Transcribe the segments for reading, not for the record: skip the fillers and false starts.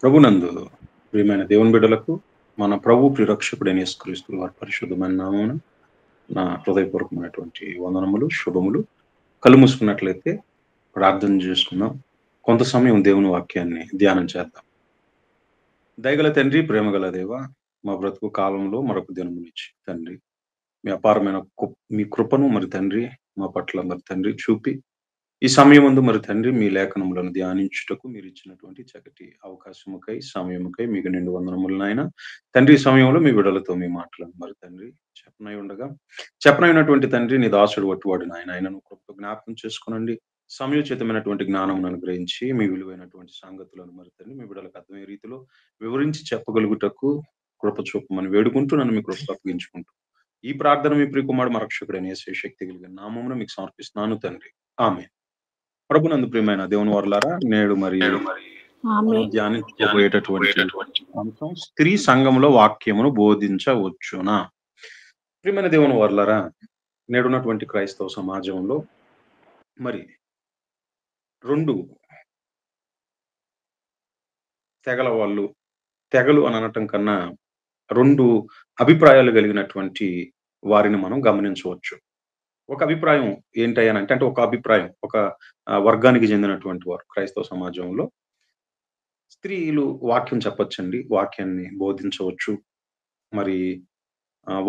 ప్రభునందు ప్రియమైన దేవుని బిడ్డలకు మన ప్రభు ప్రిరక్షకుడైన యేసుక్రీస్తు వారి పరిశుద్ధమైన నామమున నా హృదయపూర్వకమైనటువంటి వందనములు శుభములు. కళ్ళు మూసుకున్నట్లయితే ప్రార్థన చేసుకుందాం. కొంత సమయం దేవుని వాక్యాన్ని ధ్యానం చేద్దాం. దయగల తండ్రి, ప్రేమగల దేవ, మా బ్రతుకు కాలంలో మరొక దినమునిచ్చి తండ్రి మీ అపారమైన మీ కృపను మరి తండ్రి మా పట్ల మరి తండ్రి చూపి ఈ సమయమందు మరి తండ్రి మీ లేఖనములను ధ్యానించుటకు మీరు ఇచ్చినటువంటి చక్కటి అవకాశముకై సమయముకై మీకు నిండు వందనములు నాయన. తండ్రి ఈ సమయంలో మీ విడలతో మీ మాటలను మరి తండ్రి చెప్పనైనటువంటి తండ్రి నీ దాసుడు వట్టువాడు నాయన. ఆయనను కృపతో జ్ఞాపకం చేసుకునండి. సమయోచితమైనటువంటి జ్ఞానమును అనుగ్రహించి మీ విలువైనటువంటి సంగతులను మరి తండ్రి మీ బిడ్డలకు అర్థమయ్యే రీతిలో వివరించి చెప్పగలుగుటకు కృప చూపమని వేడుకుంటూ నన్ను మీ కృప అప్పగించుకుంటూ ఈ ప్రార్థన మీ ప్రియకుమారుడు మా రక్షకుడైన యేసు శక్తి కలిగిన నామమున మీకు సమర్పిస్తున్నాను తండ్రి. ఆమేన్. ప్రభునందు ప్రియమైన దేవుని వారలారా, నేడు మరి ధ్యానించబోయేటటువంటి అంశం స్త్రీ సంఘంలో వాక్యమును బోధించవచ్చునా. ప్రియమైన దేవుని వారలారా, నేడున్నటువంటి క్రైస్తవ సమాజంలో మరి రెండు తెగల వాళ్ళు, తెగలు అని అనటం కన్నా రెండు అభిప్రాయాలు కలిగినటువంటి వారిని మనం గమనించవచ్చు. ఒక అభిప్రాయం ఏంటయ్యానంటే, అంటే ఒక అభిప్రాయం ఒక వర్గానికి చెందినటువంటి వారు క్రైస్తవ సమాజంలో స్త్రీలు వాక్యం చెప్పొచ్చండి, వాక్యాన్ని బోధించవచ్చు. మరి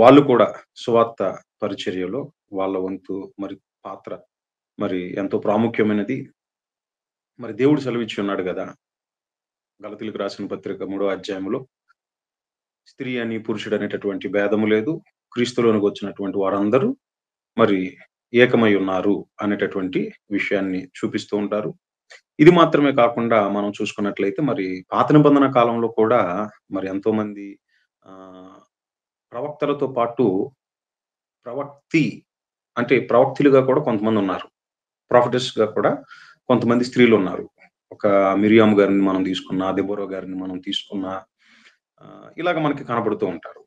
వాళ్ళు కూడా సువార్త పరిచర్యలో వాళ్ళ వంతు మరి పాత్ర మరి ఎంతో ప్రాముఖ్యమైనది. మరి దేవుడు సెలవిచ్చి ఉన్నాడు కదా, గలతీయులకు రాసిన పత్రిక 3వ అధ్యాయంలో స్త్రీ అని పురుషుడు అనేటటువంటి భేదము లేదు, క్రీస్తులోనికి వచ్చినటువంటి వారందరూ మరి ఏకమై ఉన్నారు అనేటటువంటి విషయాన్ని చూపిస్తూ ఉంటారు. ఇది మాత్రమే కాకుండా మనం చూసుకున్నట్లయితే మరి పాత నిబంధన కాలంలో కూడా మరి ఎంతో మంది ప్రవక్తలతో పాటు ప్రవక్తులుగా కూడా కొంతమంది ఉన్నారు. ప్రాఫిటెస్ గా కూడా కొంతమంది స్త్రీలు ఉన్నారు. ఒక మిరియాము గారిని మనం తీసుకున్నా, దెబోరా గారిని మనం తీసుకున్నా, ఇలాగ మనకి కనబడుతూ ఉంటారు.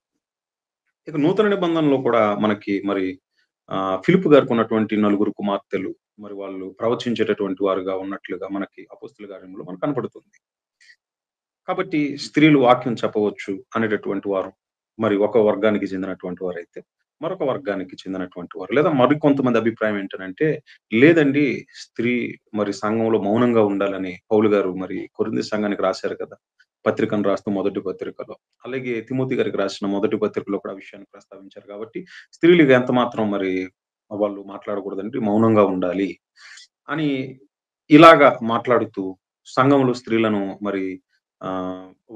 ఇక నూతన నిబంధనలో కూడా మనకి మరి ఫిలిప్పు గారికి ఉన్నటువంటి 4 కుమార్తెలు మరి వాళ్ళు ప్రవచించేటటువంటి వారుగా ఉన్నట్లుగా మనకి అపోస్తుల కార్యములో మనకు కనపడుతుంది. కాబట్టి స్త్రీలు వాక్యం చెప్పవచ్చు అనేటటువంటి వారు మరి ఒక వర్గానికి చెందినటువంటి వారు అయితే, మరొక వర్గానికి చెందినటువంటి వారు లేదా మరికొంతమంది అభిప్రాయం ఏంటంటే, లేదండి స్త్రీ మరి సంఘంలో మౌనంగా ఉండాలని పౌలు గారు మరి కొరింథీ సంఘానికి రాశారు కదా పత్రికను రాస్తూ మొదటి పత్రికలో, అలాగే తిమోతి గారికి రాసిన మొదటి పత్రికలో కూడా విషయాన్ని ప్రస్తావించారు. కాబట్టి స్త్రీలు ఎంత మాత్రం మరి వాళ్ళు మాట్లాడకూడదండి, మౌనంగా ఉండాలి అని ఇలాగా మాట్లాడుతూ సంఘంలో స్త్రీలను మరి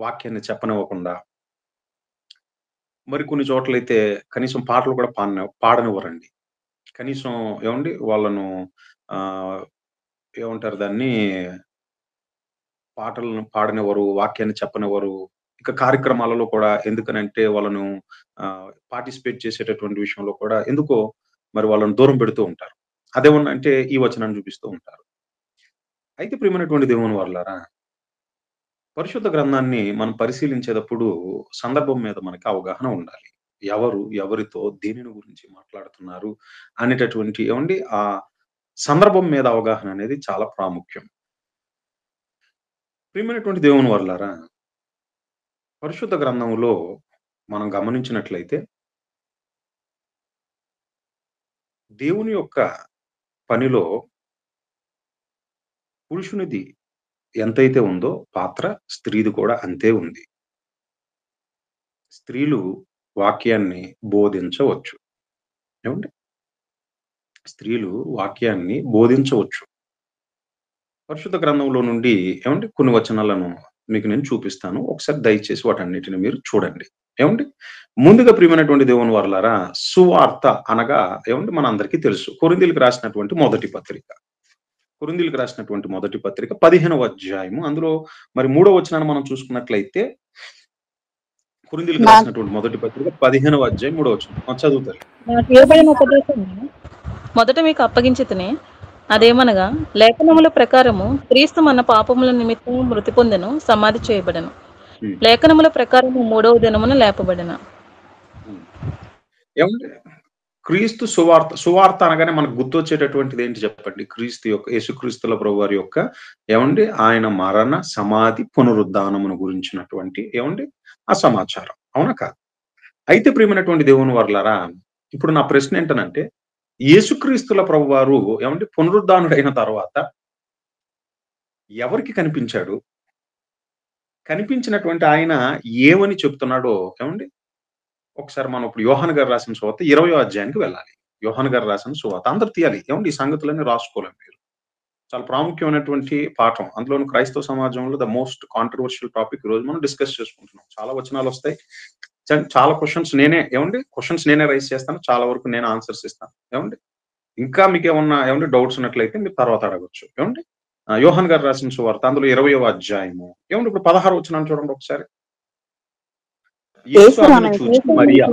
వాక్యాన్ని చెప్పనివ్వకుండా, మరి కొన్ని చోట్లయితే కనీసం పాటలు కూడా పాడనివ్వరండి. కనీసం ఏమండి వాళ్ళను ఏమంటారు దాన్ని, పాటలను పాడనివ్వరు, వాక్యాన్ని చెప్పనివ్వరు. ఇక కార్యక్రమాలలో కూడా ఎందుకనంటే వాళ్ళను పార్టిసిపేట్ చేసేటటువంటి విషయంలో కూడా ఎందుకో మరి వాళ్ళను దూరం పెడుతూ ఉంటారు. అదేమన్నా అంటే ఈ వచనాన్ని చూపిస్తూ ఉంటారు. అయితే ప్రియమైనటువంటి దేవుని వారలారా, పరిశుద్ధ గ్రంథాన్ని మనం పరిశీలించేటప్పుడు సందర్భం మీద మనకి అవగాహన ఉండాలి. ఎవరు ఎవరితో దేనిని గురించి మాట్లాడుతున్నారు అనేటటువంటి ఏమండి ఆ సందర్భం మీద అవగాహన అనేది చాలా ప్రాముఖ్యం. ప్రియమైనటువంటి దేవుని వారలారా, పరిశుద్ధ గ్రంథంలో మనం గమనించినట్లయితే దేవుని యొక్క పనిలో పురుషునిది ఎంతైతే ఉందో పాత్ర స్త్రీది కూడా అంతే ఉంది. స్త్రీలు వాక్యాన్ని బోధించవచ్చు. ఏమండి, స్త్రీలు వాక్యాన్ని బోధించవచ్చు. పరిశుద్ధ గ్రంథంలో నుండి ఏమండి కొన్ని వచనాలను మీకు నేను చూపిస్తాను. ఒకసారి దయచేసి వాటన్నిటిని మీరు చూడండి. ఏమండి, ముందుగా ప్రియమైనటువంటి దేవుని వారలారా, సువార్త అనగా ఏమండి మన అందరికీ తెలుసు. కొరింథీయులకు రాసినటువంటి మొదటి పత్రిక, 15వ అధ్యాయము, అందులో మరి 3వ వచనాన్ని మనం చూసుకున్నట్లయితే కొరింథీయులకు రాసినటువంటి మొదటి పత్రిక 15వ అధ్యాయం 3వ వచనం చదువుతారు. మొదట మీకు అప్పగించితిని, అదేమనగా లేఖనముల ప్రకారము క్రీస్తు మన పాపముల నిమిత్తము మృతి పొందెను, సమాధి చేయబడెను, లేఖనముల ప్రకారము 3వ దినమున లేపబడెను. క్రీస్తు సువార్త అనగానే మనకు గుర్తొచ్చేటటువంటిది ఏంటి చెప్పండి? క్రీస్తు యొక్క యేసుక్రీస్తుల ప్రభువారి యొక్క ఏమండి ఆయన మరణ, సమాధి, పునరుద్ధానమును గురించినటువంటి ఏమండి ఆ సమాచారం. అవునా కాదా? అయితే ప్రియమైనటువంటి దేవుని వర్లారా, ఇప్పుడు నా ప్రశ్న ఏంటనంటే, యేసుక్రీస్తుల ప్రభువారు ఏమండి పునరుద్ధానుడైన తర్వాత ఎవరికి కనిపించాడు? కనిపించినటువంటి ఆయన ఏమని చెప్తున్నాడో ఏమండి ఒకసారి మనం ఇప్పుడు యోహాను గారు రాసిన సువార్త 20వ అధ్యాయానికి వెళ్ళాలి. యోహాను గారు రాసిన సువార్త అందరూ తీయాలి. ఏమండి ఈ సంగతులన్నీ రాసుకోవాలి మీరు. చాలా ప్రాముఖ్యమైనటువంటి పాఠం. అందులోను క్రైస్తవ సమాజంలో ద మోస్ట్ కాంట్రోవర్షియల్ టాపిక్ ఈరోజు మనం డిస్కస్ చేసుకుంటున్నాం. చాలా వచనాలు వస్తాయి. చాలా క్వెషన్స్ నేనే రైజ్ చేస్తాను. చాలా వరకు నేను ఆన్సర్స్ ఇస్తాను. ఏమండి ఇంకా మీకేమన్నా ఏమండి డౌట్స్ ఉన్నట్లయితే మీరు తర్వాత అడగొచ్చు. ఏమండి యోహాను గారు రాసిన సువార్త అందులో 20వ అధ్యాయము ఏమండి ఇప్పుడు 16 వచనాలు చూడండి ఒకసారి. యేసు ఆమెను చూచి మరియా,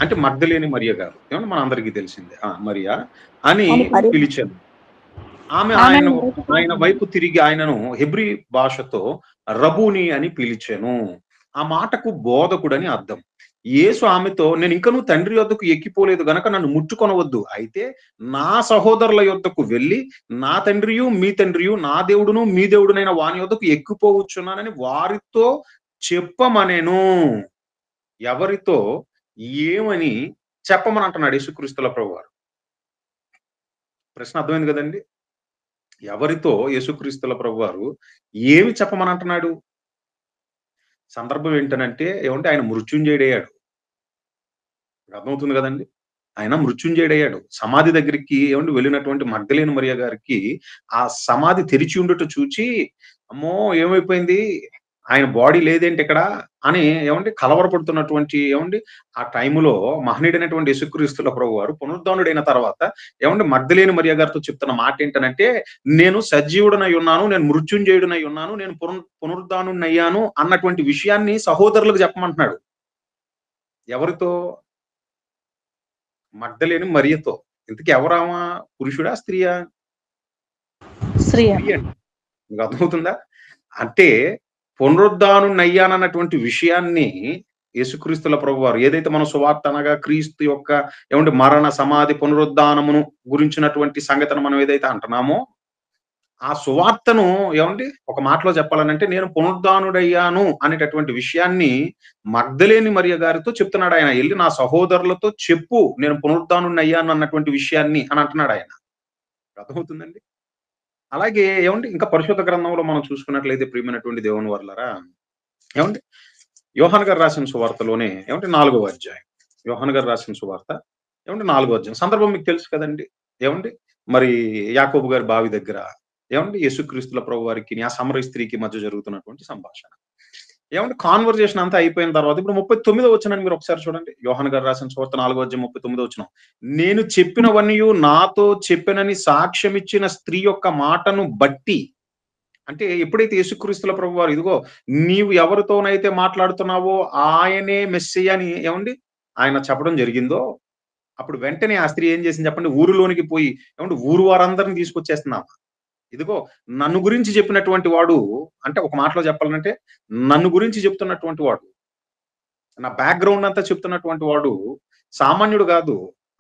అంటే మగ్దలేని మరియ గారు ఏమంటే మన అందరికీ తెలిసిందే మరియా అని పిలిచాను. ఆమె ఆయన వైపు తిరిగి ఆయనను హెబ్రీ భాషతో రబూని అని పిలిచాను. ఆ మాటకు బోధకుడని అర్థం. యేసు ఆమెతో, నేను ఇంకనూ తండ్రి యొద్దకు ఎక్కిపోలేదు గనక నన్ను ముట్టుకొనవద్దు. అయితే నా సహోదరుల యొద్దకు వెళ్ళి నా తండ్రియు మీ తండ్రియు నా దేవుడును మీ దేవుడునైన వాని యొద్దకు ఎక్కిపోవచ్చున్నానని వారితో చెప్పమనేను. ఎవరితో ఏమని చెప్పమని అంటున్నాడు యేసుక్రీస్తుల ప్రభువారు. ప్రశ్న అర్థమైంది కదండి? ఎవరితో యేసుక్రీస్తుల ప్రభువారు ఏమి చెప్పమని అంటున్నాడు? సందర్భం ఏంటనంటే ఏమంటే ఆయన మృత్యుంజయుడయ్యాడు. అర్థమవుతుంది కదండి? ఆయన మృత్యుంజయుడయ్యాడు. సమాధి దగ్గరికి ఏమంటే వెళ్ళినటువంటి మగ్దలేని మరియ గారికి ఆ సమాధి తెరిచి ఉండుట చూచి, అమ్మో ఏమైపోయింది, ఆయన బాడీ లేదేంటి ఇక్కడ అని ఏమంటే కలవరపడుతున్నటువంటి ఏమండి ఆ టైములో మహనీయుడైనటువంటి యేసుక్రీస్తుల ప్రభువారు పునరుద్ధానుడైన తర్వాత ఏమంటే మగ్దలేని మరియ గారితో చెప్తున్న మాట ఏంటనంటే, నేను సజీవుడనై ఉన్నాను, నేను మృత్యుంజయుడనై ఉన్నాను, నేను పునరుద్ధానుడయ్యాను అన్నటువంటి విషయాన్ని సహోదరులకు చెప్పమంటున్నాడు. ఎవరితో? మగ్దలేని మరియతో. ఇంతకీ ఎవరామా? పురుషుడా స్త్రీయా? స్త్రీ అండి. మీకు అర్థమవుతుందా? అంటే పునరుద్ధానుడయ్యానన్నటువంటి విషయాన్ని యేసుక్రీస్తుల ప్రభువారు ఏదైతే మనం సువార్త అనగా క్రీస్తు యొక్క ఏమంటే మరణ, సమాధి, పునరుద్ధానమును గురించినటువంటి సంగతిని మనం ఏదైతే అంటున్నామో ఆ సువార్తను ఏమండి ఒక మాటలో చెప్పాలనంటే, నేను పునరుద్ధానుడయ్యాను అనేటటువంటి విషయాన్ని మగ్దలేని మరియ గారితో చెప్తున్నాడు ఆయన. వెళ్ళి నా సహోదరులతో చెప్పు, నేను పునరుద్ధానుడయ్యాను అన్నటువంటి విషయాన్ని అని అంటున్నాడు ఆయన. అర్థమవుతుందండి? అలాగే ఏమండి ఇంకా పరిశుద్ధ గ్రంథంలో మనం చూసుకున్నట్లయితే ప్రియమైనటువంటి దేవుని వర్లారా, ఏమండి యోహాను గారు రాసిన సువార్తలోనే ఏమంటే 4వ అధ్యాయం. యోహాను గారు రాసిన సువార్త ఏమంటే 4వ అధ్యాయం. సందర్భం మీకు తెలుసు కదండి. ఏమండి మరి యాకోబు గారి బావి దగ్గర ఏమండి యేసుక్రీస్తుల ప్రభువారికి ఆ సమరయ స్త్రీకి మధ్య జరుగుతున్నటువంటి సంభాషణ. ఏమంటే కాన్వర్జేషన్ అంతా అయిపోయిన తర్వాత ఇప్పుడు 39వ వచనాన్ని మీరు ఒకసారి చూడండి. యోహాను గారు రాసిన సువార్త 4వ అధ్యాయం 39వ వచనం. నేను చెప్పినవన్నీ నాతో చెప్పినని సాక్ష్యం ఇచ్చిన స్త్రీ యొక్క మాటను బట్టి, అంటే ఎప్పుడైతే యేసుక్రీస్తుల ప్రభువారు ఇదిగో నీవు ఎవరితోనైతే మాట్లాడుతున్నావో ఆయనే మెస్సియా అని ఏమండి ఆయన చెప్పడం జరిగిందో, అప్పుడు వెంటనే ఆ స్త్రీ ఏం చేసింది చెప్పండి? ఊరిలోనికి పోయి ఏమంటే ఊరు వారందరిని తీసుకొచ్చేస్తున్నాం. ఇదిగో నన్ను గురించి చెప్పినటువంటి వాడు, అంటే ఒక మాటలో చెప్పాలంటే నన్ను గురించి చెప్తున్నటువంటి వాడు, నా బ్యాక్గ్రౌండ్ అంతా చెప్తున్నటువంటి వాడు సామాన్యుడు కాదు.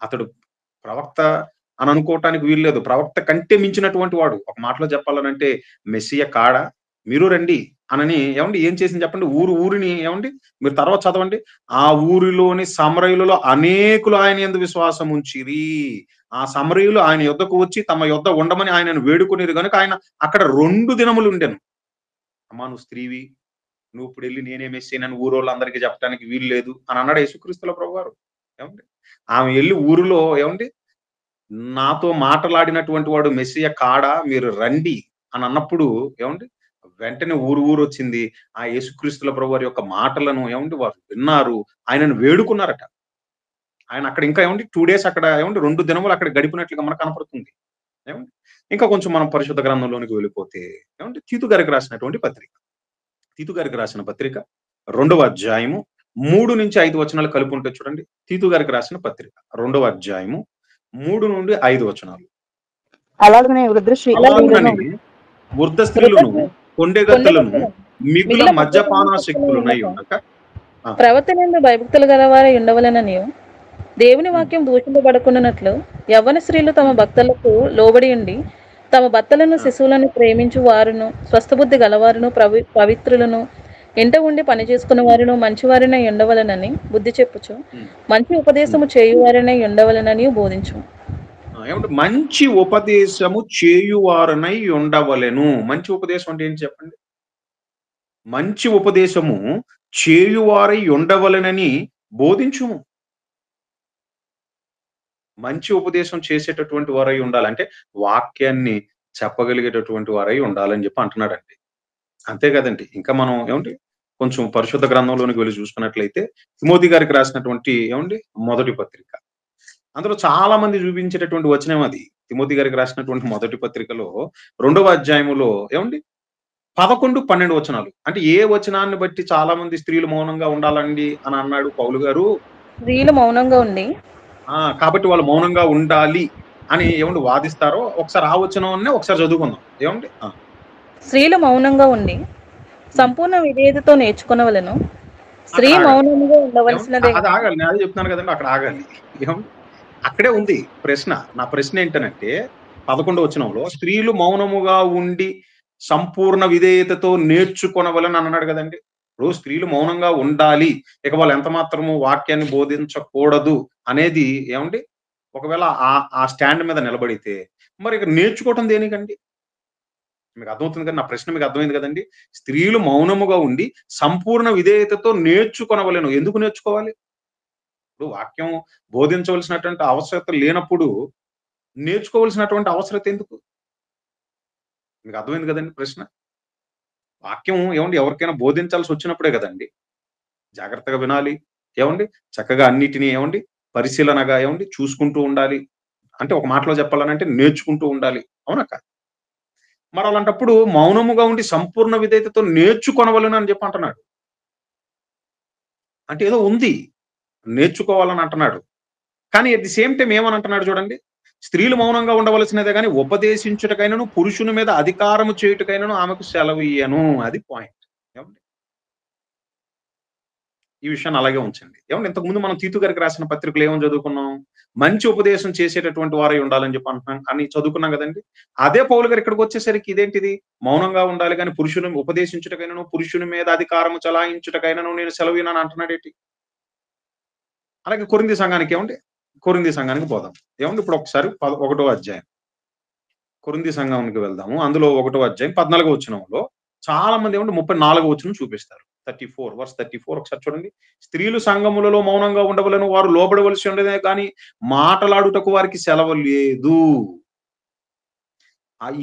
అతడు ప్రవక్త అని అనుకోవటానికి వీల్లేదు. ప్రవక్త కంటే మించినటువంటి వాడు. ఒక మాటలో చెప్పాలనంటే మెస్సియ కాడ మీరు రండి అనని ఏమండి ఏం చేసింది చెప్పండి? ఊరిని ఏమండి మీరు తర్వాత చదవండి. ఆ ఊరిలోని సమరయులలో అనేకులు ఆయన యందు విశ్వాసం ఉంచిరి. ఆ సమరయులు ఆయన యొద్దకు వచ్చి తమ యొద్ద ఉండమని ఆయనను వేడుకొనిరు గనుక ఆయన అక్కడ 2 దినములు ఉండెను. అమ్మా నువ్వు స్త్రీవి, నువ్వు ఇప్పుడు వెళ్ళి నేనే మెస్సీనని ఊరోళ్ళందరికీ చెప్పడానికి వీలు లేదు అని అన్నాడు యేసుక్రీస్తుల ప్రభువారు. ఏమండి ఆమె వెళ్ళి ఊరిలో ఏమండి నాతో మాట్లాడినటువంటి వాడు మెస్సియ కాడా, మీరు రండి అని అన్నప్పుడు ఏమండి వెంటనే ఊరు వచ్చింది. ఆ యేసుక్రీస్తుల ప్రభువారి యొక్క మాటలను ఏమండి వారు విన్నారు, ఆయనను వేడుకున్నారట. ఆయన అక్కడ ఇంకా ఏమండి 2 డేస్ అక్కడ ఏమండి 2 దినములు అక్కడ గడిపినట్లుగా మనకు కనపడుతుంది. ఏమండి ఇంకా కొంచెం మనం పరిశుద్ధ గ్రంథంలోనికి వెళ్ళిపోతే ఏమంటే తీతు గారికి రాసినటువంటి పత్రిక, తీతు గారికి రాసిన పత్రిక 2వ అధ్యాయము 3 నుంచి 5 వచనాలు కలిపి ఉంటే చూడండి. తీతు గారికి రాసిన పత్రిక 2వ అధ్యాయము 3 నుండి 5 వచనాలు. అలాగనే వృద్ధ స్త్రీలను, కొండెగత్తులను, మిగుల మద్యపానాసక్తులునై ఉండక ప్రవర్తనందు భయభక్తులు గలవారై ఉండవలెననియు దేవుని ఉమ్, వాక్యం దూషింపబడకుండానట్లు యవ్వన స్త్రీలు తమ భక్తులకు లోబడి ఉండి తమ భర్తలను ఆ, శిశువులను ప్రేమించు వారును స్వస్థబుద్ధి గలవారును పవిత్రులను ఇంట ఉండి పని చేసుకున్న వారును మంచివారినై ఉండవలనని బుద్ధి చెప్పుచు ఉమ్, మంచి ఉమ్. ఉపదేశము చేయువారినై ఉండవలనని బోధించు. ఏమంటే మంచి ఉపదేశము చేయువారనై ఉండవలెను. మంచి ఉపదేశం అంటే ఏంటి చెప్పండి? మంచి ఉపదేశము చేయువారై ఉండవలెనని బోధించుము. మంచి ఉపదేశం చేసేటటువంటి వారై ఉండాలి. అంటే వాక్యాన్ని చెప్పగలిగేటటువంటి వారై ఉండాలని చెప్పి అంటున్నాడండి. అంతే కదండీ! ఇంకా మనం ఏమండి కొంచెం పరిశుద్ధ గ్రంథంలోనికి వెళ్లి చూసుకున్నట్లయితే తిమోతి గారికి రాసినటువంటి ఏమండి మొదటి పత్రిక. అందులో చాలా మంది చూపించేటటువంటి వచనం అది. తిమోతి గారికి రాసినటువంటి మొదటి పత్రికలో 2వ అధ్యాయములో ఏమండి 11, 12 వచనాలు. అంటే ఏ వచనాన్ని బట్టి చాలా మంది స్త్రీలు మౌనంగా ఉండాలండి అని అన్నాడు పౌలు గారు. స్త్రీలు మౌనంగా ఉండి కాబట్టి వాళ్ళు మౌనంగా ఉండాలి అని ఏమండి వాదిస్తారో ఒకసారి ఆ వచనాన్నే ఒకసారి చదువుకుందాం. ఏమండి? స్త్రీలు మౌనంగా ఉండి హ్మ్. సంపూర్ణ విధేయతతో నేర్చుకొనవలెను. స్త్రీ అక్కడ ఆగాలి. మౌనముగా ఏమండి? ఉండవలసినదే అది గాని ఆగాలి. నేను అదే చెప్తున్నాను కదండీ! అక్కడ ఆగాలి. ఏమండి? అక్కడే ఉంది ప్రశ్న. నా ప్రశ్న ఏంటనంటే 11 వచనంలో స్త్రీలు మౌనముగా ఉండి సంపూర్ణ విధేయతతో నేర్చుకొనవలెను అని అన్నాడు కదండీ! ఇప్పుడు స్త్రీలు మౌనంగా ఉండాలి. ఇక వాళ్ళు ఎంత మాత్రము వాక్యాన్ని బోధించకూడదు అనేది ఏమండి? ఒకవేళ ఆ స్టాండ్ మీద నిలబడితే మరి ఇక నేర్చుకోవటం దేనికండి? మీకు అర్థమవుతుంది కదా! నా ప్రశ్న మీకు అర్థమైంది కదండీ! స్త్రీలు మౌనముగా ఉండి సంపూర్ణ విధేయతతో నేర్చుకొనవలెను. ఎందుకు నేర్చుకోవాలి? ఇప్పుడు వాక్యం బోధించవలసినటువంటి అవసరత లేనప్పుడు నేర్చుకోవాల్సినటువంటి అవసరత ఎందుకు? మీకు అర్థమైంది కదండీ ప్రశ్న. వాక్యం ఏవండీ ఎవరికైనా బోధించాల్సి వచ్చినప్పుడే కదండీ! జాగ్రత్తగా వినాలి. ఏవండీ చక్కగా అన్నిటిని ఏవండీ పరిశీలనగా ఏవండీ చూసుకుంటూ ఉండాలి. అంటే ఒక మాటలో చెప్పాలనంటే నేర్చుకుంటూ ఉండాలి. అవునా కాదా? మరి అలాంటప్పుడు మౌనముగా ఉండి సంపూర్ణ విధేయతతో నేర్చుకొనవలెను అని చెప్పి అంటున్నాడు. అంటే ఏదో ఉంది. నేర్చుకోవాలని అంటున్నాడు. కానీ అట్ ది సేమ్ టైమ్ ఏమని అంటున్నాడు చూడండి. స్త్రీలు మౌనంగా ఉండవలసినదే గాని ఉపదేశించుటకైనను, పురుషుని మీద అధికారము చేయుటకైనను ఆమెకు సెలవియ్యను. అది పాయింట్. ఏవండీ? ఈ విషయాన్ని అలాగే ఉంచండి. ఏవండీ ఇంతకుముందు మనం తీతు గారికి రాసిన పత్రికలో ఏమని చదువుకున్నాం? మంచి ఉపదేశం చేసేటటువంటి వారై ఉండాలని చెప్పి అంటున్నాం అని చదువుకున్నాం గదండీ! అదే పౌలు గారు ఇక్కడికొచ్చేసరికి ఇదేంటిది? మౌనంగా ఉండాలి గాని పురుషుని ఉపదేశించుటకైనను, పురుషుని మీద అధికారము చలాయించుటకైనను నేను సెలవియ్యనని అంటున్నాడేటి? అలాగే కొరింథీ సంఘానికి ఏవండీ? కొరింథీ సంఘానికి పోదాం. ఏవండీ ఇప్పుడు ఒకసారి ఒకటో అధ్యాయం. కొరింథీ సంఘానికి వెళ్దాము. అందులో ఒకటో అధ్యాయం 14 వచనంలో చాలా మంది ఏమంటే 34 వచనం చూపిస్తారు. 34 వర్స్ 34 ఒకసారి చూడండి. స్త్రీలు సంఘములలో మౌనంగా ఉండవలెను. వారు లోబడవలసి ఉండేదే కానీ మాటలాడుటకు వారికి సెలవు లేదు.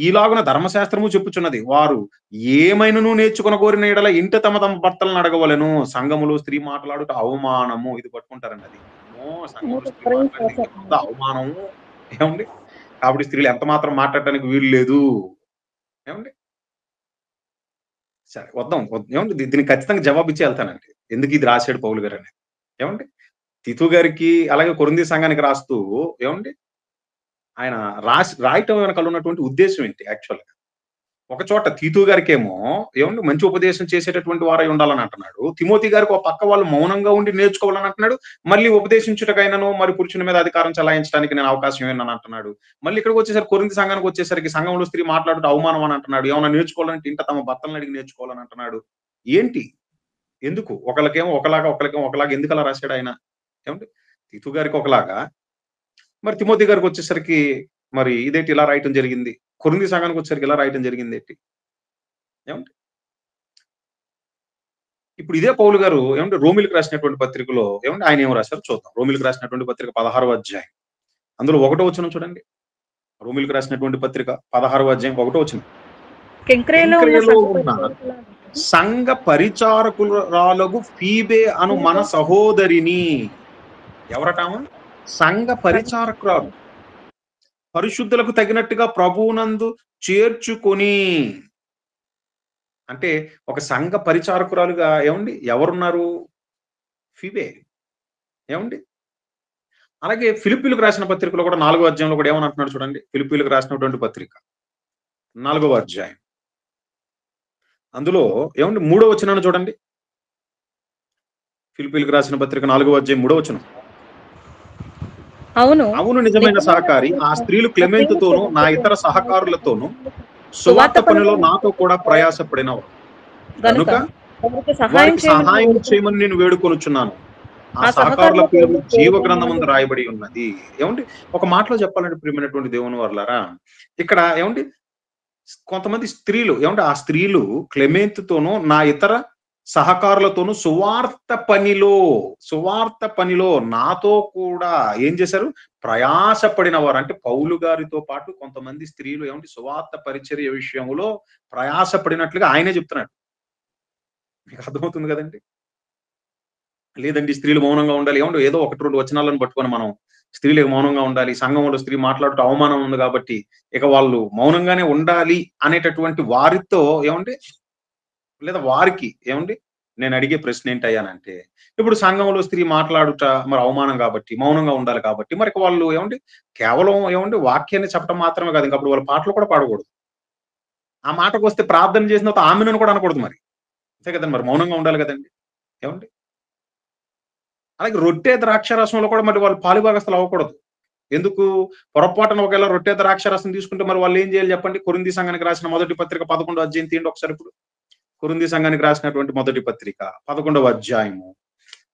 ఈలాగున ధర్మశాస్త్రము చెప్పుచున్నది. వారు ఏమైనను నేర్చుకొన కోరిన యెడల ఇంట తమ తమ భర్తలను అడగవలెను. సంఘములో స్త్రీ మాటలాడుట అవమానము. ఇది పట్టుకుంటారండి అది. అమ్మో! సంఘంలో స్త్రీ మాట్లాడితే ఇంకెంత అవమానము. ఏమండి? కాబట్టి స్త్రీలు ఎంత మాత్రం మాట్లాడటానికి వీలు లేదు. ఏమండి? సరే వద్దాం. ఏమండి దీనికి ఖచ్చితంగా జవాబిచ్చి ఎళ్తానండి. ఎందుకు ఇది రాసాడు పౌలు గారని. ఏమండి? తితు గారికి అలాగే కొరింథీ సంఘానికి రాస్తూ ఏమండి? ఆయన రాయటం వెనకాల ఉన్నటువంటి ఉద్దేశ్యం ఏంటి యాక్చువల్‌గా? ఒక చోట తీతు గారికేమో ఏమండి మంచి ఉపదేశం చేసేటటువంటి వారై ఉండాలని అంటున్నాడు. తిమోతి గారికి ఒక పక్క వాళ్ళు మౌనంగా ఉండి నేర్చుకోవాలని అంటున్నాడు. మళ్ళీ ఉపదేశించుటకైనను మరి పురుషుని మీద అధికారం చలాయించడానికి నేను అవకాశం ఇవ్వనని అంటున్నాడు. మళ్ళీ ఇక్కడికొచ్చేసరికి కొరింథీ సంఘానికి వచ్చేసరికి సంఘంలో స్త్రీ మాట్లాడుట అవమానం అని అంటున్నాడు. ఏమన్నా నేర్చుకోవాలంటే ఇంట తమ భర్తలను అడిగి నేర్చుకోవాలని అంటున్నాడు. ఏంటి? ఎందుకు? ఒకళ్ళకేమో ఒకలాగా, ఒకళ్ళకేమో ఒకలాగా ఎందుకలా రాసాడు ఆయన? ఏమండి? తీతు గారికి ఒకలాగా, మరి తిమోతి గారికొచ్చేసరికి మరి ఇదేంటి ఇలా రాయటం జరిగింది? కొరింథీ సంఘానికొచ్చేసరికి ఇలా రాయటం జరిగిందేంటి? ఏమండి? ఇప్పుడు ఇదే పౌలు గారు ఏమంటే రోమిలికి రాసినటువంటి పత్రికలో ఏమంటే ఆయన ఏమి రాసారో చూద్దాం. రోమిలికి రాసినటువంటి పత్రిక 16వ అధ్యాయం. అందులో ఒకటో వచనం చూడండి. రోమిలికి రాసినటువంటి పత్రిక 16వ అధ్యాయం ఒకటో వచనం. కెంక్రేయలో ఉన్న కింక్రేయలో సంఘ ఉన్న పరిచారకులను సంఘ పరిచారకురాలగు ఫీబే అను మన సహోదరిని ఎవరట ఆమె? సంఘ పరిచారకురాలు. పరిశుద్ధులకు తగినట్టుగా ప్రభువునందు చేర్చుకొని అంటే ఒక సంఘ పరిచారకురాలుగా ఏమండి ఎవరున్నారు? ఫీబే. ఏమండి? అలాగే ఫిలిప్పీలకు రాసిన పత్రికలో కూడా 4వ అధ్యాయంలో కూడా ఏమని అంటున్నాడు చూడండి. ఫిలిప్పీలకు రాసినటువంటి పత్రిక 4వ అధ్యాయం. అందులో ఏమండి మూడో వచనాన్ని చూడండి. ఫిలిప్పీలకు రాసిన పత్రిక 4వ అధ్యాయం మూడో వచనం. అవును. అవును, నిజమైన నిజమైన సహకారి. ఆ స్త్రీలు క్లెమెంతుతోనూ, నా ఇతర సహకారులతోనూ సువార్త సువార్త పనిలో పనిలో నాతో కూడా ప్రయాసపడినవారు. గనుక గనుక వారికి సహాయం వారికి చేయమని సహాయం చేయమని వేడుకొనుచున్నాను. నేను వేడుకొనుచున్నాను. ఆ ఆ సహకారుల సహకారుల పేర్లు పేర్లు జీవ జీవగ్రంథమందు గ్రంథమందు రాయబడి ఉన్నది. ఏవండి, ఒక మాటలో చెప్పాలంటే ప్రియమైనటువంటి దేవుని వర్లారా, ఇక్కడ ఏవండి, కొంతమంది స్త్రీలు ఏమంటే ఆ స్త్రీలు క్లెమెంతుతోనూ, నా ఇతర సహకారులతోనూ సువార్త పనిలో నాతో కూడా ఏం చేశారు? ప్రయాసపడిన వారు. అంటే పౌలు గారితో పాటు కొంతమంది స్త్రీలు ఏమంటే సువార్త పరిచర్య విషయంలో ప్రయాసపడినట్లుగా ఆయనే చెప్తున్నాడు. మీకు అర్థమవుతుంది కదండీ! లేదండి స్త్రీలు మౌనంగా ఉండాలి. ఏవండి ఏదో 1, 2 వచనాలను పట్టుకొని మనం స్త్రీలు మౌనంగా ఉండాలి. సంఘంలో స్త్రీ మాట్లాడుతూ అవమానం ఉంది కాబట్టి ఇక వాళ్ళు మౌనంగానే ఉండాలి అనేటటువంటి వారితో ఏవండి, లేదా వారికి ఏవండి, నేను అడిగే ప్రశ్న ఏంటయ్యానంటే, ఇప్పుడు సంఘంలో స్త్రీ మాట్లాడుట మరి అవమానం కాబట్టి, మౌనంగా ఉండాలి కాబట్టి, మరి వాళ్ళు ఏవండి, కేవలం ఏవండి వాక్యాన్ని చెప్పడం మాత్రమే కాదు. ఇంక అప్పుడు వాళ్ళు పాటలు కూడా పాడకూడదు. ఆ మాటకొస్తే ప్రార్థన చేసిన తర్వాత ఆమెన్ అని కూడా అనకూడదు మరి. అంతే కదండీ! మరి మౌనంగా ఉండాలి కదండీ! ఏవండి? అలాగే రొట్టె ద్రాక్షారసంలో కూడా మరి వాళ్ళు పాలుభాగస్తులు అవ్వకూడదు. ఎందుకు? పొరపాటున ఒకవేళ రొట్టె ద్రాక్షారసం తీసుకుంటే మరి వాళ్ళేం చేయాలి చెప్పండి? కొరింథీ సంఘానికి రాసిన మొదటి పత్రిక 11వ అధ్యాయం తీయండి ఒకసారి ఇప్పుడు. కొరింథీ సంఘానికి రాసినటువంటి మొదటి పత్రిక 11వ అధ్యాయము.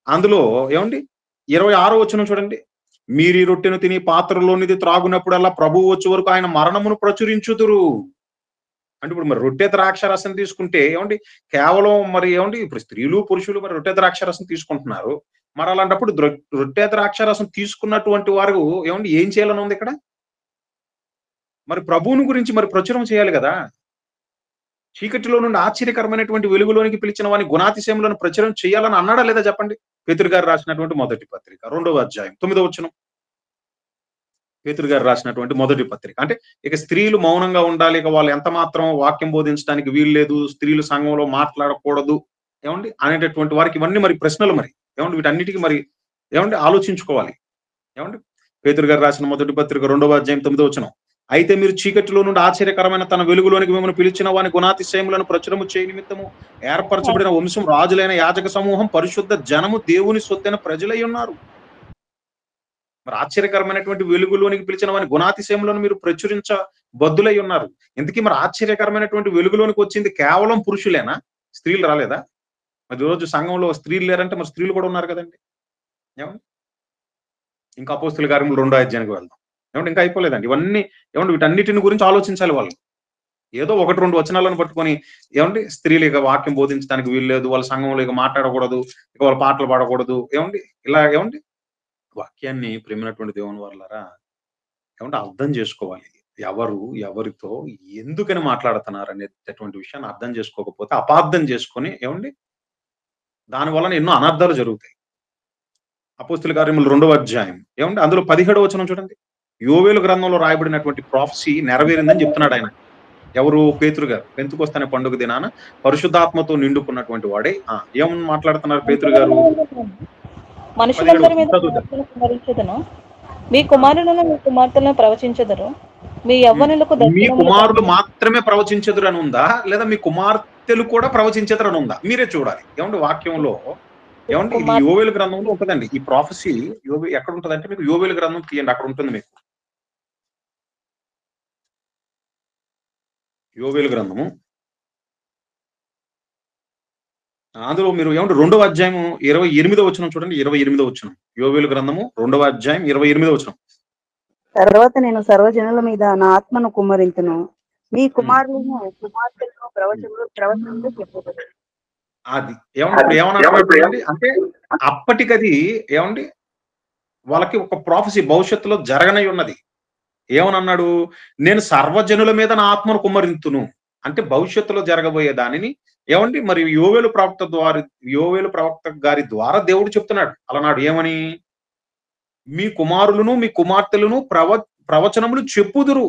అందులో ఏవండి 26వ వచనం చూడండి. మీరీ రొట్టెను తిని పాత్రలోనిది త్రాగునప్పుడల్లా ప్రభువు వచ్చే వరకు ఆయన మరణమును ప్రచురించుదురు. అంటే ఇప్పుడు మరి రొట్టె ద్రాక్షారసం తీసుకుంటే ఏవండి, కేవలం మరి ఏవండి, ఇప్పుడు స్త్రీలు, పురుషులు మరి రొట్టె ద్రాక్షారసం తీసుకుంటున్నారు. మరి అలాంటప్పుడు రొట్టె ద్రాక్షారసం తీసుకున్నటువంటి వారు ఏవండి ఏం చేయాలని ఉంది ఇక్కడ? మరి ప్రభువుని గురించి మరి ప్రచురం చేయాలి గదా! చీకటిలో నుండి ఆశ్చర్యకరమైనటువంటి వెలుగులోనికి పిలిచిన వాని గుణాతిశయములను ప్రచురం చేయాలని అన్నాడా లేదా చెప్పండి? పేతురు గారు రాసినటువంటి మొదటి పత్రిక 2వ అధ్యాయం 9వ వచనం. పేతురు గారు రాసినటువంటి మొదటి పత్రిక. అంటే ఇక స్త్రీలు మౌనంగా ఉండాలి. ఇక వాళ్ళు ఎంత మాత్రం వాక్యం బోధించడానికి వీల్లేదు. స్త్రీలు సంఘంలో మాట్లాడకూడదు. ఏవండి? అనేటటువంటి వారికి ఇవన్నీ మరి ప్రశ్నలు మరి. ఏవండి? వీటన్నిటికి మరి ఏవండి ఆలోచించుకోవాలి. ఏవండి? పేతురు గారు రాసిన మొదటి పత్రిక 2వ అధ్యాయం 9వ వచనం. అయితే మీరు చీకటిలో నుండి ఆశ్చర్యకరమైన తన వెలుగులోనికి మిమ్మల్ని పిలిచిన వాని గుణాతిశయములను ప్రచురము చేయ నిమిత్తము ఏర్పరచబడిన వంశం, రాజులైన యాజక సమూహం, పరిశుద్ధ జనము, దేవుని సొత్తైన ప్రజలై ఉన్నారు. మరి ఆశ్చర్యకరమైనటువంటి వెలుగులోనికి పిలిచిన వాని గుణాతిశయములను మీరు ప్రచురించ బద్దులై ఉన్నారు. ఇంతకీ మరి ఆశ్చర్యకరమైనటువంటి వెలుగులోనికి వచ్చింది కేవలం పురుషులేనా? స్త్రీలు రాలేదా? మరి ఈరోజు సంఘంలో స్త్రీలు లేరంటే మరి స్త్రీలు కూడా ఉన్నారు కదండీ! ఏవండి? ఇంకా అపోస్తలుల కార్యములు 2వ అధ్యాయానికి వెళ్దాం. ఏవండి ఇంకా అయిపోలేదండి. ఇవన్నీ ఏవండి వీటన్నిటిని గురించి ఆలోచించాలి వాళ్ళు. ఏదో 1, 2 వచనాలను పట్టుకొని ఏవండి స్త్రీలు ఇక వాక్యం బోధించడానికి వీల్లేదు. వాళ్ళ సంఘంలో ఇక మాట్లాడకూడదు. ఇక వాళ్ళు పాటలు పాడకూడదు. ఏవండి? ఇలా ఏవండి? వాక్యాన్ని ప్రియమైనటువంటి దేవుని వాళ్ళారా, ఏమంటే అర్థం చేసుకోవాలి. ఎవరు, ఎవరితో, ఎందుకని మాట్లాడుతున్నారు అనేటటువంటి విషయాన్ని అర్థం చేసుకోకపోతే అపార్థం చేసుకొని ఏవండి దాని వలన ఎన్నో అనర్థాలు జరుగుతాయి. అపోస్తలుల కార్యములు 2వ అధ్యాయం ఏవండి అందులో 17వ వచనం చూడండి. యోవేలు గ్రంథంలో రాయబడినటువంటి ప్రొఫెసీ నెరవేరిందని చెప్తున్నాడు ఆయన. ఎవరు? పేతురు గారు. పెంతెకొస్తు అనే పండుగ దినాన పరిశుద్ధాత్మతో నిండుకున్నటువంటి వాడే ఏమని మాట్లాడుతున్నారు పేతురు గారు? మనుషులందరి 17వ మీద చదువుతారు. కుమ్మరించెదను. మీ ఆ! కుమారులను మీ కుమార్తెలను ప్రవచించెదరు. మీ హ్మ్. యవ్వనులకు మీ దర్శనములు కుమారులు కనబడును. మాత్రమే ప్రవచించెదరని ఉందా? లేదా మీ కుమార్తెలు కూడా ప్రవచించెదరని ఉందా? మీరే చూడాలి. ఏవండి వాక్యంలో ఏవండి ఇది కుమార్ యోవేలు గ్రంథంలో ఉంటదండి. ఈ ప్రొఫెసీ ఎక్కడ ఉంటదంటే మీకు యోవేలు గ్రంథం తీయండి అక్కడ ఉంటుంది మీకు. యోవేలు గ్రంథము. అందులో మీరు ఏమంటే 2వ అధ్యాయము 28వ వచనం చూడండి. 28వ వచనం. యోవేలు గ్రంథము 2వ అధ్యాయం 28వ వచనం. తర్వాత నేను సర్వజనుల మీద నా ఆత్మను కుమ్మరింతును. మీ హ్మ్. కుమారులను కుమార్తెలను హ్మ్. ప్రవచనములు చెప్పుదురు. అది. ఏవండి ఇప్పుడు ఏమనంటున్నాడు చూడండి. అంటే అప్పటికది ఏవండి వాళ్ళకి ఒక ప్రొఫెసీ భవిష్యత్తులో జరగనై ఉన్నది. ఏమనన్నాడు? నేను సర్వజనుల మీద నా ఆత్మను కుమ్మరింతును. అంటే భవిష్యత్తులో జరగబోయే దానిని ఏవండి మరి యోవేలు ప్రవక్త గారి ద్వారా దేవుడు చెప్తున్నాడు. అలనాడు ఏమని? మీ కుమారులను, మీ కుమార్తెలను ప్రవచనములు చెప్పుదురు.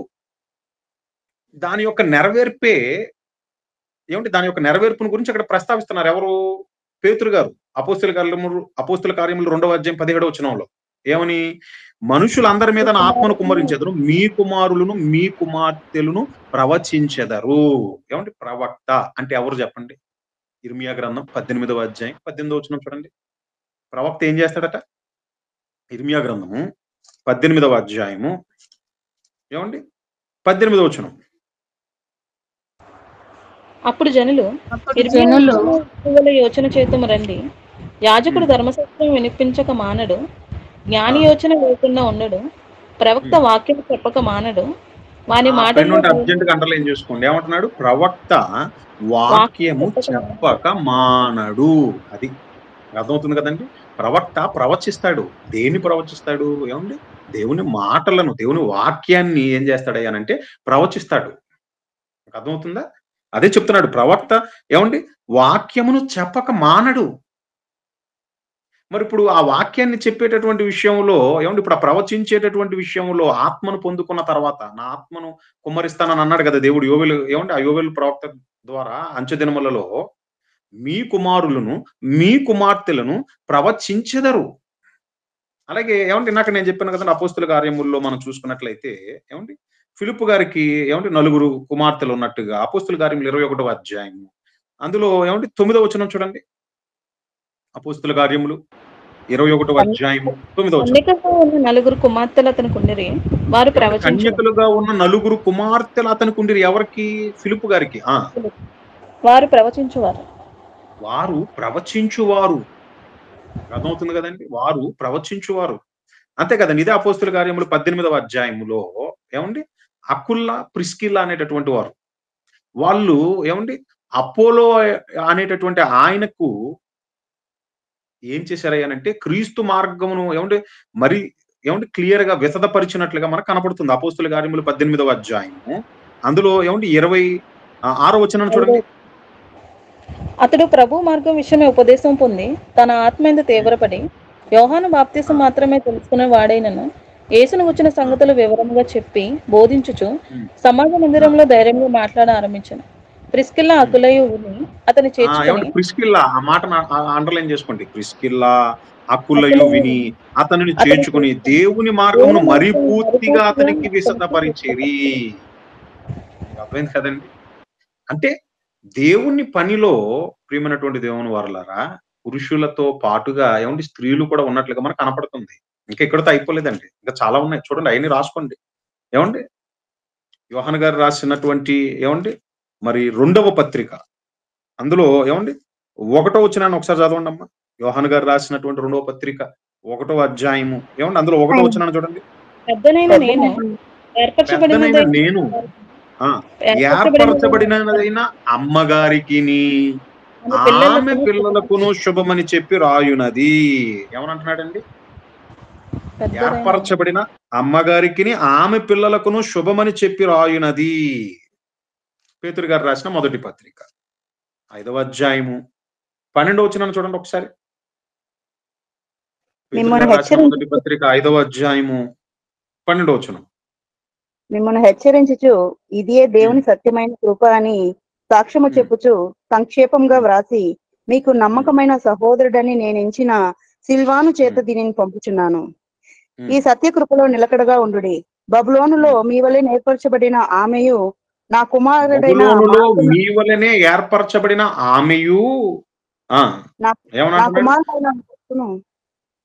దాని యొక్క నెరవేర్పే ఏవండి దాని యొక్క నెరవేర్పును గురించి అక్కడ ప్రస్తావిస్తున్నారు. ఎవరు? పేతురు గారు. అపోస్తల కార్యములు 2వ అధ్యాయం 17వ వచనంలో. ఏమని? మనుషులందరి మీద నా ఆత్మను కుమ్మరించెదను. మీ కుమారులను, మీ కుమార్తెలను ప్రవచించెదరు. ఏవండి ప్రవక్త అంటే ఎవరు చెప్పండి? ఇర్మియా గ్రంథం 18వ అధ్యాయం 18వ వచనం చూడండి. ప్రవక్త ఏం చేస్తాడట? ఇర్మియా గ్రంథము 18వ అధ్యాయము ఏమండి 18వ వచనం. అప్పుడు జనులు ఇర్మియా యోచన చేతుము రండి, యాజకుడు ధర్మశాస్త్రం వినిపించక మానడు, జ్ఞాని యోచన లేకుండా ఉండడు, ప్రవక్త వాక్యం చెప్పక మానడు, వాని మాటల్లో అర్జెంట్ గా అండర్లైన్ చేసుకోండి. ఏమంటున్నాడు? ప్రవక్త వాక్యము చెప్పక మానడు. అది అర్థమవుతుంది కదండి. ప్రవక్త ప్రవచిస్తాడు. దేన్ని ప్రవచిస్తాడు? ఏమండి? దేవుని మాటలను, దేవుని వాక్యాన్ని ఏం చేస్తాడయ్యానంటే ప్రవచిస్తాడు. అర్థమవుతుందా? అదే చెప్తున్నాడు. ప్రవక్త ఏమండి వాక్యమును చెప్పక మానడు. మరి ఇప్పుడు ఆ వాక్యాన్ని చెప్పేటటువంటి విషయంలో ఏమండి, ఇప్పుడు ఆ ప్రవచించేటటువంటి విషయంలో ఆత్మను పొందుకున్న తర్వాత నా ఆత్మను కుమ్మరిస్తానని అన్నాడు కదా దేవుడు యోవేలు. ఏమండి, ఆ యోవేలు ప్రవక్త ద్వారా అంచె దినములలో మీ కుమారులను మీ కుమార్తెలను ప్రవచించెదరు. అలాగే ఏమంటే ఇందాక నేను చెప్పాను కదండి, అపోస్తుల కార్యముల్లో మనం చూసుకున్నట్లయితే ఏమండి ఫిలిప్పు గారికి ఏమంటే 9 కుమార్తెలు ఉన్నట్టుగా అపోస్తుల కార్యములు 21వ అధ్యాయము అందులో ఏమంటే 9వ వచనం చూడండి. అపోస్తుల కార్యములు 21వ అధ్యాయము 9వ వచనం. కన్యకగా ఉన్న 9 కుమార్తెలు అతనికి ఉండిరి, వారు ప్రవచించువారు. కన్యకలుగా ఉన్న 9 కుమార్తెలు అతనికి ఉండిరి. ఎవరికి? ఫిలిప్పు గారికి. వారు ప్రవచించువారు. వారు ప్రవచించువారు. అర్థమవుతుంది కదండి. వారు ప్రవచించువారు. అంతే కదండి. ఇదే అపోస్తుల కార్యములు 18వ అధ్యాయములో ఏమండి అకుల్లా ప్రిస్కిల్లా అనేటటువంటి వారు, వాళ్ళు ఏమండి అపోలో అనేటటువంటి ఆయనకు ఏం చేశారయ్యానంటే క్రీస్తు మార్గమును ఏమంటే మరి ఏమంటే క్లియర్ గా విశదపరిచినట్లుగా మనకు కనపడుతుంది. అపోస్తుల కార్యములు 18వ అధ్యాయము అందులో ఏమంటే 26వ వచనం చూడండి. అతడు ప్రభు మార్గం విషయమే ఉపదేశం పొంది తన ఆత్మ మీద తీవ్రపడి యోహాను బాప్తిసం మాత్రమే తెలుసుకునే వాడైనను యేసును వచ్చిన సంగతులు వివరంగా చెప్పి బోధించుచు సమాజ మందిరంలో ధైర్యంగా మాట్లాడ ఆరంభించను. ప్రిస్కిల్లా అకులయు విని అతని చేర్చుకుని, ప్రిస్కిల్లా ఆ మాట అండర్లైన్ చేసుకోండి. ప్రిస్కిల్లా అకులయు విని అతనిని చేర్చుకుని దేవుని మార్గమును మరి పూర్తిగా అతనికి విశదపరిచేరి. అర్థమైంది కదండి. అంటే దేవుని పనిలో ప్రియమైనటువంటి దేవుని వారలారా పురుషులతో పాటుగా ఏమండి స్త్రీలు కూడా ఉన్నట్లుగా మనకు కనపడుతుంది. ఇంకా ఇక్కడతో అయిపోలేదండి, ఇంకా చాలా ఉన్నాయి. చూడండి, అవన్నీ రాసుకోండి. ఏమండి యోహాను గారు రాసినటువంటి ఏమండి మరి 2వ పత్రిక అందులో ఏమండి 1వ వచనాన్ని ఒకసారి చదవండి అమ్మా. యోహాను గారు రాసినటువంటి 2వ పత్రిక 1వ అధ్యాయము ఏమండి అందులో 1వ వచనాన్ని చూడండి. పెద్దనైన నేను ఏర్పరచబడినదైన అమ్మగారికి ఆమె పిల్లలకును శుభమని చెప్పి రాయునది. ఏమనంటున్నాడండి? ఏర్పరచబడిన అమ్మగారికి ఆమె పిల్లలకును శుభమని చెప్పి రాయునది. పేతురు గారు రాసిన మొదటి పత్రిక 5వ అధ్యాయము 12వ వచనాన్ని చూడండి ఒకసారి. పేతురు గారు రాసిన మొదటి పత్రిక 5వ అధ్యాయము 12వ వచనం. మిమ్మల్ని హెచ్చరించుచు ఇదియే దేవుని సత్యమైన కృప అని సాక్ష్యము చెప్పుచు సంక్షేపంగా వ్రాసి మీకు నమ్మకమైన సహోదరుడని నేను ఎంచిన సిల్వాను చేత దీనిని పంపుచున్నాను. ఈ సత్య కృపలో నిలకడగా ఉండుడి. బబులోనులో మీ వలె ఏర్పరచబడిన ఆమెయు నా కుమారుడైన మీ వలనే ఏర్పరచబడిన ఆమెయు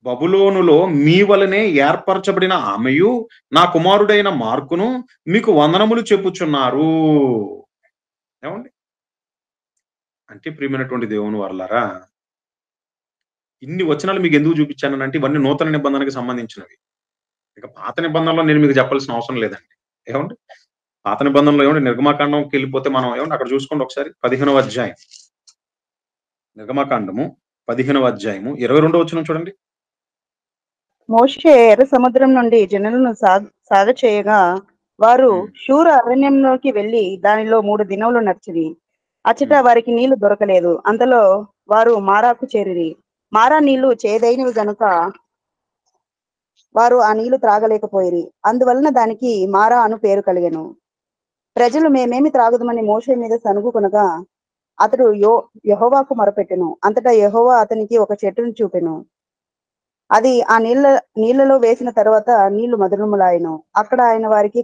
బబులోనులో మీ వలనే ఏర్పరచబడిన ఆమెయు నా కుమారుడైన మార్కును మీకు వందనములు చెప్పుచున్నారు. ఏమండి అంటే ప్రియమైనటువంటి దేవుని వారలారా, ఇన్ని వచనాలు మీకు ఎందుకు చూపించానంటే ఇవన్నీ నూతన నిబంధనకి సంబంధించినవి. ఇక పాత నిబంధనలో నేను మీకు చెప్పాల్సిన అవసరం లేదండి. ఏమండి పాత నిబంధనలో ఏమండి నిర్గమాకాండంకి వెళ్ళిపోతే మనం ఏమండి అక్కడ చూసుకోండి ఒకసారి. 15వ అధ్యాయం నిర్గమాకాండము 15వ అధ్యాయము 22వ వచనం చూడండి. మోషే ఎర్ర సముద్రం నుండి జనులను సాగ చేయగా వారు శూర అరణ్యంలోకి వెళ్లి దానిలో 3 దినములు నడిచిరి. అచ్చట వారికి నీళ్లు దొరకలేదు. అంతలో వారు మారాకు చేరిరి. మారా నీళ్లు చేదైనవి గనుక వారు ఆ నీళ్లు త్రాగలేకపోయిరి. అందువలన దానికి మారా అను పేరు కలిగెను. ప్రజలు మేమేమి త్రాగుదమని మోషే మీద సనుగు కొనగా అతడు యెహోవాకు మొరపెట్టెను. అంతటా యెహోవా అతనికి ఒక చెట్టును చూపెను. అది ఆ నీళ్లలో వేసిన తర్వాత నీళ్లు మధురములాయను. అక్కడ ఆయన వారికి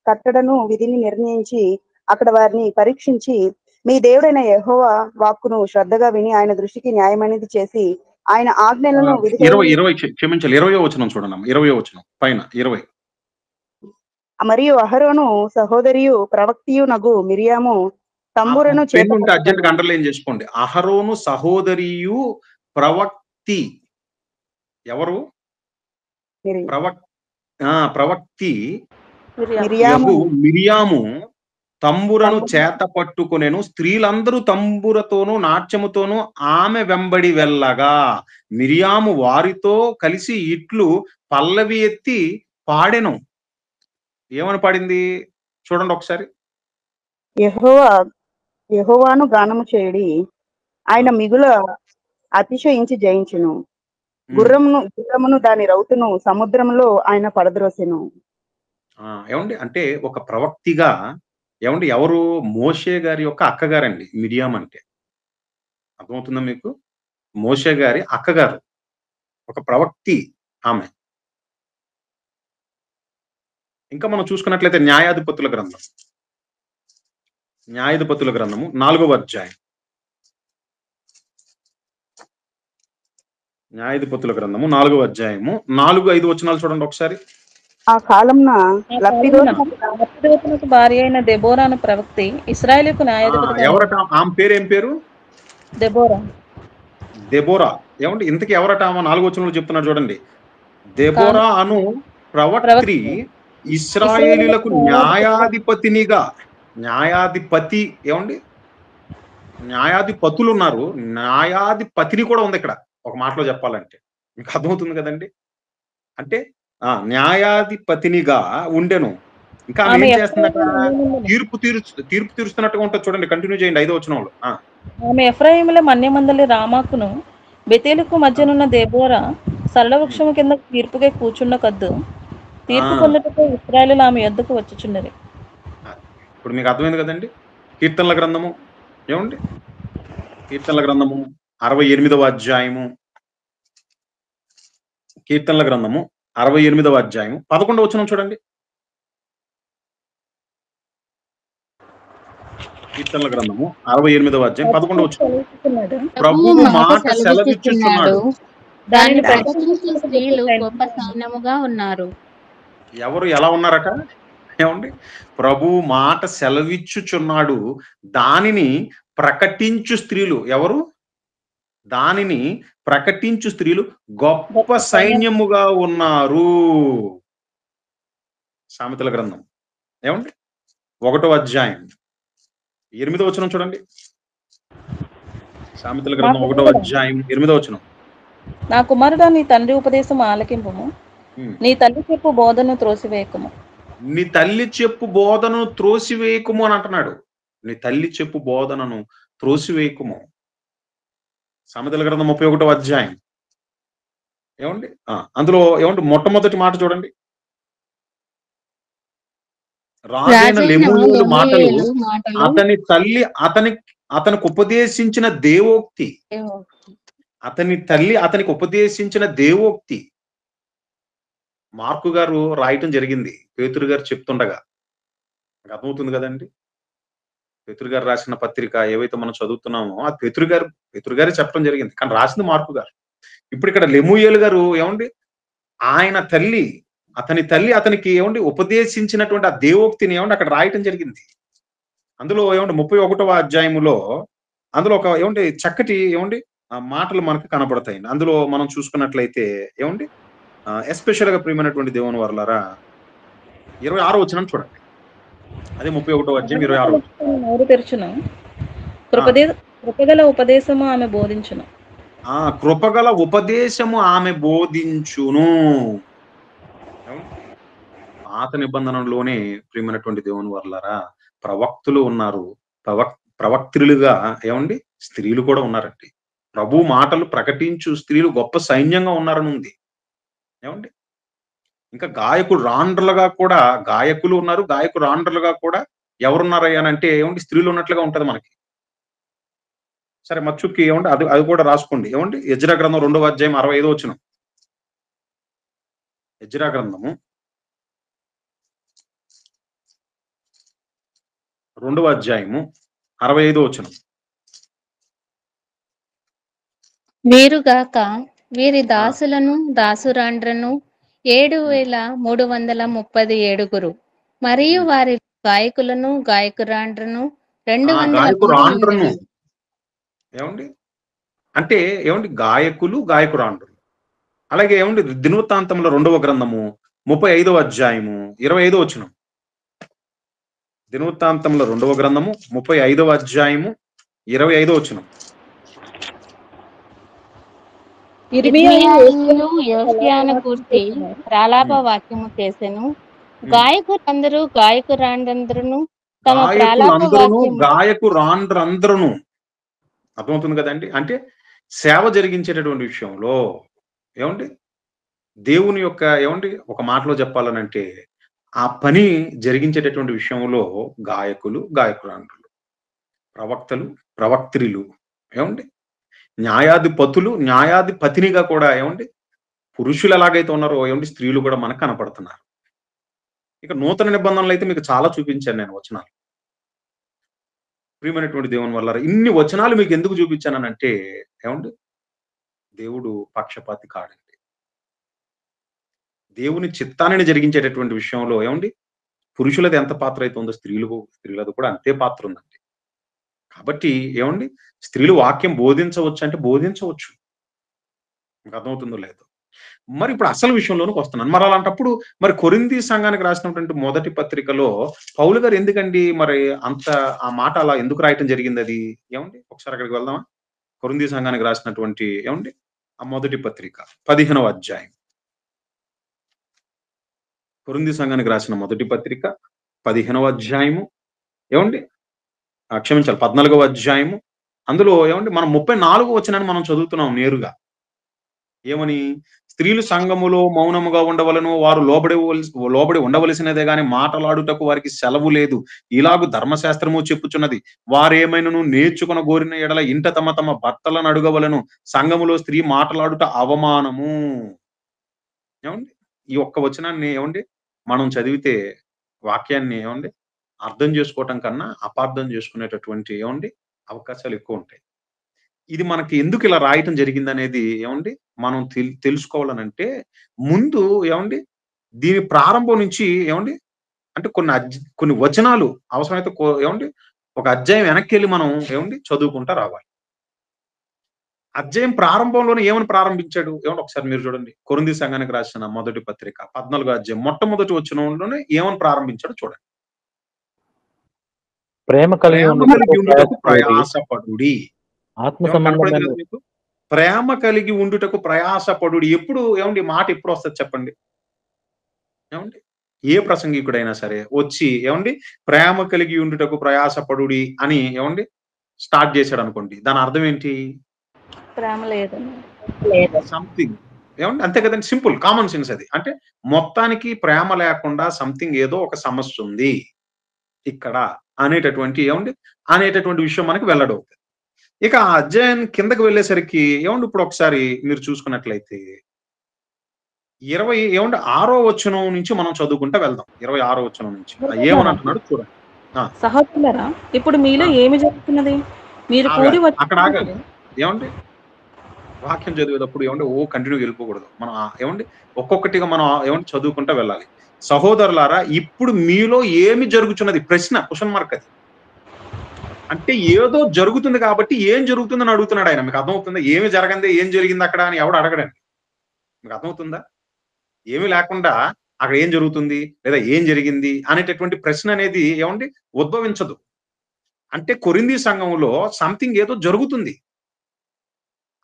కట్టడను విధిని నిర్ణయించి అక్కడ వారిని పరీక్షించి మీ దేవుడైన యెహోవా వాక్కును శ్రద్ధగా విని ఆయన దృష్టికి న్యాయమైనది చేసి ఆయన ఆజ్ఞలను విధి 20 క్షమించాలి 20వ వచనం చూడండి అమ్మ 20వ వచనం పైన 20 మరియు అహరోను సహోదరియు ప్రవక్తియు నగు మిరియాము తంబురను పెన్ ఉంటే అర్జెంట్ గా చేత అండర్లైన్ చేసుకోండి. అహరోను సహోదరియు ప్రవక్తి ఎవరు? ప్రవక్తి యహు మిరియాము తంబురను చేత పట్టుకొనెను. స్త్రీలందరూ తంబురతోనూ నాట్యముతోనూ ఆమె వెంబడి వెళ్ళగా మిరియాము వారితో కలిసి ఇట్లు పల్లవి ఎత్తి పాడెను. ఏమని పాడింది చూడండి ఒకసారి. యెహోవాను గానము చేయుడి, ఆయన మిగుల అతిశయించి జయించును. గుర్రమును దాని రౌతును సముద్రంలో ఆయన పడద్రోసెను. ఏమండి అంటే ఒక ప్రవక్తిగా ఏమండి ఎవరు? మోషే గారి యొక్క అక్కగారండి మిరియాం అంటే. అర్థమవుతుందా మీకు? మోషే గారి అక్కగారు, ఒక ప్రవక్తి ఆమె. ఇంకా మనం చూసుకున్నట్లయితే న్యాయాధిపతుల గ్రంథం 4వ అధ్యాయం. న్యాయాధిపతుల గ్రంథము 4వ అధ్యాయము 4-5 వచనాలు చూడండి ఒకసారి. ఆ కాలంన లప్పిదోతునకు భార్య అయిన దెబోరాను ప్రవక్తి ఇశ్రాయేలుకు న్యాయాధిపతి. ఎవరట ఆమె పేరు? ఏం పేరు? దెబోరా. ఏమండి ఇంతకీ ఎవరట ఆమె? 4వ వచనంలో చెప్తున్నాడు చూడండి. దెబోరా అను ప్రవక్తి ఇశ్రాయేలీలకు న్యాయాధిపతి ఏమండి న్యాయాధిపతులు ఉన్నారు, న్యాయాధిపతిని కూడా ఉంది ఇక్కడ. ఒక మాటలో చెప్పాలంటే మీకు అర్థమవుతుంది కదండి. అంటే న్యాయాధిపతినిగా ఉండెను. ఇంకా ఆమె ఏం చేస్తుందట? తీర్పు తీరుస్తున్నట్టుగా ఉంటుంది చూడండి. కంటిన్యూ చేయండి 5వ వచనంలో. ఆమె ఎఫ్రాయిముల మన్యమందలి రామాకును బెతేలుకు మధ్యనున్న దెబోరా సరళ వృక్షము కింద తీర్పుగా కూర్చున్న కద్దు తీర్పు పొందుటకు ఇశ్రాయేలు ఆమె యొద్దకు వచ్చుచున్నది. ఇప్పుడు మీకు అర్థమైంది కదండి. కీర్తనల గ్రంథము ఏమండి? కీర్తనల గ్రంథము 68వ అధ్యాయము. కీర్తనల గ్రంథము 68వ అధ్యాయం 11వ వచనం చూడండి. కీర్తనల గ్రంథము 68వ అధ్యాయం 11వ వచనం. ప్రభువు మాట సెలవిచ్చుచున్నాడు, దానిని ప్రకటించు స్త్రీలు గొప్ప సైన్యముగా ఉన్నారు. ఎవరు ఎలా ఉన్నారట? ఏమండి? ప్రభు మాట సెలవిచ్చుచున్నాడు, దానిని ప్రకటించు స్త్రీలు ఎవరు? దానిని ప్రకటించు స్త్రీలు గొప్ప సైన్యముగా ఉన్నారు. సామెతల గ్రంథం ఏమండి 1వ అధ్యాయం 8వ వచనం చూడండి. సామెతల గ్రంథం 1వ అధ్యాయం 8వ వచనం. నా కుమారుడా, నీ తండ్రి ఉపదేశం ఆలకింపుము, నీ తల్లి చెప్పు బోధను త్రోసివేయకుము. నీ తల్లి చెప్పు బోధను త్రోసివేయకుము అని అంటున్నాడు. నీ తల్లి చెప్పు బోధనను త్రోసివేయకుము. సామెతల గ్రంథం 31వ అధ్యాయం ఏమండి అందులో ఏమంటే మొట్టమొదటి మాట చూడండి. రాజైన లెమూయేలు మాటలు అతని తల్లి అతనికి ఉపదేశించిన దేవోక్తి. అతని తల్లి అతనికి ఉపదేశించిన దేవోక్తి. మార్కు గారు రాయటం జరిగింది పేతురు గారు చెప్తుండగా. అర్థమవుతుంది కదండి. పేతురు గారు రాసిన పత్రిక ఏవైతే మనం చదువుతున్నామో ఆ పేతురు గారే చెప్పడం జరిగింది, కానీ రాసింది మార్కు గారు. ఇప్పుడు ఇక్కడ లెమూయేలు గారు ఏమండి ఆయన తల్లి అతనికి ఏమండి ఉపదేశించినటువంటి ఆ దేవోక్తిని ఏమండి అక్కడ రాయటం జరిగింది. అందులో ఏమండి 31వ అధ్యాయములో అందులో ఒక ఏమండి చక్కటి ఏమండి మాటలు మనకు కనబడతాయి. అందులో మనం చూసుకున్నట్లయితే ఏమండి ఎస్పెషల్ గా ప్రియమైనటువంటి దేవుని వర్లారా 26వ వచనం చూడండి. అదే 31వ అధ్యాయం 26వ వచనం. నోరు తెరుచును, కృపగల ఉపదేశము ఆమె బోధించును. కృపగల ఉపదేశము ఆమె బోధించును. పాత నిబంధనలోనే ప్రియమైనటువంటి దేవుని వర్లారా ప్రవక్తులు ఉన్నారు, ప్రవక్తులుగా ఏమండి స్త్రీలు కూడా ఉన్నారండి. ప్రభు మాటలు ప్రకటించు స్త్రీలు గొప్ప సైన్యంగా ఉన్నారని ఉంది. ఏమండి ఇంకా గాయకులు ఉన్నారు, రాండ్రులుగా కూడా ఎవరున్నారయ్యానంటే ఏమండి స్త్రీలు ఉన్నట్లుగా ఉంటది మనకి. సరే మచ్చుక్కి ఏమండి అది కూడా రాసుకోండి. ఏమండి ఎజ్రా గ్రంథం 2వ అధ్యాయం 65వ వచనం. ఎజ్రా గ్రంథము 2వ అధ్యాయము 65వ వచనం. వీరుగాక వీరి దాసులను దాసురాండ్రను 7,337 మరియు వారి గాయకులను గాయకురాండ్రను 200 గాయకుడు మంది ఆండ్రను ఉండేది. ఏమండి అంటే ఏమండి గాయకులు గాయకురాండ్రు. అలాగే ఏమండి దినవృత్తాంతంలో 2వ గ్రంథము 35వ అధ్యాయము 25వ వచనం. దినవృత్తాంతంలో 2వ గ్రంథము 35వ అధ్యాయము 25వ వచనం. ఇర్మియాయు యోసియాను గూర్చి ప్రలాప వాక్యము చేసెను. గాయకులందరూ గాయకురాండ్రందరూ తమ ప్రలాప గాయకులందరూ వాక్యము గాయకురాండ్రందరూ అర్థమవుతుంది కదండి. అంటే సేవ జరిగించేటటువంటి విషయంలో ఏమండి దేవుని యొక్క ఏమండి ఒక మాటలో చెప్పాలనంటే ఆ పని జరిగించేటటువంటి విషయంలో గాయకులు గాయకురాండ్రులు, ప్రవక్తలు ప్రవక్త్రిలు, ఏమండి న్యాయాధిపతులు న్యాయాధిపతినిగా కూడా ఏమండి పురుషులు ఎలాగైతే ఉన్నారో ఏమండి స్త్రీలు కూడా మనకు కనపడుతున్నారు. ఇక నూతన నిబంధనలు అయితే మీకు చాలా చూపించాను నేను వచనాలు. ప్రియమైనటువంటి దేవుని వల్ల ఇన్ని వచనాలు మీకు ఎందుకు చూపించానంటే ఏమండి దేవుడు పక్షపాతి కాడండి. దేవుని చిత్తాన్ని జరిగించేటటువంటి విషయంలో ఏమండి పురుషులది ఎంత పాత్ర అయితే ఉందో స్త్రీలది కూడా అంతే పాత్ర ఉందండి. కాబట్టి ఏమండి స్త్రీలు వాక్యం బోధించవచ్చు అంటే బోధించవచ్చు. మీకు అర్థమవుతుందో లేదో. మరి ఇప్పుడు అసలు విషయంలోనికి వస్తున్నాను. మరి అలాంటప్పుడు మరి కొరింథీ సంఘానికి రాసినటువంటి మొదటి పత్రికలో పౌలు గారు ఎందుకండి మరి అంత ఆ మాట అలా ఎందుకు రాయటం జరిగింది? అది ఏమండి ఒకసారి అక్కడికి వెళ్దామా? కొరింథీ సంఘానికి రాసినటువంటి ఏమండి ఆ మొదటి పత్రిక 15వ అధ్యాయం. కొరింథీ సంఘానికి రాసిన మొదటి పత్రిక 15వ అధ్యాయము ఏమండి క్షమించాలి 14వ అధ్యాయము. అందులో ఏమండి మనం 34వ వచనాన్ని మనం చదువుతున్నాం నేరుగా. ఏమని? స్త్రీలు సంఘములో మౌనముగా ఉండవలను, వారు లోబడి ఉండవలసినదే గాని మాటలాడుటకు వారికి సెలవు లేదు, ఇలాగు ధర్మశాస్త్రము చెప్పుచున్నది. వారేమైనను నేర్చుకున గోరిన ఎడల ఇంట తమ తమ భర్తలను అడుగవలను, సంఘములో స్త్రీ మాటలాడుట అవమానము. ఏమండి ఈ ఒక్క వచనాన్ని ఏమండి మనం చదివితే వాక్యాన్ని ఏమండి అర్థం చేసుకోవటం కన్నా అపార్థం చేసుకునేటటువంటి ఏమండి అవకాశాలు ఎక్కువ ఉంటాయి. ఇది మనకి ఎందుకు ఇలా రాయటం జరిగింది అనేది ఏమండి మనం తెలుసుకోవాలనంటే ముందు ఏమండి దీని ప్రారంభం నుంచి ఏమండి అంటే కొన్ని వచనాలు అవసరమైతే ఏమండి ఒక అధ్యాయం వెనక్కి వెళ్ళి మనం ఏమండి చదువుకుంటా రావాలి. అధ్యాయం ప్రారంభంలోనే ఏమని ప్రారంభించాడు ఏమంటే ఒకసారి మీరు చూడండి. కొరింథీ సంఘానికి రాసిన మొదటి పత్రిక 14వ అధ్యాయం మొట్టమొదటి వచనంలోనే ఏమని ప్రారంభించాడు చూడండి. ప్రేమ కలిగి ఉండుటకు ప్రయాసపడుడి. ప్రేమ కలిగి ఉండుటకు ప్రయాసపడుడి. ఎప్పుడు ఏమండి మాట ఎప్పుడు వస్తుంది చెప్పండి? ఏమండి ఏ ప్రసంగికుడైనా సరే వచ్చి ఏమండి ప్రేమ కలిగి ఉండుటకు ప్రయాసపడుడి అని ఏమండి స్టార్ట్ చేశాడు అనుకోండి, దాని అర్థం ఏంటి? ప్రేమ లేదు సంథింగ్ ఏమండి అంతే కదండి. సింపుల్ కామన్ సెన్స్ అది. అంటే మొత్తానికి ప్రేమ లేకుండా సంథింగ్ ఏదో ఒక సమస్య ఉంది ఇక్కడ అనేటటువంటి విషయం మనకి వెల్లడవుతుంది. ఇక ఆ అధ్యాయం కిందకి వెళ్ళేసరికి ఏమండి ఇప్పుడు ఒకసారి మీరు చూసుకున్నట్లయితే 26వ వచనం నుంచి మనం చదువుకుంటా వెళ్దాం. 26వ వచనం నుంచి ఏమనంటున్నాడు చూడండి. సహోదరులారా, ఇప్పుడు మీలో ఏమి జరుగుతున్నది? మీరు కూడి అక్కడ ఆగాలి. ఏమండి వాక్యం చదివేటప్పుడు ఏమంటే కంటిన్యూ వెళ్ళిపోకూడదు. మనం ఏమండి ఒక్కొక్కటిగా మనం ఏమంటే చదువుకుంటా వెళ్ళాలి. సహోదరులారా, ఇప్పుడు మీలో ఏమి జరుగుతున్నది? ప్రశ్న, క్వశ్చన్ మార్క్ అది. అంటే ఏదో జరుగుతుంది కాబట్టి ఏం జరుగుతుందని అడుగుతున్నాడు ఆయన. మీకు అర్థమవుతుందా? ఏమి జరగందే ఏం జరిగింది అక్కడ అని ఎవడు అడగడండి. మీకు అర్థమవుతుందా? ఏమి లేకుండా అక్కడ ఏం జరుగుతుంది లేదా ఏం జరిగింది అనేటటువంటి ప్రశ్న అనేది ఏమండి ఉద్భవించదు. అంటే కొరింథీ సంఘంలో సంథింగ్ ఏదో జరుగుతుంది.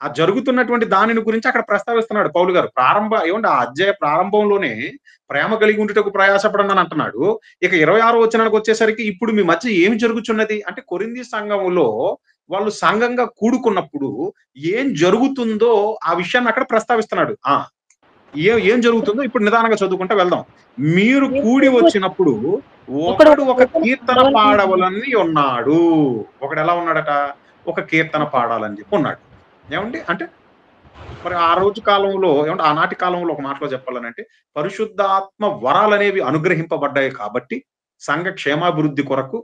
ఆ జరుగుతున్నటువంటి దానిని గురించి అక్కడ ప్రస్తావిస్తున్నాడు పౌలు గారు. ఆ అధ్యాయ ప్రారంభంలోనే ప్రేమ కలిగి ఉండుటకు ప్రయాసపడండి అని అంటున్నాడు. ఇక 26వ వచనానికి వచ్చేసరికి ఇప్పుడు మీ మధ్య ఏమి జరుగుతున్నది అంటే కొరింథీ సంఘములో వాళ్ళు సంఘంగా కూడుకున్నప్పుడు ఏం జరుగుతుందో ఆ విషయాన్ని అక్కడ ప్రస్తావిస్తున్నాడు. ఏం జరుగుతుందో ఇప్పుడు నిదానంగా చదువుకుంటా వెళ్దాం. మీరు కూడి వచ్చినప్పుడు ఒకడు ఒక కీర్తన పాడవలని ఉన్నాడు. ఒకడు ఎలా ఉన్నాడట? ఒక కీర్తన పాడాలని చెప్పి ఉన్నాడు. ఏమండి అంటే మరి ఆ రోజు కాలంలో ఏమంటే ఆనాటి కాలంలో ఒక మాటలో చెప్పాలనంటే పరిశుద్ధాత్మ వరాలు అనేవి అనుగ్రహింపబడ్డాయి కాబట్టి సంఘ క్షేమాభివృద్ధి కొరకు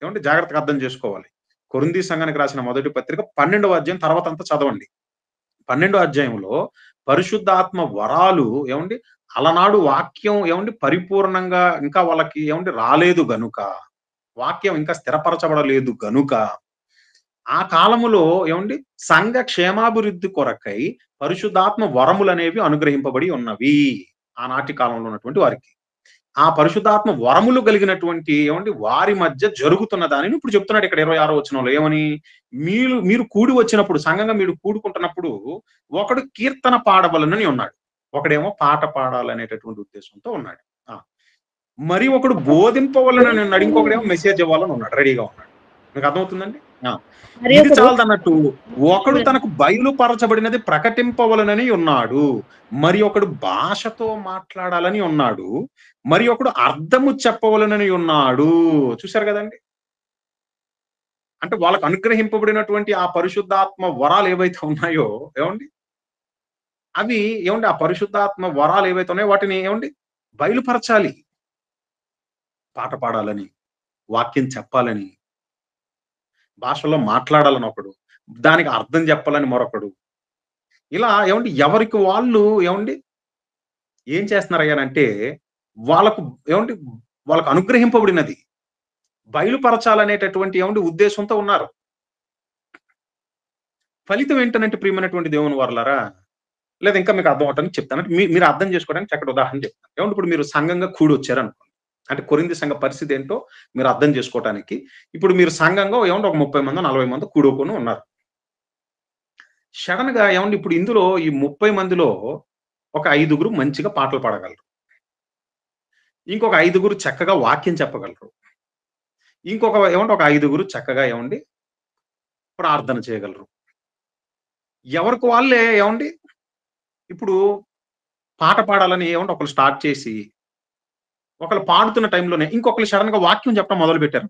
ఏమంటే జాగ్రత్తగా అర్థం చేసుకోవాలి. కొరింథీ సంఘానికి రాసిన మొదటి పత్రిక 12వ అధ్యాయం తర్వాత అంతా చదవండి. 12వ అధ్యాయంలో పరిశుద్ధాత్మ వరాలు ఏమండి అలనాడు వాక్యం ఏమండి పరిపూర్ణంగా ఇంకా వాళ్ళకి ఏమండి రాలేదు గనుక, వాక్యం ఇంకా స్థిరపరచబడలేదు గనుక, ఆ కాలములో ఏమండి సంఘ క్షేమాభివృద్ధి కొరకై పరిశుద్ధాత్మ వరములనేవి అనుగ్రహింపబడి ఉన్నవి ఆనాటి కాలంలో ఉన్నటువంటి వారికి. ఆ పరిశుద్ధాత్మ వరములు కలిగినటువంటి ఏమండి వారి మధ్య జరుగుతున్న దానిని ఇప్పుడు చెప్తున్నాడు ఇక్కడ 26వ వచనంలో. ఏమని? మీరు కూడి వచ్చినప్పుడు, సంఘంగా మీరు కూడుకుంటున్నప్పుడు ఒకడు కీర్తన పాడవలనని ఉన్నాడు, ఒకడేమో పాట పాడాలనేటటువంటి ఉద్దేశంతో ఉన్నాడు. మరి ఒకడు బోధింపవలనని ఉన్నాడు, ఇంకొకడేమో మెసేజ్ ఇవ్వాలని ఉన్నాడు, రెడీగా ఉన్నాడు. మీకు అర్థమవుతుందండి? ఇది చాలదన్నట్టు ఒకడు తనకు బయలుపరచబడినది ప్రకటింపవలనని ఉన్నాడు, మరి ఒకడు భాషతో మాట్లాడాలని ఉన్నాడు, మరి ఒకడు అర్థము చెప్పవలనని ఉన్నాడు. చూశారు కదండి? అంటే వాళ్ళకు అనుగ్రహింపబడినటువంటి ఆ పరిశుద్ధాత్మ వరాలు ఏవైతే ఉన్నాయో ఏమండి, అవి ఏమండి ఆ పరిశుద్ధాత్మ వరాలు ఏవైతే ఉన్నాయో వాటిని ఏమండి బయలుపరచాలి. పాట పాడాలని, వాక్యం చెప్పాలని, భాషలో మాట్లాడాలని ఒకడు, దానికి అర్థం చెప్పాలని మరొకడు. ఇలా ఏమండి ఎవరికి వాళ్ళు ఏమండి ఏం చేస్తున్నారయ్యానంటే వాళ్ళకు ఏమండి వాళ్ళకు అనుగ్రహింపబడినది బయలుపరచాలనేటటువంటి ఏమండి ఉద్దేశంతో ఉన్నారు. ఫలితం ఏంటనంటే ప్రియమైనటువంటి దేవుని వారలారా, లేదా ఇంకా మీకు అర్థం అవటానికి చెప్తాను, మీరు అర్థం చేసుకోవడానికి చక్కటి ఉదాహరణ చెప్తాను. ఏమంటే ఇప్పుడు మీరు సంఘంగా కూడి వచ్చారనుకోండి, అంటే కొరింథీ సంఘ పరిస్థితి ఏంటో మీరు అర్థం చేసుకోవటానికి, ఇప్పుడు మీరు సంఘంగా ఏమంటే ఒక 30 మంది 40 మంది కూడుకొని ఉన్నారు. సడన్ గా ఏమండి ఇప్పుడు ఇందులో ఈ 30 మందిలో ఒక 5గురు మంచిగా పాటలు పాడగలరు, ఇంకొక 5గురు చక్కగా వాక్యం చెప్పగలరు, ఇంకొక ఏమంటే ఒక 5గురు చక్కగా ఏమండి ప్రార్థన చేయగలరు. ఎవరికి వాళ్ళే ఏమండి ఇప్పుడు పాట పాడాలని ఏమంటే ఒకరు స్టార్ట్ చేసి, ఒకళ్ళు పాడుతున్న టైంలోనే ఇంకొకరు సడన్ గా వాక్యం చెప్పడం మొదలు పెట్టారు.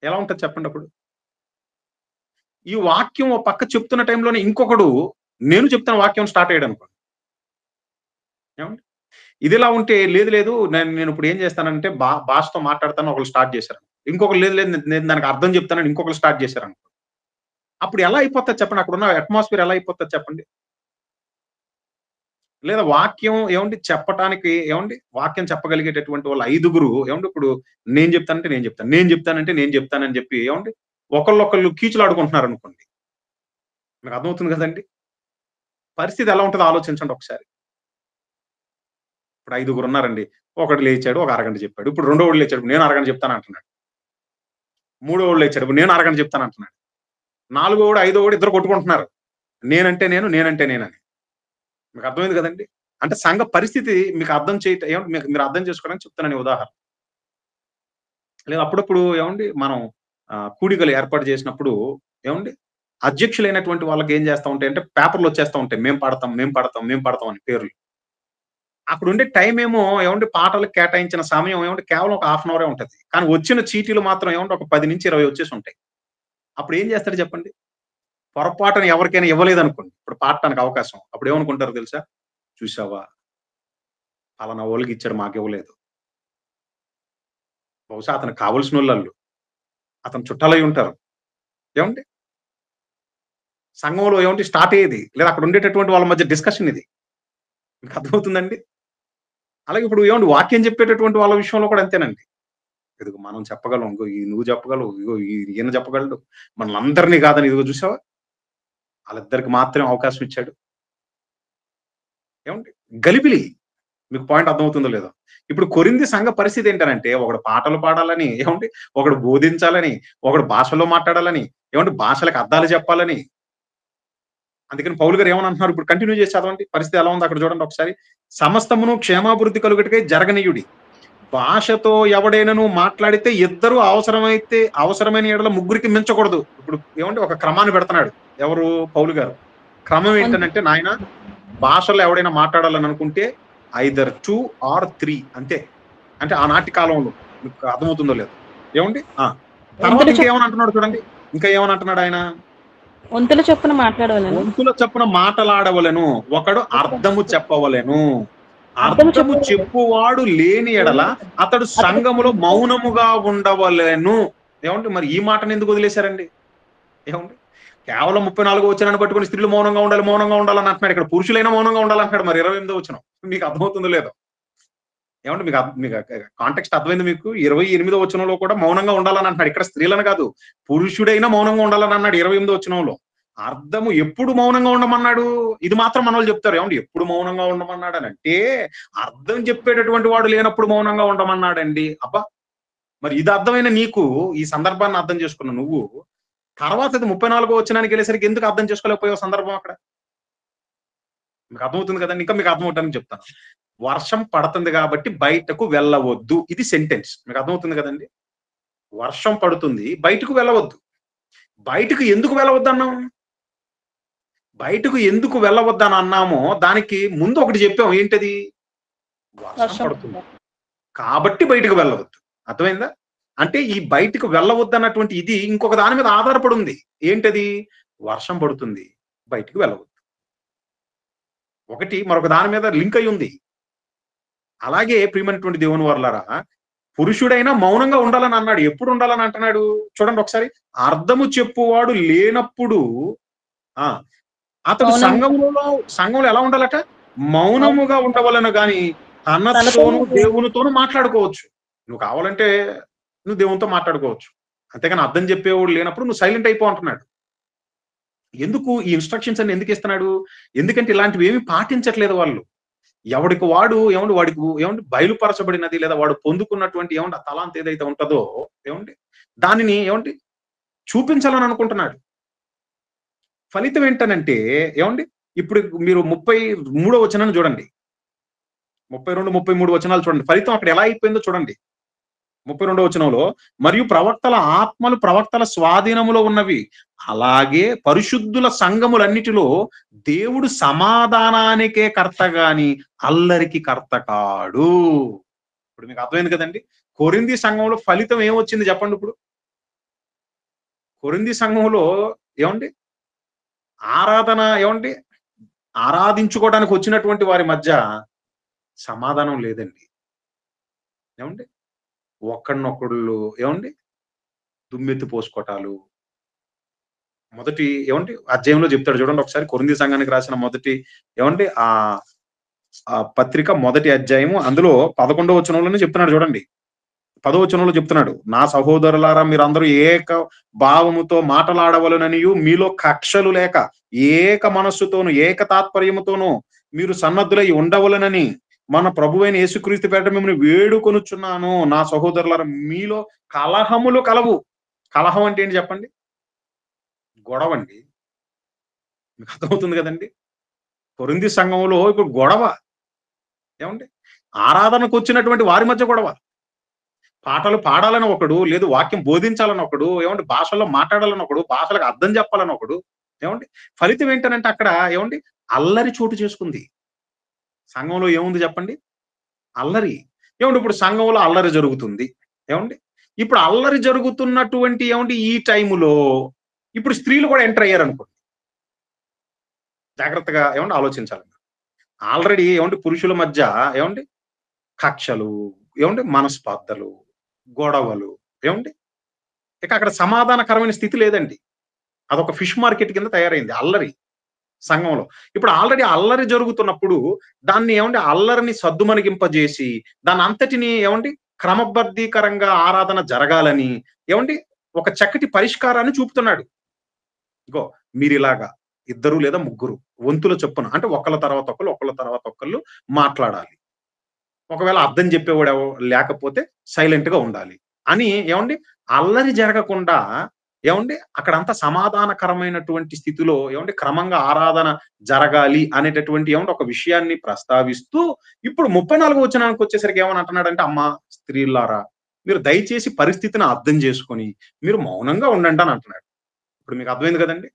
ఎలా ఉంటుంది చెప్పండి? అప్పుడు ఈ వాక్యం ఓ పక్క చెప్తున్న టైంలోనే ఇంకొకడు నేను చెప్తున్న వాక్యం స్టార్ట్ అయ్యాడు అనుకోండి, ఏమండి ఇది ఎలా ఉంటే, లేదు లేదు నేను ఇప్పుడు ఏం చేస్తానంటే భాషతో మాట్లాడతాను ఒకళ్ళు స్టార్ట్ చేశారు, ఇంకొకరు లేదు లేదు నేను దానికి అర్థం చెప్తానని ఇంకొకరు స్టార్ట్ చేశారు అనుకో, అప్పుడు ఎలా అయిపోతుంది చెప్పండి? అక్కడ ఉన్న అట్మాస్ఫియర్ ఎలా అయిపోతుంది చెప్పండి? లేదా వాక్యం ఏమండి చెప్పటానికి ఏమండి వాక్యం చెప్పగలిగేటటువంటి వాళ్ళు 5గురు ఏమండి ఇప్పుడు నేను చెప్తానంటే నేను చెప్తాను, నేను చెప్తానంటే నేను చెప్తానని చెప్పి ఏమండి ఒకళ్ళు కీచులు ఆడుకుంటున్నారు అనుకోండి, మీకు అర్థమవుతుంది కదండి? పరిస్థితి ఎలా ఉంటుందో ఆలోచించండి ఒకసారి. ఇప్పుడు 5గురు ఉన్నారండి, ఒకడు లేచాడు ఒక అరగంట చెప్పాడు, ఇప్పుడు రెండోవాడు లేచాడు నేను అరగంట చెప్తాను అంటున్నాడు, మూడోవాడు లేచాడు నేను అరగంట చెప్తాను అంటున్నాడు, నాలుగోవాడు 5వాడు ఇద్దరు కొట్టుకుంటున్నారు, నేనంటే నేనని. మీకు అర్థమైంది కదండి? అంటే సంఘ పరిస్థితి మీకు అర్థం చేయటం ఏమంటే మీరు అర్థం చేసుకోవడానికి చెప్తానని ఉదాహరణ. లేదా అప్పుడప్పుడు ఏమండి మనం కూడికలు ఏర్పాటు చేసినప్పుడు ఏమండి అధ్యక్షులైనటువంటి వాళ్ళకి ఏం చేస్తా ఉంటాయి అంటే పేపర్లు వచ్చేస్తా ఉంటాయి, మేము పాడతాం అని పేర్లు. అక్కడ ఉండే టైం ఏమో ఏమంటే పాటలకు కేటాయించిన సమయం ఏమంటే కేవలం ఒక 1/2 అవరే ఉంటది, కానీ వచ్చిన చీటీలు మాత్రం ఏమంటే ఒక 10 నుంచి 20 వచ్చేసి ఉంటాయి. అప్పుడు ఏం చేస్తారు చెప్పండి? పొరపాటున ఎవరికైనా ఇవ్వలేదు అనుకోండి ఇప్పుడు పాడటానికి అవకాశం, అప్పుడు ఏమనుకుంటారు తెలుసా? చూసావా పలానా వాళ్ళకి ఇచ్చాడు మాకు ఇవ్వలేదు, బహుశా అతనికి కావలసిన వాళ్ళు అతను చుట్టాలై ఉంటారు. ఏమండి సంఘంలో ఏమంటే స్టార్ట్ అయ్యేది, లేదా అక్కడ ఉండేటటువంటి వాళ్ళ మధ్య డిస్కషన్ ఇది. మీకు అర్థమవుతుందండి? అలాగే ఇప్పుడు ఏమండి వాక్యం చెప్పేటటువంటి వాళ్ళ విషయంలో కూడా అంతేనండి. ఇదిగో మనం చెప్పగలం, ఇంకో నువ్వు చెప్పగలవు, ఇగో ఈయన చెప్పగలడు, మనల్ని కాదని ఇదిగో చూసావా వాళ్ళిద్దరికి మాత్రమే అవకాశం ఇచ్చాడు. ఏమండి గలిబిలి. మీకు పాయింట్ అర్థమవుతుందో లేదో? ఇప్పుడు కొరింథీ సంఘ పరిస్థితి ఏంటనంటే ఒకడు పాటలు పాడాలని ఏమండి, ఒకడు బోధించాలని, ఒకడు భాషలో మాట్లాడాలని, ఏమంటే భాషలకు అర్థాలు చెప్పాలని. అందుకని పౌలు గారు ఏమని అంటున్నారు ఇప్పుడు కంటిన్యూ చేసి చదవండి, పరిస్థితి ఎలా ఉంది అక్కడ చూడండి ఒకసారి. సమస్తమును క్షేమాభివృద్ధి కలుగుటకై జరగనీయుడి, భాషతో ఎవడైనను మాట్లాడితే ఇద్దరు అవసరమైన ఎడల 3కి మించకూడదు. ఇప్పుడు ఏమంటే ఒక క్రమాన్ని పెడుతున్నాడు ఎవరు? పౌలు గారు. క్రమం ఏంటంటే నాయన భాషలో ఎవడైనా మాట్లాడాలని అనుకుంటే either 2 or 3 అంతే. అంటే ఆనాటి కాలంలో మీకు అర్థమవుతుందో లేదు? ఏమండి తర్వాత ఇంకేమని అంటున్నాడు చూడండి, ఇంకా ఏమని అంటున్నాడు ఆయన? వంతుల చొప్పున మాట్లాడవలెను, వంతుల చొప్పున మాట్లాడవలెను, ఒకడు అర్థము చెప్పవలెను. అర్థము చెప్పువాడు లేని ఎడల అతడు సంఘములో మౌనముగా ఉండవలెను. ఏమంటే మరి ఈ మాటను ఎందుకు వదిలేశారండి? ఏమండి కేవలం 34వ వచనాన్ని పట్టుకొని స్త్రీలు మౌనంగా ఉండాలని అంటున్నాడు. ఇక్కడ పురుషులైనా మౌనంగా ఉండాలంటున్నాడు. మరి 28వ వచనం మీకు అర్థమవుతుందో లేదో? ఏమంటే మీకు కాంటెక్స్ట్ అర్థమైంది మీకు? 28వ వచనంలో కూడా మౌనంగా ఉండాలని అంటున్నాడు. ఇక్కడ స్త్రీలను కాదు, పురుషుడైనా మౌనంగా ఉండాలని అన్నాడు 28వ వచనంలో. అర్థము ఎప్పుడు మౌనంగా ఉండమన్నాడు? ఇది మాత్రం మన వాళ్ళు చెప్తారు. ఏమంటే ఎప్పుడు మౌనంగా ఉండమన్నాడు అని అంటే, అర్థం చెప్పేటటువంటి వాడు లేనప్పుడు మౌనంగా ఉండమన్నాడండి. అబ్బా, మరి ఇది అర్థమైన నీకు ఈ సందర్భాన్ని అర్థం చేసుకున్న నువ్వు తర్వాత 34వ వచనానికి వెళ్ళేసరికి ఎందుకు అర్థం చేసుకోలేకపోయావు సందర్భం అక్కడ? మీకు అర్థమవుతుంది కదండి. ఇంకా మీకు అర్థమవుతానికి చెప్తాను. వర్షం పడుతుంది కాబట్టి బయటకు వెళ్ళవద్దు, ఇది సెంటెన్స్. మీకు అర్థమవుతుంది కదండి. వర్షం పడుతుంది, బయటకు వెళ్ళవద్దు. బయటకు ఎందుకు వెళ్ళవద్దు అన్నాం? బయటకు ఎందుకు వెళ్ళవద్దని అన్నామో దానికి ముందు ఒకటి చెప్పాం. ఏంటది? వర్షం పడుతుంది కాబట్టి బయటకు వెళ్ళవద్దు. అర్థమైందా? అంటే ఈ బయటకు వెళ్ళవద్దు అన్నటువంటి ఇది ఇంకొక దాని మీద ఆధారపడి ఉంది. ఏంటది? వర్షం పడుతుంది, బయటకు వెళ్ళవద్దు. ఒకటి మరొక దాని మీద లింక్ అయి ఉంది. అలాగే ప్రియమైనటువంటి దేవుని వర్లారా, పురుషుడైనా మౌనంగా ఉండాలని అన్నాడు. ఎప్పుడు ఉండాలని అంటున్నాడు చూడండి ఒకసారి. అర్థము చెప్పువాడు లేనప్పుడు అతడు సంఘంలో ఎలా ఉండాలట? మౌనముగా ఉండవలను గాని తనతోనూ దేవునితోనూ మాట్లాడుకోవచ్చు. నువ్వు కావాలంటే నువ్వు దేవునితో మాట్లాడుకోవచ్చు, అంతేగాని అర్థం చెప్పేవాడు లేనప్పుడు నువ్వు సైలెంట్ అయిపో అంటున్నాడు. ఎందుకు ఈ ఇన్స్ట్రక్షన్స్ అన్ని ఎందుకు ఇస్తున్నాడు? ఎందుకంటే ఇలాంటివి ఏమి పాటించట్లేదు వాళ్ళు. ఎవడికి వాడు వాడికి బయలుపరచబడినది లేదా వాడు పొందుకున్నటువంటి ఆ తలాంత ఏదైతే ఉంటుందో దానిని చూపించాలని అనుకుంటున్నాడు. ఫలితం ఏంటనంటే ఇప్పుడు మీరు 33వ వచనాన్ని చూడండి, 32, 33 వచనాలు చూడండి. ఫలితం అక్కడ ఎలా అయిపోయిందో చూడండి. 32వ వచనంలో, మరియు ప్రవక్తల ఆత్మలు ప్రవక్తల స్వాధీనములో ఉన్నవి, అలాగే పరిశుద్ధుల సంఘములన్నిటిలో దేవుడు సమాధానానికే కర్త గాని అల్లరికి కర్త కాడు. ఇప్పుడు మీకు అర్థమైంది కదండి. కొరింథీ సంఘంలో ఫలితం ఏమొచ్చింది చెప్పండి. ఇప్పుడు కొరింథీ సంఘంలో ఆరాధన ఆరాధించుకోవడానికి వచ్చినటువంటి వారి మధ్య సమాధానం లేదండి. ఒక్కడినొక్కళ్ళు దుమ్మెత్తి పోసుకోటాలు. మొదటి అధ్యాయంలో చెప్తాడు చూడండి ఒకసారి. కొరింథీ సంఘానికి రాసిన మొదటి ఆ పత్రిక మొదటి అధ్యాయము అందులో 11వ వచనంలోనే చెప్తున్నాడు చూడండి. 10వ వచనంలో చెప్తున్నాడు, నా సహోదరులారా మీరందరూ ఏక భావముతో మాటలాడవలననియు మీలో కక్షలు లేక ఏక మనస్సుతోను ఏక తాత్పర్యముతోను మీరు సన్నద్ధులై ఉండవలనని మన ప్రభువైన యేసుక్రీస్తు పేరట మిమ్మల్ని వేడుకొనుచున్నాను. నా సహోదరులారా మీలో కలహములు కలవు. కలహం అంటే ఏంటి చెప్పండి? గొడవ అండి. మీకు అర్థమవుతుంది కదండి. కొరింథీ సంఘంలో ఇప్పుడు గొడవ. ఆరాధనకు వచ్చినటువంటి వారి మధ్య గొడవ. పాటలు పాడాలని ఒకడు, లేదు వాక్యం బోధించాలని ఒకడు, భాషల్లో మాట్లాడాలని ఒకడు, భాషలకు అర్థం చెప్పాలని ఒకడు. ఫలితం ఏంటనంటే అక్కడ అల్లరి చోటు చేసుకుంది. సంఘంలో ఏముంది చెప్పండి? అల్లరి. ఇప్పుడు సంఘంలో అల్లరి జరుగుతుంది. ఇప్పుడు అల్లరి జరుగుతున్నటువంటి ఈ టైములో ఇప్పుడు స్త్రీలు కూడా ఎంటర్ అయ్యారు అనుకోండి. జాగ్రత్తగా ఆలోచించాలి. ఆల్రెడీ పురుషుల మధ్య కక్షలు, మనస్పర్ధలు, గొడవలు. ఇక అక్కడ సమాధానకరమైన స్థితి లేదండి. అదొక ఫిష్ మార్కెట్ కింద తయారైంది అల్లరి సంఘంలో. ఇప్పుడు ఆల్రెడీ అల్లరి జరుగుతున్నప్పుడు దాన్ని అల్లరిని సద్దుమణిగింపజేసి దాని అంతటిని క్రమబద్ధీకరంగా ఆరాధన జరగాలని ఒక చక్కటి పరిష్కారాన్ని చూపుతున్నాడు. ఇగో మీరు ఇలాగా 2 లేదా 3 వంతుల చొప్పున అంటే ఒకళ్ళ తర్వాత ఒకళ్ళు మాట్లాడాలి. ఒకవేళ అర్థం చెప్పేవాడు లేకపోతే సైలెంట్ గా ఉండాలి అని అల్లరి జరగకుండా అక్కడంతా సమాధానకరమైనటువంటి స్థితిలో క్రమంగా ఆరాధన జరగాలి అనేటటువంటి ఒక విషయాన్ని ప్రస్తావిస్తూ ఇప్పుడు 34వ వచనానికి వచ్చేసరికి ఏమని అంటున్నాడంటే, అమ్మా స్త్రీలారా మీరు దయచేసి పరిస్థితిని అర్థం చేసుకొని మీరు మౌనంగా ఉండండి అని అంటున్నాడు. ఇప్పుడు మీకు అర్థమైంది కదండి.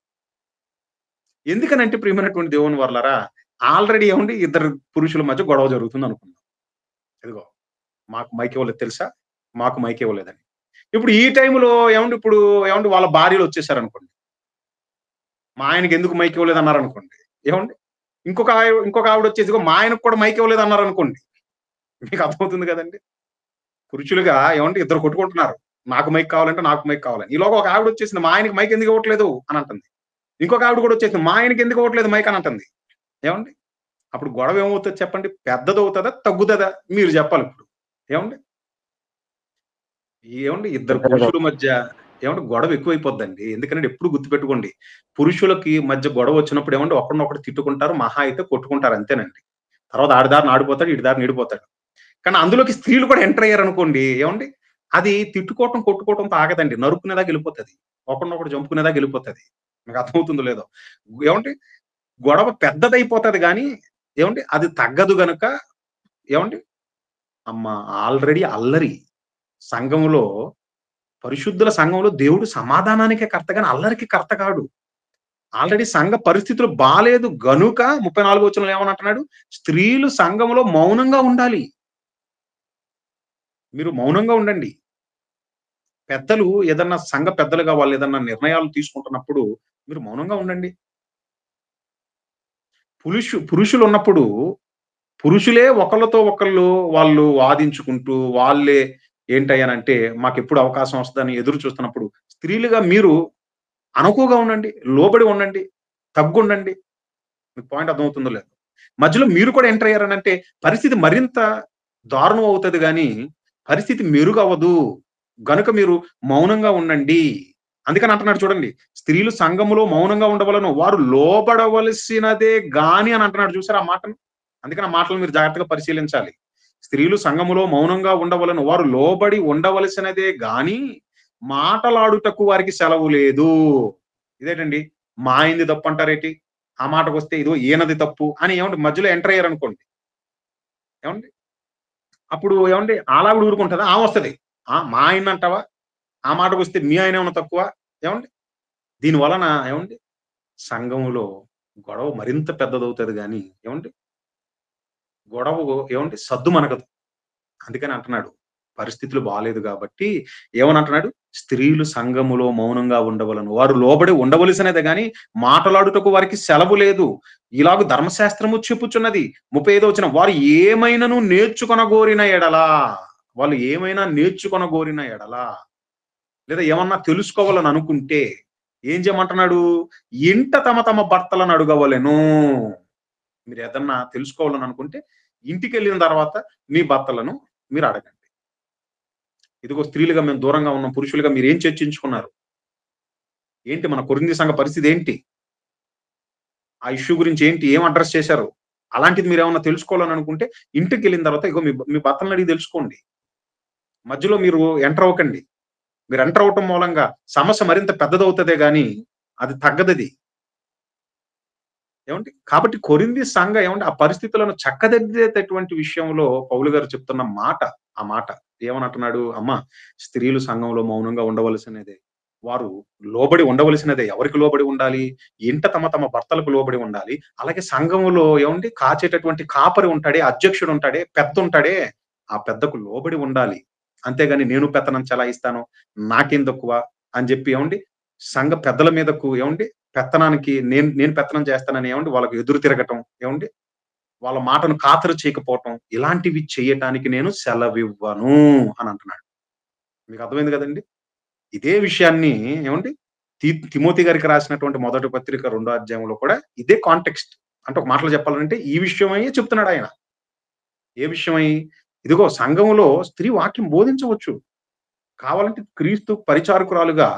ఎందుకనంటే ప్రియమైనటువంటి దేవుని వర్లారా, ఆల్రెడీ 2 పురుషుల మధ్య గొడవ జరుగుతుంది అనుకున్నాం. ఇదిగో మాకు మైక్ ఇవ్వలేదు తెలుసా, మాకు మైక్ ఇవ్వలేదని. ఇప్పుడు ఈ టైంలో ఇప్పుడు వాళ్ళ భార్యలు వచ్చేసారు అనుకోండి. మా ఆయనకి ఎందుకు మైక్ ఇవ్వలేదు అన్నారు అనుకోండి. ఇంకొక ఆవిడ వచ్చేసి మా ఆయనకు కూడా మైక్ ఇవ్వలేదు అన్నారు అనుకోండి. మీకు అర్థమవుతుంది కదండి. పురుషులుగా 2 కొట్టుకుంటున్నారు, నాకు మైక్ కావాలంటే నాకు మైక్ కావాలని. ఈలోగా ఒక ఆవిడ వచ్చేసింది, మా ఆయనకి మైక్ ఎందుకు ఇవ్వట్లేదు అని అంటుంది. ఇంకొక ఆవిడ కూడా వచ్చేసింది, మా ఆయనకి ఎందుకు అవ్వట్లేదు మైక్ అని అంటుంది. ఏమండి? అప్పుడు గొడవ ఏమవుతుంది చెప్పండి? పెద్దది అవుతుందా, తగ్గుతుందా? మీరు చెప్పాలి ఇప్పుడు. ఏమండి? ఏమండి ఇద్దరు పురుషుల మధ్య ఏమంటే గొడవ ఎక్కువైపోద్దండి. ఎందుకంటే ఎప్పుడు గుర్తుపెట్టుకోండి, పురుషులకి మధ్య గొడవ వచ్చినప్పుడు ఏమంటే ఒకడినొకడు తిట్టుకుంటారు, మహా అయితే కొట్టుకుంటారు అంతేనండి. తర్వాత ఆడి దారిన ఆడిపోతాడు, ఈడి దారిన ఈడిపోతాడు. కానీ అందులోకి స్త్రీలు కూడా ఎంటర్ అయ్యారనుకోండి, ఏమండి అది తిట్టుకోవటం, కొట్టుకోవటంతో ఆగదండి. నరుక్కునేదాకా వెళ్ళిపోతది. ఒకడినొకడు చంపుకునేదాకా వెళ్ళిపోతది. మీకు అర్థమవుతుందో లేదో. ఏమండి గొడవ పెద్దదైపోతది గానీ, ఏమండి అది తగ్గదు గనక ఏమండి అమ్మ ఆల్రెడీ అల్లరి సంఘములో, పరిశుద్ధుల సంఘంలో దేవుడు సమాధానానికే కర్త గాని అల్లరికి కర్త కాడు. ఆల్రెడీ సంఘ పరిస్థితులు బాలేదు గనుక 34 వచనంలో ఏమని అంటున్నాడు? స్త్రీలు సంఘములో మౌనంగా ఉండాలి. మీరు మౌనంగా ఉండండి. పెద్దలు ఏదన్నా సంఘ పెద్దలుగా వాళ్ళు ఏదన్నా నిర్ణయాలు తీసుకుంటున్నప్పుడు మీరు మౌనంగా ఉండండి. పురుషులున్నప్పుడు పురుషులే ఒకళ్ళతో ఒకళ్ళు వాళ్ళు వాదించుకుంటూ, వాళ్ళే ఏంటయ్యానంటే మాకెప్పుడు అవకాశం వస్తదని ఎదురు చూస్తున్నప్పుడు, స్త్రీలుగా మీరు అణకువగా ఉండండి, లోబడి ఉండండి, తగ్గుండండి. మీకు పాయింట్ అర్థమవుతుందో లేదో. మధ్యలో మీరు కూడా ఎంటర్ అయ్యారనంటే పరిస్థితి మరింత దారుణం అవుతది గానీ, పరిస్థితి మెరుగవ్వదు. గనుక మీరు మౌనంగా ఉండండి. అందుకని అంటున్నాడు చూడండి. స్త్రీలు సంఘములో మౌనంగా ఉండవలెను. వారు లోబడవలసినదే గాని అని అంటున్నాడు చూసారా ఆ మాటను? అందుకని ఆ మాటలను మీరు జాగ్రత్తగా పరిశీలించాలి. స్త్రీలు సంఘములో మౌనంగా ఉండవలెను. వారు లోబడి ఉండవలసినదే గాని మాటలాడుటకు వారికి సెలవు లేదు. ఇదేంటండి మా ఆయనది తప్పు అంటారేటి? ఆ మాటకొస్తే ఇదిగో ఈయనది తప్పు అని ఏమండి మధ్యలో ఎంటర్ అయ్యారనుకోండి. ఏమండి? అప్పుడు ఏమండి ఆలావిడ ఊరుకుంటదా? ఆమొస్తది. మా ఆయన్నంటావా? ఆ మాటకొస్తే మీ ఆయనేమన్నా తక్కువ? ఏమండి? దీని వలన ఏమండి సంఘములో గొడవ మరింత పెద్దదవుతది గానీ, ఏమండి గొడవ ఏమండి సద్దుమణగదు. అందుకని అంటున్నాడు. పరిస్థితులు బాలేదు గాబట్టి ఏమనంటున్నాడు? స్త్రీలు సంఘములో మౌనంగా ఉండవలెను. వారు లోబడి ఉండవలసినదే గాని మాటలాడుటకు వారికి సెలవు లేదు. ఇలాగు ధర్మశాస్త్రము చెప్పుచున్నది. 35 వచనం. వారు ఏమైనను నేర్చుకొనగోరిన ఎడల, వాళ్ళు ఏమైనా నేర్చుకొనగోరిన ఎడల, లేదా ఏమన్నా తెలుసుకోవాలని అనుకుంటే ఏం చేయమంటున్నాడు? ఇంట తమ తమ భర్తలను అడగవలెను. మీరేదన్నా తెలుసుకోవాలని అనుకుంటే ఇంటికెళ్ళిన తర్వాత మీ భర్తలను మీరు అడగండి. ఇదిగో స్త్రీలుగా మేము దూరంగా ఉన్నాం. పురుషులుగా మీరేం చర్చించుకున్నారు? ఏంటి మన కొరింథీ సంఘ పరిస్థితి ఏంటి? ఆ ఇష్యూ గురించి ఏంటి? ఏం అడ్రెస్ చేశారు? అలాంటిది మీరేమన్నా తెలుసుకోవాలని అనుకుంటే ఇంటికెళ్ళిన తర్వాత ఇగో మీ భర్తలను అడిగి తెలుసుకోండి. మధ్యలో మీరు ఎంటర్ అవ్వకండి. మీరు ఎంటర్ అవ్వటం మూలంగా సమస్య మరింత పెద్దదవుతదే గాని అది తగ్గదది. ఏమండి? కాబట్టి కొరింథీ సంఘ ఏమంటే ఆ పరిస్థితులను చక్కదిద్దేటటువంటి విషయంలో పౌలు గారు చెప్తున్న మాట, ఆ మాట ఏమని అంటున్నాడు? అమ్మ స్త్రీలు సంఘంలో మౌనంగా ఉండవలసినదే. వారు లోబడి ఉండవలసినదే. ఎవరికి లోబడి ఉండాలి? ఇంట తమ తమ భర్తలకు లోబడి ఉండాలి. అలాగే సంఘములో ఏమండి కాచేటటువంటి కాపరి ఉంటాడే, అధ్యక్షుడు ఉంటాడే, పెద్ద ఉంటాడే, ఆ పెద్దకు లోబడి ఉండాలి. అంతేగాని నేను పెత్తనం చెలాయిస్తాను, నాకేం తక్కువ అని చెప్పి ఏమండి సంఘ పెద్దల మీదకు ఏమండి పెత్తనానికి నేను పెత్తనం చేస్తానని ఏమండి వాళ్ళకి ఎదురు తిరగటం ఏమండి వాళ్ళ మాటను ఖాతరు చేయకపోవటం ఇలాంటివి చేయటానికి నేను సెలవివ్వను అని అంటున్నాడు. మీకు అర్థమైంది కదండి? ఇదే విషయాన్ని ఏమండి తిమోతి గారికి రాసినటువంటి మొదటి పత్రిక 2వ అధ్యాయంలో కూడా ఇదే కాంటెక్స్ట్. అంటే ఒక మాటలో చెప్పాలంటే ఈ విషయమై చెప్తున్నాడు ఆయన. ఏ విషయమై? ఇదిగో సంఘములో స్త్రీ వాక్యం బోధించవచ్చు. కావాలంటే క్రీస్తు పరిచారకురాలుగా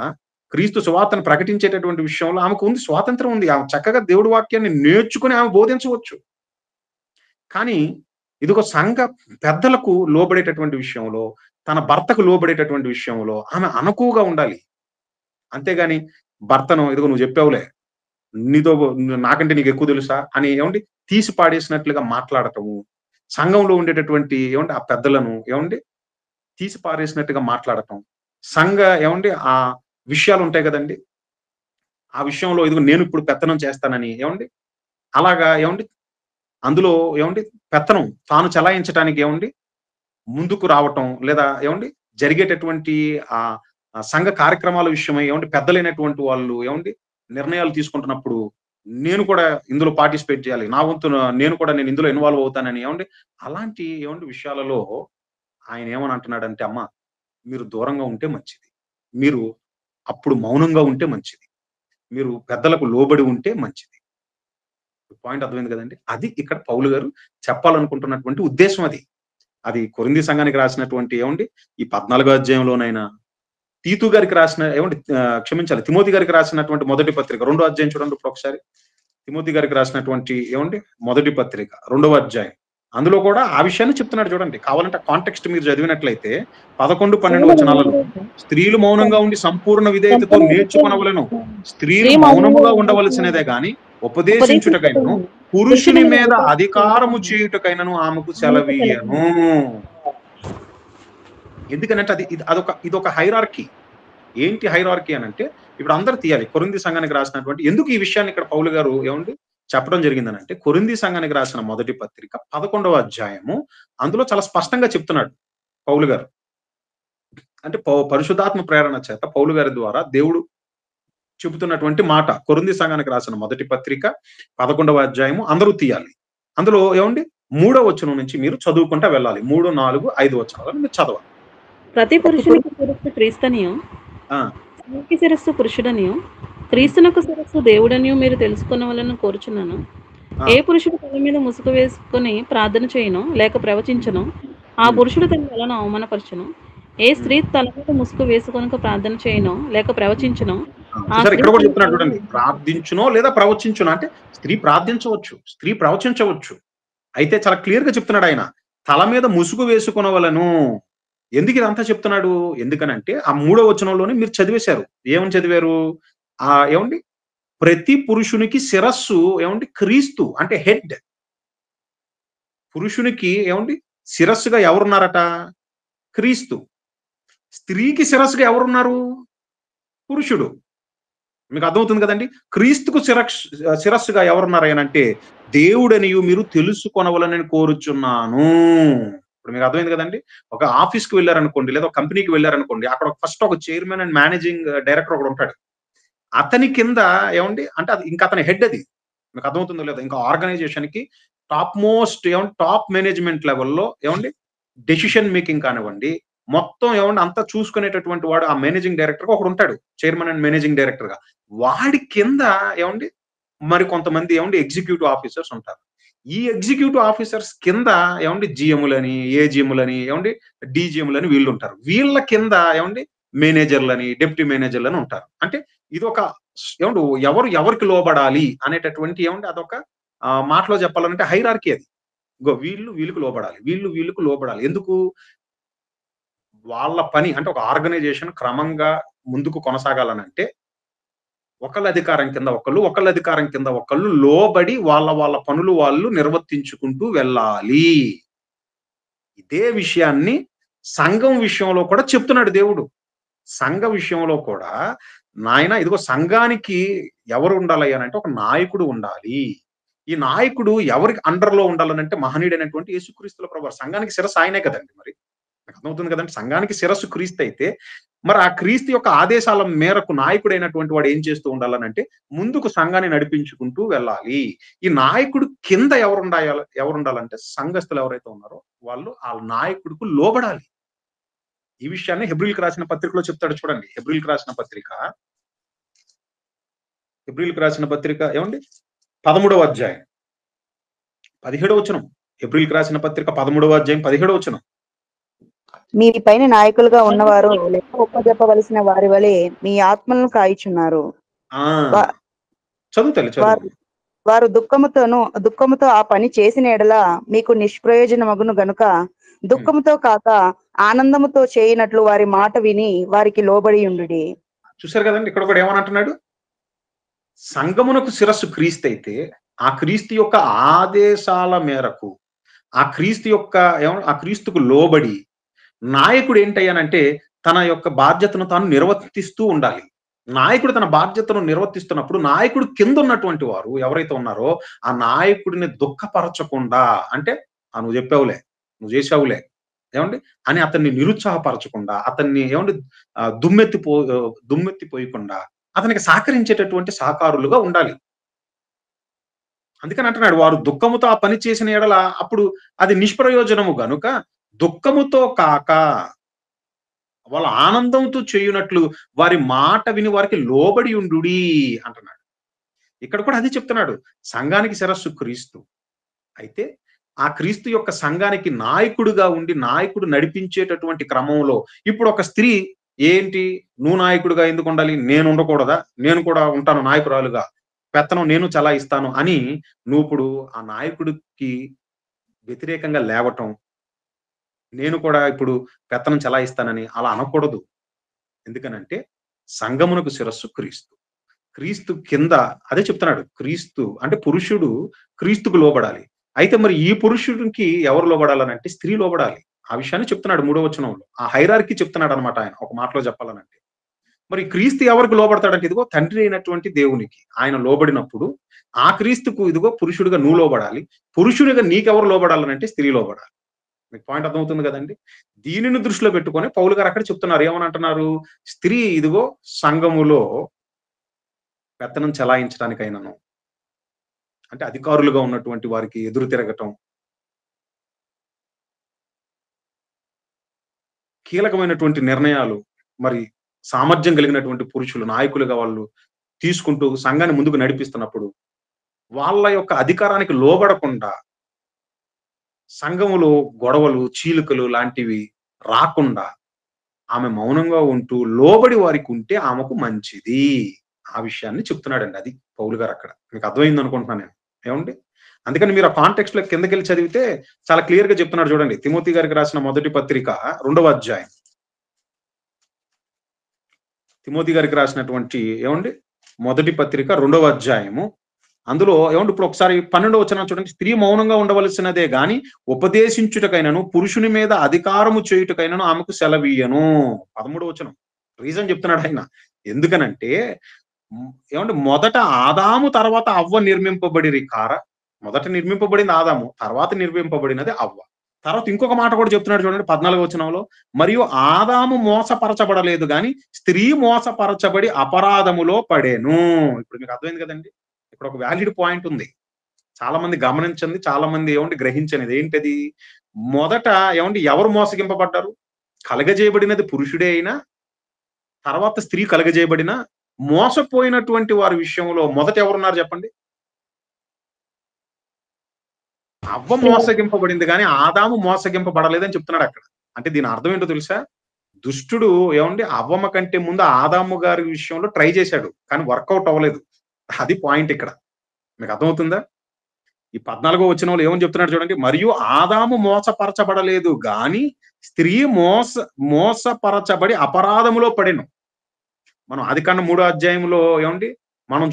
క్రీస్తు సువార్తను ప్రకటించేటటువంటి విషయంలో ఆమెకు ఉంది స్వాతంత్రం ఉంది. ఆమె చక్కగా దేవుడి వాక్యాన్ని నేర్చుకొని ఆమె బోధించవచ్చు. కానీ ఇదిగో సంఘ పెద్దలకు లోబడేటటువంటి విషయంలో, తన భర్తకు లోబడేటటువంటి విషయంలో ఆమె అణకువగా ఉండాలి. అంతేగాని భర్తను ఇదిగో నువ్వు చెప్పావులే, నీతో నాకంటే నీకు ఎక్కువ తెలుసా అని ఏమండి తీసి పాడేసినట్లుగా మాట్లాడటము. సంఘంలో ఉండేటటువంటి ఏమండి ఆ పెద్దలను ఏమండి తీసి పారేసినట్టుగా మాట్లాడటం. సంఘ ఏమండి ఆ విషయాలు ఉంటాయి గదండీ! ఆ విషయంలో ఇదిగో నేను ఇప్పుడు పెత్తనం చేస్తానని ఏమండి అలాగా ఏమండి అందులో ఏమండి పెత్తనం తాను చలాయించటానికి ఏమండి ముందుకు రావటం లేదా ఏమండి జరిగేటటువంటి ఆహ్, సంఘ కార్యక్రమాల విషయమై ఏమండి పెద్దలైనటువంటి వాళ్ళు ఏమండి నిర్ణయాలు తీసుకుంటున్నప్పుడు నేను కూడా ఇందులో పార్టిసిపేట్ చేయాలి. నా వంతు నేను ఇందులో ఇన్వాల్వ్ అవుతానని ఏమండి అలాంటి ఏమండి విషయాలలో ఆయన ఏమని అంటున్నాడంటే, "అమ్మ మీరు దూరంగా ఉంటే మంచిది. మీరు అప్పుడు మౌనంగా ఉంటే మంచిది. మీరు పెద్దలకు లోబడి ఉంటే మంచిది. పాయింట్ అర్థమైంది కదండి. అది ఇక్కడ పౌలు గారు చెప్పాలనుకుంటున్నటువంటి ఉద్దేశం అది. అది కొరింథీ సంఘానికి రాసినటువంటి ఈ 14వ అధ్యాయంలోనైనా, తీతు గారికి రాసిన క్షమించాలి, తిమోతి గారికి రాసినటువంటి మొదటి పత్రిక 2వ అధ్యాయం చూడండి ఇప్పుడు ఒకసారి. తిమోతి గారికి రాసినటువంటి మొదటి పత్రిక 2వ అధ్యాయం. అందులో కూడా ఆ విషయాన్ని చెప్తున్నాడు చూడండి. కావాలంటే కాంటెక్స్ట్ మీరు చదివినట్లయితే 11, 12 వచనాలలో స్త్రీలు మౌనంగా ఉండి సంపూర్ణ విధేయతతో నేర్చుకొనవలెను. స్త్రీలు మౌనముగా ఉండవలసినదే గాని ఉపదేశించుటకైనను పురుషుని మీద అధికారము చేయుటకైనను ఆమెకు సెలవీయను. ఎందుకనంటే ఇదొక హైరార్కీ. ఏంటి హైరార్కీ అని అంటే, ఇప్పుడు అందరు తీయాలి. కొరింథీ సంఘానికి రాసినటువంటి ఎందుకు ఈ విషయాన్ని ఇక్కడ పౌలు గారు చెప్పడం జరిగిందనంటే, కొరింథీ సంఘానికి రాసిన మొదటి పత్రిక 11వ అధ్యాయము అందులో చాలా స్పష్టంగా చెప్తున్నాడు పౌలు గారు. అంటే పరిశుద్ధాత్మ ప్రేరణ చేత పౌలు గారి ద్వారా దేవుడు చెబుతున్నటువంటి మాట. కొరింథీ సంఘానికి రాసిన మొదటి పత్రిక 11వ అధ్యాయము అందరూ తీయాలి. అందులో 3వ వచనం నుంచి మీరు చదువుకుంటా వెళ్ళాలి. 3, 4, 5 వచనాలను మీరు చదవాలి. ప్రతి పురుషునికి శిరస్సు క్రీస్తనియు, స్త్రీకి శిరస్సు పురుషుడనియు, క్రీస్తునకు శిరస్సు దేవుడనియు మీరు తెలుసుకొనవలెను కోరుచున్నాను. ఏ పురుషుడు తల మీద ముసుగు వేసుకొని ప్రార్థన చేయను లేక ప్రవచించను, ఆ పురుషుడు తన వలన అవమానపరచును. ఏ స్త్రీ తల మీద ముసుగు వేసుకొనక ప్రార్థన చేయను లేక ప్రవచించను, ఇక్కడ కూడా చెప్తున్నాడు చూడండి, ప్రార్థించునో లేదా ప్రవచించునో. అంటే స్త్రీ ప్రార్థించవచ్చు, స్త్రీ ప్రవచించవచ్చు. అయితే చాలా క్లియర్ గా చెప్తున్నాడు ఆయన, తల మీద ముసుగు వేసుకొనవలను. ఎందుకు ఇదంతా చెప్తున్నాడు? ఎందుకనంటే ఆ 3వ వచనంలోనే మీరు చదివేశారు. ఏమని చదివారు? ప్రతి పురుషునికి శిరస్సు క్రీస్తు అంటే హెడ్. పురుషునికి శిరస్సుగా ఎవరున్నారట? క్రీస్తు. స్త్రీకి శిరస్సుగా ఎవరున్నారు? పురుషుడు. మీకు అర్థమవుతుంది కదండి. క్రీస్తుకు శిరస్సుగా ఎవరున్నారు అంటే దేవుడనియు మీరు తెలుసుకొనవలనని కోరుచున్నాను. ఇప్పుడు మీకు అర్థమైంది కదండి. ఒక ఆఫీస్ కి వెళ్ళారనుకోండి, లేదా ఒక కంపెనీకి వెళ్ళారనుకోండి, అక్కడ ఫస్ట్ ఒక చైర్మన్ అండ్ మేనేజింగ్ డైరెక్టర్ ఒకడు ఉంటాడు. అతని కింద అంటే అది ఇంకా అతని హెడ్. అది మీకు అర్థమవుతుందో లేదా? ఇంకా ఆర్గనైజేషన్ కి టాప్ మోస్ట్ టాప్ మేనేజ్మెంట్ లెవెల్లో డెసిషన్ మేకింగ్ కానివ్వండి, మొత్తం అంతా చూసుకునేటటువంటి వాడు ఆ మేనేజింగ్ డైరెక్టర్ గా ఒకడు ఉంటాడు, చైర్మన్ అండ్ మేనేజింగ్ డైరెక్టర్ గా. వాడి కింద మరి కొంతమంది ఎగ్జిక్యూటివ్ ఆఫీసర్స్ ఉంటారు. ఈ ఎగ్జిక్యూటివ్ ఆఫీసర్స్ కింద జిఎంలని, ఏజిఎంలని, డీజిఎంలని వీళ్ళు ఉంటారు. వీళ్ళ కింద మేనేజర్లని, డిప్యూటీ మేనేజర్లని ఉంటారు. అంటే ఇది ఒక ఎవరికి లోబడాలి అనేటటువంటి అదొక మాటలో చెప్పాలంటే హైరార్కీ. అది వీళ్ళకి లోబడాలి, వీళ్ళకు లోబడాలి. ఎందుకు? వాళ్ళ పని అంటే ఒక ఆర్గనైజేషన్ క్రమంగా ముందుకు కొనసాగాలనంటే ఒకళ్ళ అధికారం కింద ఒకళ్ళు లోబడి వాళ్ళ పనులు వాళ్ళు నిర్వర్తించుకుంటూ వెళ్ళాలి. ఇదే విషయాన్ని సంఘం విషయంలో కూడా చెప్తున్నాడు దేవుడు. సంఘ విషయంలో కూడా నాయన ఇదిగో సంఘానికి ఎవరు ఉండాలి అని అంటే ఒక నాయకుడు ఉండాలి. ఈ నాయకుడు ఎవరికి అండర్ లో ఉండాలనంటే మహనీయుడైనటువంటి యేసుక్రీస్తుల ప్రభువు. సంఘానికి శిరస్సు ఆయనే కదండి. మరి అర్థమవుతుంది కదండి. సంఘానికి శిరస్సు క్రీస్తు అయితే మరి ఆ క్రీస్తు యొక్క ఆదేశాల మేరకు నాయకుడైనటువంటి వాడు ఏం చేస్తూ ఉండాలనంటే ముందుకు సంఘాన్ని నడిపించుకుంటూ వెళ్ళాలి. ఈ నాయకుడు కింద ఎవరు ఉండాలంటే సంఘస్థులు ఎవరైతే ఉన్నారో వాళ్ళు ఆ నాయకుడికి లోబడాలి. ఈ విషయాన్ని హెబ్రీయులకు రాసిన పత్రికలో చెప్తాడు చూడండి. హెబ్రీయులకు రాసిన పత్రిక 13వ అధ్యాయం 17వ వచనం. హెబ్రీయులకు రాసిన పత్రిక 13వ అధ్యాయం 17వ వచనం. మీ పైన నాయకులుగా ఉన్నవారు లెక్క ఒప్పజెప్పవలసిన వారి వలె మీ ఆత్మలను కాయిచున్నారు. వారు దుఃఖముతో ఆ పని చేసిన ఎడల మీకు నిష్ప్రయోజనమగును గనుక దుఃఖముతో కాక ఆనందముతో చేయనట్లు వారి మాట విని వారికి లోబడి ఉండుడి. చూసారు కదండి. ఇక్కడ కూడా ఏమనంటున్నాడు? సంఘమునకు శిరస్సు క్రీస్తు అయితే ఆ క్రీస్తు యొక్క ఆదేశాల మేరకు ఆ క్రీస్తుకు లోబడి నాయకుడు ఏంటయ్యానంటే తన యొక్క బాధ్యతను తాను నిర్వర్తిస్తూ ఉండాలి. నాయకుడు తన బాధ్యతను నిర్వర్తిస్తున్నప్పుడు నాయకుడు కింద ఉన్నటువంటి వారు ఎవరైతే ఉన్నారో ఆ నాయకుడిని దుఃఖపరచకుండా, అంటే నువ్వు చెప్పావులే, నువ్వు చేసావులే అని అతన్ని నిరుత్సాహపరచకుండా, అతన్ని దుమ్మెత్తిపోయకుండా అతనికి సహకరించేటటువంటి సహకారులుగా ఉండాలి. అందుకని అంటున్నాడు వారు దుఃఖముతో ఆ పని చేసిన ఎడల అప్పుడు అది నిష్ప్రయోజనము గనుక దుఃఖముతో కాక వాళ్ళ ఆనందంతో చేయునట్లు వారి మాట విని వారికి లోబడి ఉండుడి అంటున్నాడు. ఇక్కడ కూడా అది చెప్తున్నాడు. సంఘానికి శిరస్సు క్రీస్తు. అయితే ఆ క్రీస్తు యొక్క సంఘానికి నాయకుడుగా ఉండి నాయకుడు నడిపించేటటువంటి క్రమంలో ఇప్పుడు ఒక స్త్రీ ఏంటి, నువ్వు నాయకుడిగా ఎందుకు ఉండాలి, నేను ఉండకూడదా, నేను కూడా ఉంటాను నాయకురాలుగా, పెత్తనం నేను చలాయిస్తాను అని నువ్వు ఇప్పుడు ఆ నాయకుడికి వ్యతిరేకంగా లేవటం, నేను కూడా ఇప్పుడు పెత్తనం చలాయిస్తానని అలా అనకూడదు. ఎందుకనంటే సంఘమునకు శిరస్సు క్రీస్తు. క్రీస్తు కింద అదే చెప్తున్నాడు. క్రీస్తు అంటే పురుషుడు క్రీస్తుకు లోబడాలి. అయితే మరి ఈ పురుషుడికి ఎవరు లోబడాలనంటే స్త్రీ లోబడాలి. ఆ విషయాన్ని చెప్తున్నాడు 3వ వచనంలో. ఆ హైరార్కీ చెప్తున్నాడు అనమాట ఆయన ఒక మాటలో చెప్పాలనంటే. మరి క్రీస్తు ఎవరికి లోబడతాడంటే ఇదిగో తండ్రి అయినటువంటి దేవునికి ఆయన లోబడినప్పుడు ఆ క్రీస్తుకు ఇదిగో పురుషుడిగా నువ్వు లోబడాలి. పురుషుడిగా నీకెవరు లోబడాలనంటే స్త్రీ లోబడాలి. మీకు పాయింట్ అర్థమవుతుంది కదండి. దీనిని దృష్టిలో పెట్టుకొని పౌలు గారు అక్కడ చెప్తున్నారు. ఏమని అంటున్నారు? స్త్రీ ఇదిగో సంఘములో పెత్తనం చలాయించడానికైనాను, అంటే అధికారులుగా ఉన్నటువంటి వారికి ఎదురు తిరగటం, కీలకమైనటువంటి నిర్ణయాలు మరి సామర్థ్యం కలిగినటువంటి పురుషులు నాయకులుగా వాళ్ళు తీసుకుంటూ సంఘాన్ని ముందుకు నడిపిస్తున్నప్పుడు వాళ్ళ యొక్క అధికారానికి లోబడకుండా సంఘములో గొడవలు చీలికలు లాంటివి రాకుండా ఆమె మౌనంగా ఉంటూ లోబడి వారికి ఉంటే ఆమెకు మంచిది. ఆ విషయాన్ని చెప్తున్నాడండి. అది పౌలు గారు అక్కడ. మీకు అర్థమైంది అనుకుంటున్నాను నేను. ఏమండి? అందుకని మీరు ఆ కాంటెక్స్ట్ లో కిందకెళ్ళి చదివితే చాలా క్లియర్ గా చెప్తున్నాడు. చూడండి, తిమోతి గారికి రాసిన మొదటి పత్రిక 2వ అధ్యాయం. తిమోతి గారికి రాసినటువంటి ఏమండి మొదటి పత్రిక 2వ అధ్యాయము. అందులో ఏమంటే ఇప్పుడు ఒకసారి 12వ వచనం చూడండి. స్త్రీ మౌనంగా ఉండవలసినదే గాని ఉపదేశించుటకైనను పురుషుని మీద అధికారము చేయుటకైనను ఆమెకు సెలవీయను. 13వ వచనం రీజన్ చెప్తున్నాడు ఆయన. ఎందుకనంటే ఏమంటే మొదట ఆదాము తర్వాత అవ్వ నిర్మింపబడిరి కారా. మొదట నిర్మింపబడింది ఆదాము, తర్వాత నిర్మింపబడినది అవ్వ. తర్వాత ఇంకొక మాట కూడా చెప్తున్నాడు చూడండి 14వ వచనంలో. మరియు ఆదాము మోసపరచబడలేదు గాని స్త్రీ మోసపరచబడి అపరాధములో పడేను. ఇప్పుడు మీకు అర్థమైంది కదండి. ఇక్కడ ఒక వ్యాలిడ్ పాయింట్ ఉంది. చాలా మంది గమనించింది, చాలా మంది ఏమంటే గ్రహించనిది ఏంటది? మొదట ఏమంటే ఎవరు మోసగింపబడ్డారు? కలగజేయబడినది పురుషుడే అయినా తర్వాత స్త్రీ కలగజేయబడిన మోసపోయినటువంటి వారి విషయంలో మొదట ఎవరున్నారు చెప్పండి? అవ్వ మోసగింపబడింది కానీ ఆదాము మోసగింపబడలేదని చెప్తున్నాడు అక్కడ. అంటే దీని అర్థం ఏంటో తెలుసా? దుష్టుడు ఏమండి అవ్వమ్మ కంటే ముందు ఆదాము గారి విషయంలో ట్రై చేశాడు, కానీ వర్కౌట్ అవ్వలేదు. అది పాయింట్ ఇక్కడ. మీకు అర్థమవుతుందా? ఈ 14వ వచనంలో ఏమని చెప్తున్నాడు చూడండి. మరియు ఆదాము మోసపరచబడలేదు గాని స్త్రీ మోసపరచబడి అపరాధములో పడెను. మనం ఆదికాండం 3వ అధ్యాయంలో ఏమండి మనం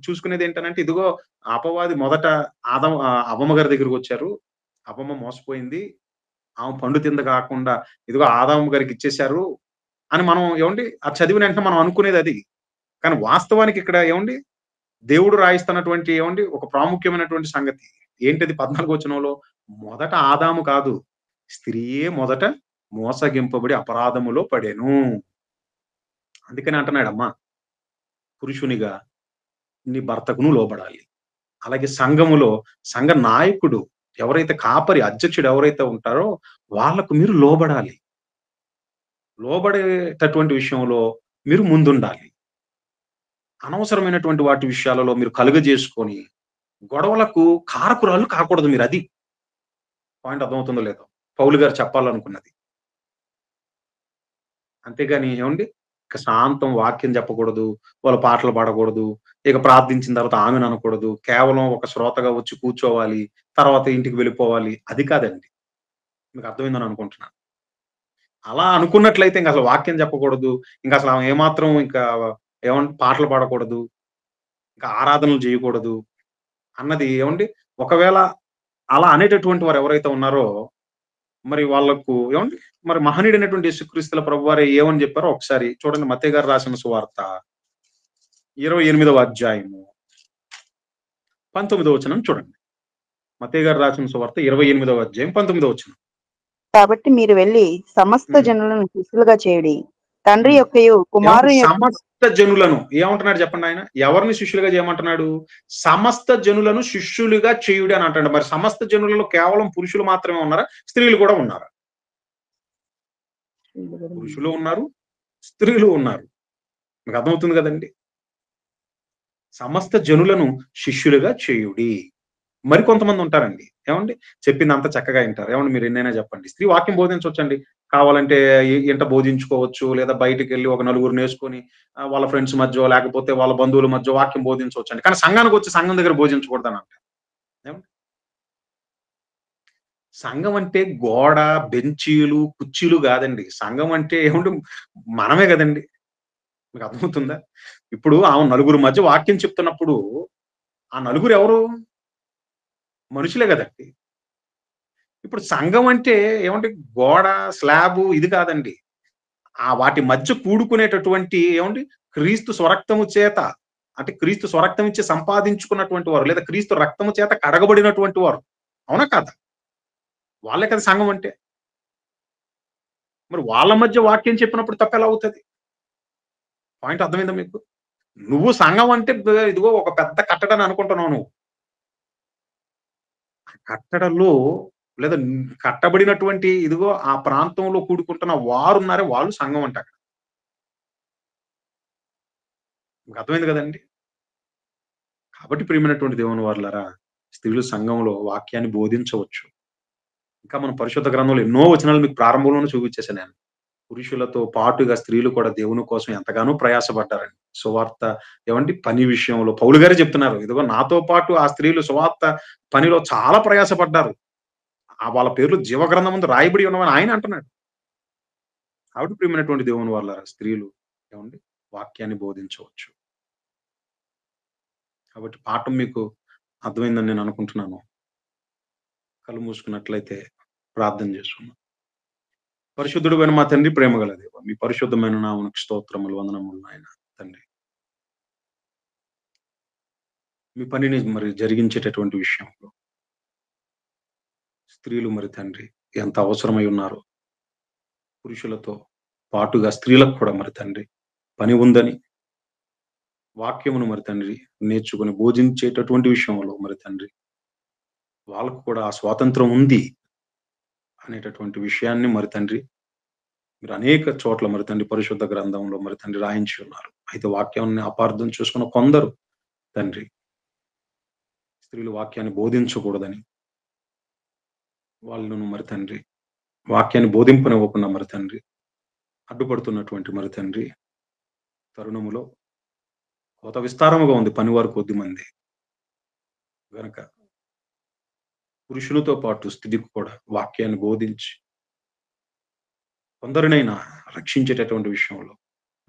చూసుకునేది ఏంటంటే ఇదిగో అపవాది మొదట అవ్వమ్మ గారి దగ్గరకు వచ్చారు. అవ్వమ్మ మోసపోయింది, ఆమె పండు తింద కాకుండా ఇదిగో ఆదాము గారికి ఇచ్చేశారు అని మనం ఏమండి ఆ చదివిన వెంటనే మనం అనుకునేది అది. కానీ వాస్తవానికి ఇక్కడ ఏమండి దేవుడు రాయిస్తున్నటువంటి ఏమండి ఒక ప్రాముఖ్యమైనటువంటి సంగతి ఏంటిది? 14వ వచనంలో మొదట ఆదాము కాదు, స్త్రీయే మొదట మోసగింపబడి అపరాధములో పడేను. అందుకని అంటున్నాడమ్మా, పురుషునిగా నీ భర్తకును లోబడాలి. అలాగే సంఘములో సంఘ నాయకుడు ఎవరైతే కాపరి అధ్యక్షుడు ఎవరైతే ఉంటారో వాళ్ళకు మీరు లోబడాలి. లోబడేటటువంటి విషయంలో మీరు ముందుండాలి. అనవసరమైనటువంటి వాటి విషయాలలో మీరు కలుగజేసుకొని గొడవలకు కారకురాలు కాకూడదు మీరు. అది పాయింట్ అర్థమవుతుందో లేదో పౌలు గారు చెప్పాలనుకున్నది. అంతేగాని ఏమండి ఇక శాంతం వాక్యం చెప్పకూడదు, వాళ్ళు పాటలు పాడకూడదు, ఇక ప్రార్థించిన తర్వాత ఆమెను అనకూడదు, కేవలం ఒక శ్రోతగా వచ్చి కూర్చోవాలి, తర్వాత ఇంటికి వెళ్ళిపోవాలి. అది కాదండి. మీకు అర్థమైందని అనుకుంటున్నాను. అలా అనుకున్నట్లయితే ఇంకా అసలు వాక్యం చెప్పకూడదు, ఇంకా అసలు ఆమె ఏమాత్రం ఇంకా ఏమంటే పాటలు పాడకూడదు, ఇంకా ఆరాధనలు చేయకూడదు అన్నది ఏమండి. ఒకవేళ అలా అనేటటువంటి వారు ఎవరైతే ఉన్నారో మరి వాళ్ళకు ఏమండి మరి మహనీయుడైనటువంటి యేసుక్రీస్తుల ప్రభువారే ఏమని చెప్పారో ఒకసారి చూడండి. మత్తయి గారు రాసిన సువార్త 28వ అధ్యాయము 19వ వచనం చూడండి. మత్తయి గారు రాసిన సువార్త 28వ అధ్యాయం 19వ వచనం. కాబట్టి మీరు వెళ్ళి సమస్త జనులను శిష్యులుగా చేయుడి, తండ్రి యొక్కయు కుమారుని సమస్త జనులను ఏమంటున్నాడు చెప్పండి ఆయన? ఎవరిని శిష్యులుగా చేయమంటున్నాడు? సమస్త జనులను శిష్యులుగా చేయుడి అని అంటాడు. మరి సమస్త జనులలో కేవలం పురుషులు మాత్రమే ఉన్నారా, స్త్రీలు కూడా ఉన్నారా? పురుషులు ఉన్నారు, స్త్రీలు ఉన్నారు. మీకు అర్థమవుతుంది కదండి. సమస్త జనులను శిష్యులుగా చేయుడి. మరి కొంతమంది ఉంటారండి, ఏమండి, చెప్పిందంతా చక్కగా వింటారు. ఏమండి, మీరు ఎన్నైనా చెప్పండి, స్త్రీ వాక్యం బోధించవచ్చండి. కావాలంటే ఇంట బోధించుకోవచ్చు, లేదా బయటికి వెళ్ళి ఒక నలుగురు నేర్చుకొని వాళ్ళ ఫ్రెండ్స్ మధ్య లేకపోతే వాళ్ళ బంధువుల మధ్య వాక్యం బోధించవచ్చండి. కానీ సంఘానికి వచ్చి సంఘం దగ్గర బోధించకూడదని అంటారు. ఏమండి, సంఘం అంటే గోడ, బెంచీలు, కుర్చీలు కాదండి. సంఘం అంటే ఏమంటే మనమే కదండి. మీకు అర్థమవుతుందా? ఇప్పుడు ఆమె నలుగురు మధ్య వాక్యం చెప్తున్నప్పుడు ఆ నలుగురు ఎవరు? మనుషులే కదండి. ఇప్పుడు సంఘం అంటే ఏమంటే గోడ, స్లాబు ఇది కాదండి. వాటి మధ్య కూడుకునేటటువంటి ఏమండి క్రీస్తు స్వరక్తము చేత, అంటే క్రీస్తు స్వరక్తం ఇచ్చి సంపాదించుకున్నటువంటి వారు, లేదా క్రీస్తు రక్తము చేత కడగబడినటువంటి వారు. అవునా కాదా? వాళ్ళే కదా సంఘం అంటే. మరి వాళ్ళ మధ్య వాక్యం చెప్పినప్పుడు తప్పెలా అవుతది? పాయింట్ అర్థమైందా మీకు? నువ్వు సంఘం అంటే ఇదిగో ఒక పెద్ద కట్టడని అనుకుంటున్నావు నువ్వు. కట్టడలో లేదా కట్టబడినటువంటి ఇదిగో ఆ ప్రాంతంలో కూడుకుంటున్న వారున్నారే వాళ్ళు సంఘం అంట అక్కడ. మీకు అర్థమైంది కదండి. కాబట్టి ప్రియమైనటువంటి దేవుని వారలారా, స్త్రీలు సంఘంలో వాక్యాన్ని బోధించవచ్చు. ఇంకా మనం పరిశుద్ధ గ్రంథంలో ఎన్నో వచనాలు మీకు ప్రారంభంలోనే చూపించేసాను నేను. పురుషులతో పాటుగా స్త్రీలు కూడా దేవుని కోసం ఎంతగానో ప్రయాసపడ్డారండి. సువార్త ఏమండి పని విషయంలో పౌలు గారే చెప్తున్నారు. ఇదిగో నాతో పాటు ఆ స్త్రీలు సువార్త పనిలో చాలా ప్రయాసపడ్డారు. వాళ్ళ పేర్లు జీవగ్రంథం ముందు రాయబడి ఉన్నవని ఆయన అంటున్నాడు. కాబట్టి ప్రియమైనటువంటి దేవుని వారలారా, స్త్రీలు ఏమండి వాక్యాన్ని బోధించవచ్చు. కాబట్టి పాఠం మీకు అర్థమైందని నేను అనుకుంటున్నాను. కళ్ళు మూసుకున్నట్లయితే ప్రార్థన చేసుకున్నాం. పరిశుద్ధుడైన మా తండ్రి, ప్రేమగల దేవ, మీ పరిశుద్ధమైన నామమునకు స్తోత్రములు, వందనములు నాయన తండ్రి. మీ పనిని మరి జరిగించేటటువంటి విషయంలో స్త్రీలు మరి తండ్రి ఎంత అవసరమై ఉన్నారు. పురుషులతో పాటుగా స్త్రీలకు కూడా మరి తండ్రి పని ఉందని, వాక్యమును మరి తండ్రి నేర్చుకుని బోధించేటటువంటి విషయంలో మరి తండ్రి వాళ్ళకు కూడా ఆ స్వాతంత్రం ఉంది అనేటటువంటి విషయాన్ని మరి తండ్రి మీరు అనేక చోట్ల మరి తండ్రి పరిశుద్ధ గ్రంథంలో మరి తండ్రి రాయించి ఉన్నారు. అయితే వాక్యాన్ని అపార్థం చేసుకున్న కొందరు తండ్రి స్త్రీలు వాక్యాన్ని బోధించకూడదని, వాళ్ళను మరి తండ్రి వాక్యాన్ని బోధింపనివ్వకుండా మరి తండ్రి అడ్డుపడుతున్నటువంటి మరి తండ్రి తరుణములో కోత విస్తారముగా ఉంది, పనివారు కొద్ది మంది గనక పురుషులతో పాటు స్త్రీకి కూడా వాక్యాన్ని బోధించి కొందరినైనా రక్షించేటటువంటి విషయంలో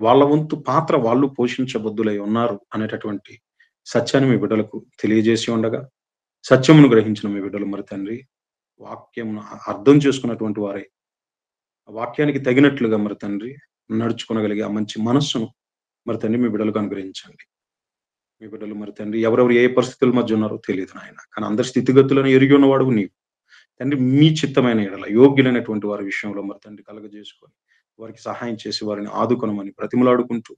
వాళ్ళ వంతు పాత్ర వాళ్ళు పోషించబద్దులై ఉన్నారు అనేటటువంటి సత్యాన్ని మీ బిడ్డలకు తెలియజేసి ఉండగా, సత్యమును గ్రహించిన మీ బిడ్డలు మరి తండ్రి వాక్యమును అర్థం చేసుకున్నటువంటి వారే వాక్యానికి తగినట్లుగా మరి తండ్రి నడుచుకోగలిగే ఆ మంచి మనస్సును మరి తండ్రి మీ బిడ్డలకు అనుగ్రహించండి. మీ బిడ్డలు మరి తండ్రి ఎవరెవరు ఏ పరిస్థితుల మధ్య ఉన్నారో తెలియదు నాయన, కానీ అందరి స్థితిగతులను ఎరిగి ఉన్నవాడు నీవు తండ్రి. మీ చిత్తమైన ఎడల యోగ్యులైనటువంటి వారి విషయంలో మరి తండ్రి కలుగజేసుకొని వారికి సహాయం చేసి వారిని ఆదుకొనమని బ్రతిమలాడుకుంటూ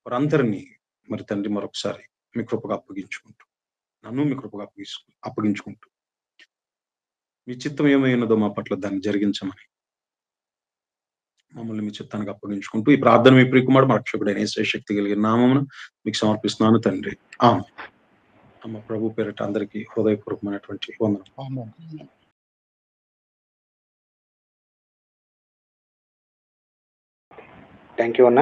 వారందరినీ మరి తండ్రి మరొకసారి మీ కృపగా అప్పగించుకుంటూ, నన్ను మీ కృపగా అప్పగించుకుంటూ మీ చిత్తం ఏమైనదో మా పట్ల దాన్ని జరిగించమని మమ్మల్ని మీ చిత్తానికి అప్పగించుకుంటూ ఈ ప్రార్థన మీ ప్రియకుమారుడు మా రక్షకుడైన యేసు శక్తి కలిగిన నామమున మీకు సమర్పిస్తున్నాను తండ్రి. ఆమేన్. అమ్మ ప్రభు పేరిట అందరికీ హృదయపూర్వకమైనటువంటి వందనం. థ్యాంక్ యూ అన్న.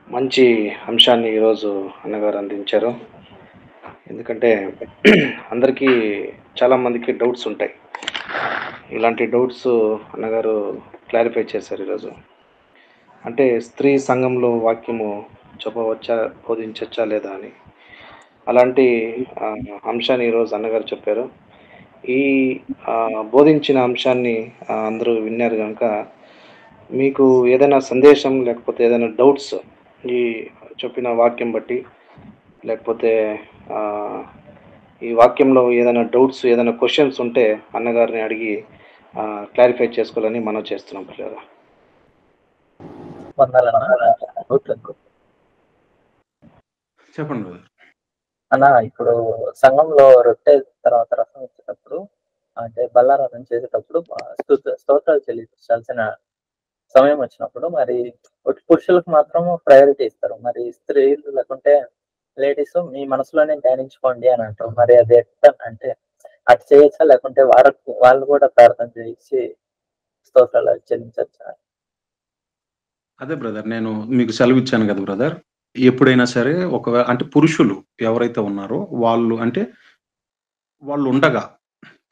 మంచి అంశాన్ని ఈరోజు అన్నగారు అందించారు. ఎందుకంటే అందరికీ చాలామందికి డౌట్స్ ఉంటాయి. ఇలాంటి డౌట్స్ అన్నగారు క్లారిఫై చేశారు ఈరోజు. అంటే స్త్రీ సంఘంలో వాక్యము చెప్పవచ్చా, బోధించచ్చా లేదా అని అలాంటి అంశాన్ని ఈరోజు అన్నగారు చెప్పారు. ఈ బోధించిన అంశాన్ని అందరూ విన్నారు కనుక మీకు ఏదైనా సందేశం లేకపోతే ఏదైనా డౌట్స్ ఈ చెప్పిన వాక్యం బట్టి, లేకపోతే ఈ వాక్యంలో ఏదైనా డౌట్స్, ఏదైనా క్వశ్చన్స్ ఉంటే అన్నగారిని అడిగి క్లారిఫై చేసుకోవాలని మనం చేస్తున్నాం పిల్లలు. చెప్పండి అన్న, ఇప్పుడు సంఘంలో రొట్టె తర్వాత రసం ఇచ్చేటప్పుడు అంటే బల్లారాధన చేసేటప్పుడు స్తోత్రాలు చెల్లించాల్సిన సమయం వచ్చినప్పుడు మరి పురుషులకు మాత్రం ప్రయారిటీ ఇస్తారు. మరి స్త్రీలు లేకుంటే లేడీస్ మీ మనసులోనే ధ్యానించుకోండి అని అంటారు. మరి అది ఎట్లా అంటే అటు చేయొచ్చా, లేకుంటే వాళ్ళు కూడా ప్రార్థన చేయించి స్తోత్రాలు చెల్లించచ్చా? అదే బ్రదర్, నేను మీకు సెలవు ఇచ్చాను కదా బ్రదర్. ఎప్పుడైనా సరే అంటే పురుషులు ఎవరైతే ఉన్నారో వాళ్ళు అంటే వాళ్ళు ఉండగా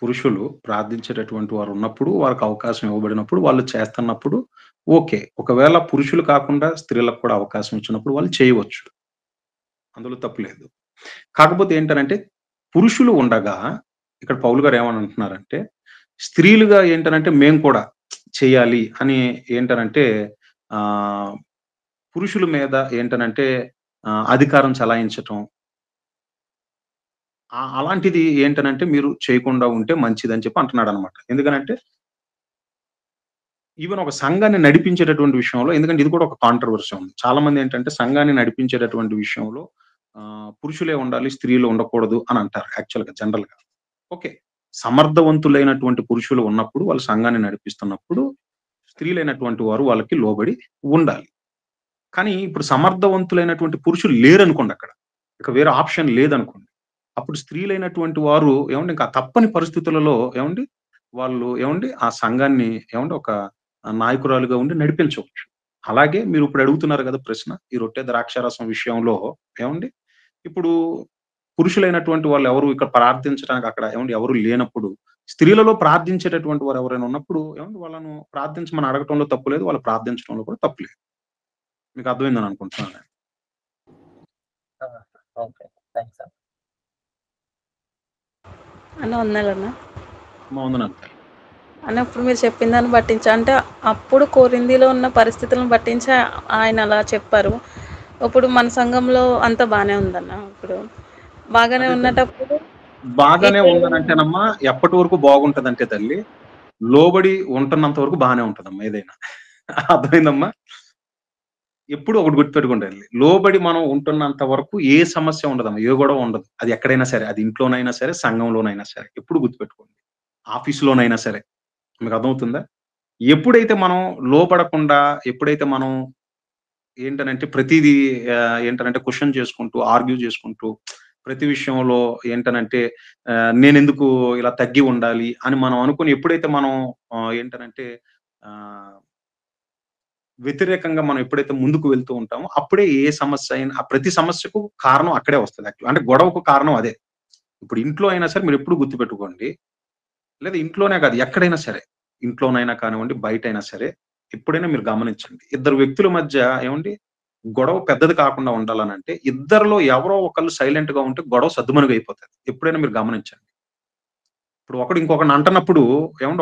పురుషులు ప్రార్థించేటటువంటి వారు ఉన్నప్పుడు, వారికి అవకాశం ఇవ్వబడినప్పుడు, వాళ్ళు చేస్తున్నప్పుడు ఓకే. ఒకవేళ పురుషులు కాకుండా స్త్రీలకు కూడా అవకాశం ఇచ్చినప్పుడు వాళ్ళు చేయవచ్చు. అందులో తప్పు లేదు. కాకపోతే ఏంటనంటే, పురుషులు ఉండగా ఇక్కడ పౌలు గారు ఏమని అంటున్నారంటే, స్త్రీలుగా ఏంటనంటే మేము కూడా చేయాలి అని ఏంటనంటే పురుషుల మీద ఏంటనంటే అధికారం చలాయించటం. అలాంటిది ఏంటనంటే మీరు చేయకుండా ఉంటే మంచిదని చెప్పి అంటున్నాడనమాట. ఎందుకనంటే ఈవెన్ ఒక సంఘాన్ని నడిపించేటటువంటి విషయంలో, ఎందుకంటే ఇది కూడా ఒక కాంట్రోవర్సీ ఉంది. చాలా మంది ఏంటంటే సంఘాన్ని నడిపించేటటువంటి విషయంలో పురుషులే ఉండాలి, స్త్రీలు ఉండకూడదు అని అంటారు యాక్చువల్‌గా జనరల్‌గా. ఓకే. సమర్థవంతులైనటువంటి పురుషులు ఉన్నప్పుడు, వాళ్ళు సంఘాన్ని నడిపిస్తున్నప్పుడు, స్త్రీలైనటువంటి వారు వాళ్ళకి లోబడి ఉండాలి. కానీ ఇప్పుడు సమర్థవంతులైనటువంటి పురుషులు లేరనుకోండి అక్కడ. ఇక వేరే ఆప్షన్ లేదనుకోండి. అప్పుడు స్త్రీలైనటువంటి వారు ఇంకా తప్పని పరిస్థితులలో వాళ్ళు ఆ సంఘాన్ని ఒక నాయకురాలుగా ఉండి నడిపించవచ్చు. అలాగే మీరు ఇప్పుడు అడుగుతున్నారు కదా ప్రశ్న, ఈ రొట్టె ద్రాక్షారసం విషయంలో ఇప్పుడు పురుషులైనటువంటి వాళ్ళు ఎవరు ఇక్కడ ప్రార్థించడానికి అక్కడ ఎవరు లేనప్పుడు, స్త్రీలలో ప్రార్థించేటటువంటి వారు ఎవరైనా ఉన్నప్పుడు వాళ్ళను ప్రార్థించమని అడగటంలో తప్పు లేదు. వాళ్ళు ప్రార్థించడంలో కూడా తప్పు లేదు. మీకు అర్థమైందని అనుకుంటున్నాను. ఓకే. థాంక్స్ అన్న. అన్న వందనాలన్న. వందనాలు. అన్న ఇప్పుడు మీరు చెప్పిన దాన్ని బట్టించి అంటే అప్పుడు కొరింథీలో ఉన్న పరిస్థితులను బట్టించి ఆయన అలా చెప్పారు. ఇప్పుడు మన సంఘంలో అంతా బానే ఉందన్న. ఇప్పుడు బాగానే ఉన్నటప్పుడు బాగానే ఉందనంటేనమ్మా ఎప్పటి వరకు బాగుంటదంటే తల్లి, లోబడి ఉంటున్నంత వరకు బాగానే ఉంటదమ్మా ఏదైనా. అర్థమైందమ్మా? ఎప్పుడు ఒకటి గుర్తుపెట్టుకోండి, లోబడి మనం ఉంటున్నంత వరకు ఏ సమస్య ఉండదమ్మా, ఏ గొడవ ఉండదు. అది ఎక్కడైనా సరే, అది ఇంట్లోనైనా సరే, సంఘంలోనైనా సరే, ఎప్పుడు గుర్తుపెట్టుకోండి. ఆఫీస్‌లోనైనా సరే. మీకు అర్థమవుతుందా? ఎప్పుడైతే మనం లోపడకుండా, ఎప్పుడైతే మనం ఏంటనంటే ప్రతీదీ క్వెషన్ చేసుకుంటూ, ఆర్గ్యూ చేసుకుంటూ, ప్రతి విషయంలో ఏంటనంటే నేనెందుకు ఇలా తగ్గి ఉండాలి అని మనం అనుకుని ఎప్పుడైతే మనం ఏంటనంటే వ్యతిరేకంగా మనం ఎప్పుడైతే ముందుకు వెళ్తూ ఉంటామో, అప్పుడే ఏ సమస్య అయినా ప్రతి సమస్యకు కారణం అక్కడే వస్తది. అంటే గొడవకు కారణం అదే. ఇప్పుడు ఇంట్లో అయినా సరే మీరు ఎప్పుడు గుర్తుపెట్టుకోండి. లేదా ఇంట్లోనే కాదు, ఎక్కడైనా సరే. ఇంట్లోనైనా కానివ్వండి, బయటైనా సరే, ఎప్పుడైనా మీరు గమనించండి. ఇద్దరు వ్యక్తుల మధ్య గొడవ పెద్దది కాకుండా ఉండాలనంటే, ఇద్దరిలో ఎవరో ఒకళ్ళు సైలెంట్‌గా ఉంటే గొడవ సద్దుమణిగైపోతది. ఎప్పుడైనా మీరు గమనించండి. ఇప్పుడు ఒకడు ఇంకొకడిని అంటన్నప్పుడు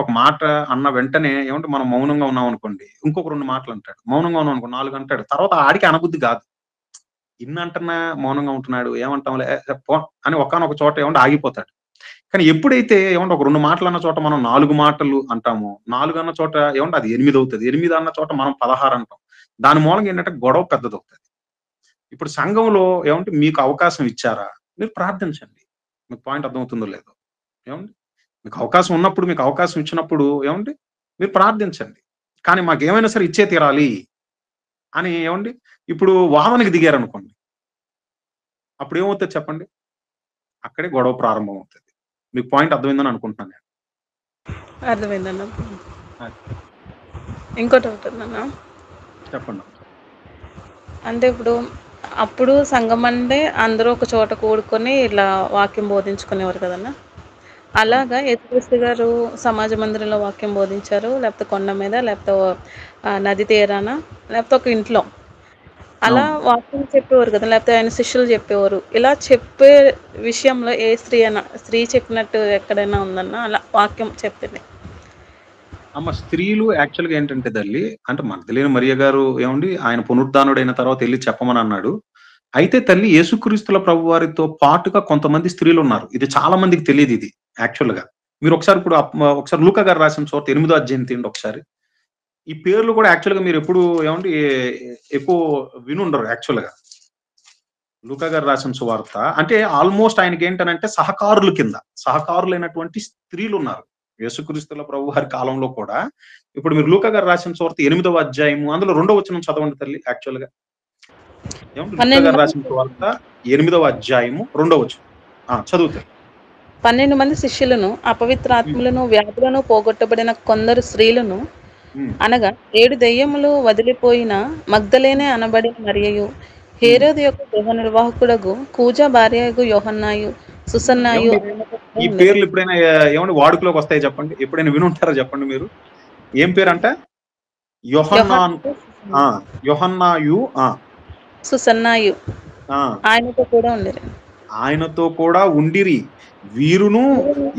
ఒక మాట అన్న వెంటనే మనం మౌనంగా ఉన్నామనుకోండి, ఇంకొక 2 మాటలు అంటాడు. మౌనంగా ఉన్నామనుకో 4 అంటాడు. తర్వాత ఆడికి అనబుద్ధి గాదు. ఇన్నంటన్నా మౌనంగా ఉంటున్నాడు, ఏమంటాంలే పో అని ఒకానొక చోట ఆగిపోతాడు. కానీ ఎప్పుడైతే ఒక 2 మాటలు అన్న చోట మనం 4 మాటలు అంటామో, 4 అన్న చోట అది 8 అవుతది. 8 అన్న చోట మనం 16 అంటాం. దాని మూలంగా ఏంటంటే గొడవ పెద్దదవుతది. ఇప్పుడు సంఘంలో మీకు అవకాశం ఇచ్చారా? మీరు ప్రార్థించండి. మీకు పాయింట్ అర్థమవుతుందో లేదో. మీకు అవకాశం ఉన్నప్పుడు, మీకు అవకాశం ఇచ్చినప్పుడు మీరు ప్రార్థించండి. కానీ మాకేమైనా సరే ఇచ్చే తీరాలి అని ఇప్పుడు వాదనకి దిగారనుకోండి. అప్పుడు ఏమవుతది చెప్పండి? అక్కడే గొడవ ప్రారంభం అవుతది. మీకు పాయింట్ అర్థమైందని అనుకుంటున్నాను నేను. అర్థమైందన్న. ఇంకోటి ఉంటుందన్న. చెప్పండి. అంటే అప్పుడు సంఘం అంటే అందరూ ఒక చోట కూడుకొని ఇలా వాక్యం బోధించుకునేవారు కదన్న. అలాగా యేసుక్రీస్తు గారు సమాజ మందిరంలో వాక్యం బోధించారు, లేకపోతే కొండ మీద, లేకపోతే నది తీరాన, లేకపోతే ఒక ఇంట్లో అలా వాక్యం చెప్పేవారు కదా, లేకపోతే ఆయన శిష్యులు చెప్పేవారు. ఇలా చెప్పే విషయంలో ఏ స్త్రీ చెప్పినట్టు ఎక్కడైనా ఉందన్న అలా వాక్యం చెప్పింది? స్త్రీలు యాక్చువల్‌గా ఏంటంటే తల్లి, అంటే మగ్దలేనే మరియ గారు ఆయన పునరుద్ధానుడైన తర్వాత ఎళ్లి చెప్పమని అన్నాడు. అయితే తల్లి యేసుక్రీస్తుల ప్రభువారితో పాటుగా కొంతమంది స్త్రీలున్నారు. ఇది చాలా మందికి తెలీదిది యాక్చువల్‌గా. మీరు ఒకసారి లూకా గారు రాసిన చోట 8దో అధ్యాయం తీయండి ఒకసారి. ఈ పేర్లు కూడా యాక్చువల్‌గా మీరు ఎప్పుడు ఎక్కువ వినుండరు యాక్చువల్‌గా. లూకా గారు రాసిన సువార్త అంటే ఆల్మోస్ట్ ఆయనకి ఏంటనంటే సహకారులైనటువంటి స్త్రీలున్నారు. యేసుక్రీస్తుల ప్రభు వారి కాలంలో కూడా ఇప్పుడు మీరు లూకా గారు రాసిన సువార్త 8వ అధ్యాయము అందులో 2వ వచనం చదవండి తల్లి. యాక్చువల్ గా ఏమంటే లూకా 12 గారు మంది రాసిన సువార్త 8వ అధ్యాయము 2వ వచనం చదువుతారు. 12 మంది శిష్యులను, అపవిత్ర ఆత్మలను, వ్యాధులను పోగొట్టబడిన కొందరు స్త్రీలను, అనగా 7 దెయ్యములు వదిలిపోయిన మగ్దలేనే అనబడిన మరియయు, హేరోదు యొక్క గృహ నిర్వాహకుడగు కూజా భార్యయగు యోహన్నాయు, సుసన్నాయు ఆయనతో కూడా ఈ ఉండెను. పేర్లు ఎప్పుడైనా ఏమంటే వాడుకలోకి వస్తాయి చెప్పండి. ఎప్పుడైనా వినుంటారా చెప్పండి మీరు? ఏం పేరంట? యోహన్నాన్. యోహన్నాయు. సుసన్నాయు ఆయనతో కూడా ఉండేది. ఆయనతో కూడా ఉండిరి. వీరును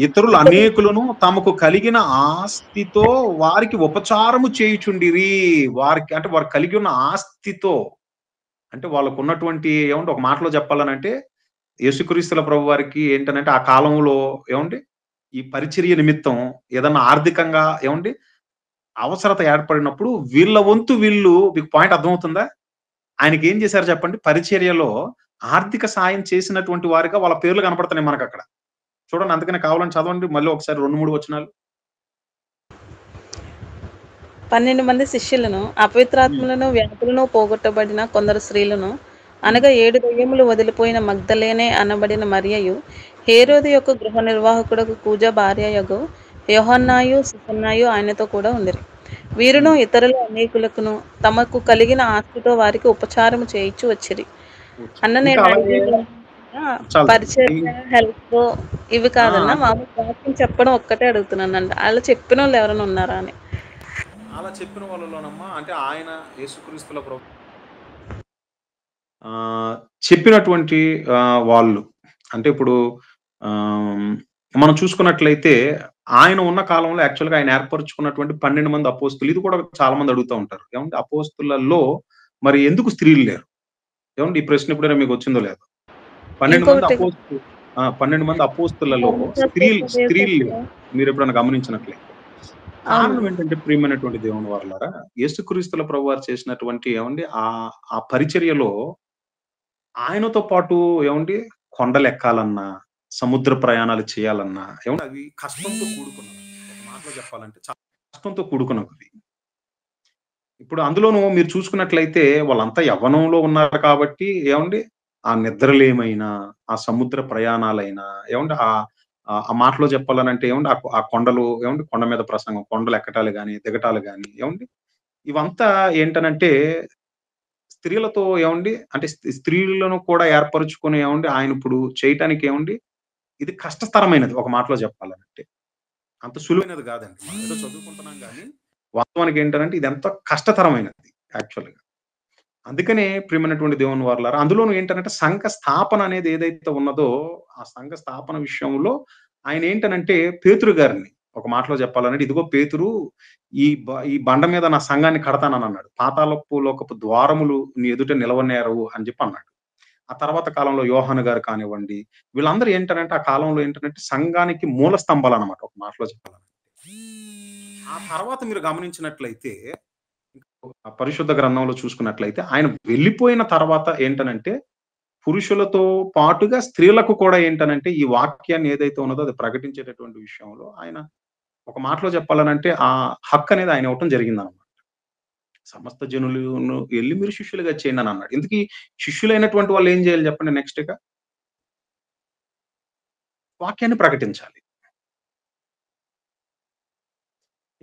ఇతరులు అనేకులను తమకు కలిగిన ఆస్తితో వారికి ఉపచారము చేయుచుండిరి. వారికి అంటే వారు కలిగి ఉన్న ఆస్తితో, అంటే వాళ్ళకు ఉన్నటువంటి ఏమంటే ఒక మాటలో చెప్పాలనంటే యేసుక్రీస్తుల ప్రభు వారికి ఏంటనంటే ఆ కాలంలో ఏమండి ఈ పరిచర్య నిమిత్తం ఏదన్నా ఆర్థికంగా ఏమండి అవసరత ఏర్పడినప్పుడు వీళ్ళ వంతు వీళ్ళు, మీకు పాయింట్ అర్థమవుతుందా? ఆయనకి ఏం చేశారు చెప్పండి? పరిచర్యలో ఆర్థిక సాయం చేసినటువంటి వారిగా వాళ్ళ పేర్లు కనపడుతున్నాయి మనకు అక్కడ. చూడండి, అందుకనే కావాలని చదవండి మళ్ళీ ఒకసారి 2-3 వచనాలు. 12 మంది శిష్యులను, అపవిత్రాత్మలను, వ్యాధులను పోగొట్టబడిన కొందరు స్త్రీలను, అనగా 7 దెయ్యములు వదిలిపోయిన మగ్దలేనే అనబడిన మరియయు, హేరోదు యొక్క గృహ నిర్వాహకుడకు కూజా భార్యయగు యోహన్నాయు, సుసన్నాయు ఆయనతో కూడా ఉండిరి. వీరును ఇతరులు అనేకులకును తమకు కలిగిన ఆస్తితో వారికి ఉపచారము చేయించు వచ్చిరి. అన్న నేను ఇంకా అలాగే పరిచర్య, హెల్ప్ ఇవి కాదన్నా, మామూలు వాక్యం చెప్పడం ఒక్కటే అడుగుతున్నానండి. అలా చెప్పిన వాళ్ళు ఎవరైనా ఉన్నారా అని. అలా చెప్పిన వాళ్ళలోనమ్మా అంటే ఆయన యేసుక్రీస్తుల ప్రభు చెప్పినటువంటి వాళ్ళు అంటే ఇప్పుడు మనం చూసుకున్నట్లయితే ఆయన ఉన్న కాలంలో యాక్చువల్గా ఆయన ఏర్పరచుకున్నటువంటి 12 మంది అపోస్తులు, ఇది కూడా చాలా మంది అడుగుతూ ఉంటారు. ఏమంటే అపోస్తులలో మరి ఎందుకు స్త్రీలు లేరు? ఏమంటే ఈ ప్రశ్న ఎప్పుడైనా మీకు వచ్చిందో లేదో? 12 మంది అపోస్తులలో స్త్రీలు లేరు. మీరు ఎప్పుడైనా గమనించినట్లయితే కారణం ఏంటంటే ప్రియమైనటువంటి దేవుని వారలారా, యేసుక్రీస్తుల ప్రభు వారు చేసినటువంటి ఏమండి ఆ పరిచర్యలో ఆయనతో పాటు ఏమండి కొండలు ఎక్కాలన్నా, సముద్ర ప్రయాణాలు చేయాలన్నా ఏమంటే అవి కష్టంతో కూడుకున్నవి. ఒక మాటలో చెప్పాలంటే చాలా కష్టంతో కూడుకున్నవి. ఇప్పుడు అందులోనూ మీరు చూసుకున్నట్లయితే వాళ్ళంతా యవ్వనంలో ఉన్నారు కాబట్టి ఏమండి ఆ నిద్రలేమైనా, ఆ సముద్ర ప్రయాణాలైనా ఏమంటే ఆ మాటలో చెప్పాలనంటే ఏమండి ఆ కొండలు ఏమండి కొండ మీద ప్రసంగం, కొండలు ఎక్కటాలు గాని, దిగటాలు గాని ఏమండి ఇవంతా ఏంటనంటే స్త్రీలతో ఏమండి అంటే స్త్రీలను కూడా ఏర్పరుచుకొని ఏమండి ఆయన ఇప్పుడు చేయటానికి ఏమండి ఇది కష్టతరమైనది. ఒక మాటలో చెప్పాలనంటే అంత సులువైనది కాదండి. మనం ఏదో చదువుకుంటున్నాం కానీ వాస్తవానికి ఏంటంటే ఇది ఎంతో కష్టతరమైనది యాక్చువల్‌గా. అందుకనే ప్రియమైనటువంటి దేవుని వారలారా, అందులోనూ ఏంటనంటే సంఘ స్థాపన అనేది ఏదైతే ఉన్నదో ఆ సంఘ స్థాపన విషయంలో ఆయన ఏంటనంటే పేతురు గారిని ఒక మాటలో చెప్పాలంటే, ఇదిగో పేతురు ఈ బండ మీద నా సంఘాన్ని కడతానని అన్నాడు. పాతాళపు లోకపు ద్వారములు నీ ఎదుట నిలవనేరవు అని చెప్పి అన్నాడు. ఆ తర్వాత కాలంలో యోహాను గారు కానివ్వండి, వీళ్ళందరూ ఏంటనంటే ఆ కాలంలో ఏంటనంటే సంఘానికి మూల స్తంభాలన్నమాట ఒక మాటలో చెప్పాలంటే. ఆ తర్వాత మీరు గమనించినట్లయితే పరిశుద్ధ గ్రంథంలో చూసుకున్నట్లయితే ఆయన వెళ్ళిపోయిన తర్వాత ఏంటనంటే పురుషులతో పాటుగా స్త్రీలకు కూడా ఏంటనంటే ఈ వాక్యాన్ని ఏదైతే ఉన్నదో అది ప్రకటించేటటువంటి విషయంలో ఆయన ఒక మాటలో చెప్పాలనంటే ఆ హక్కు అనేది ఆయన ఇవ్వటం జరిగిందనమాట. సమస్త జనులను వెళ్ళి మీరు శిష్యులుగా చేయండి అని అన్నాడు. ఇందుకీ శిష్యులైనటువంటి వాళ్ళు ఏం చేయాలి చెప్పండి? నెక్స్ట్‌గా వాక్యాన్ని ప్రకటించాలి.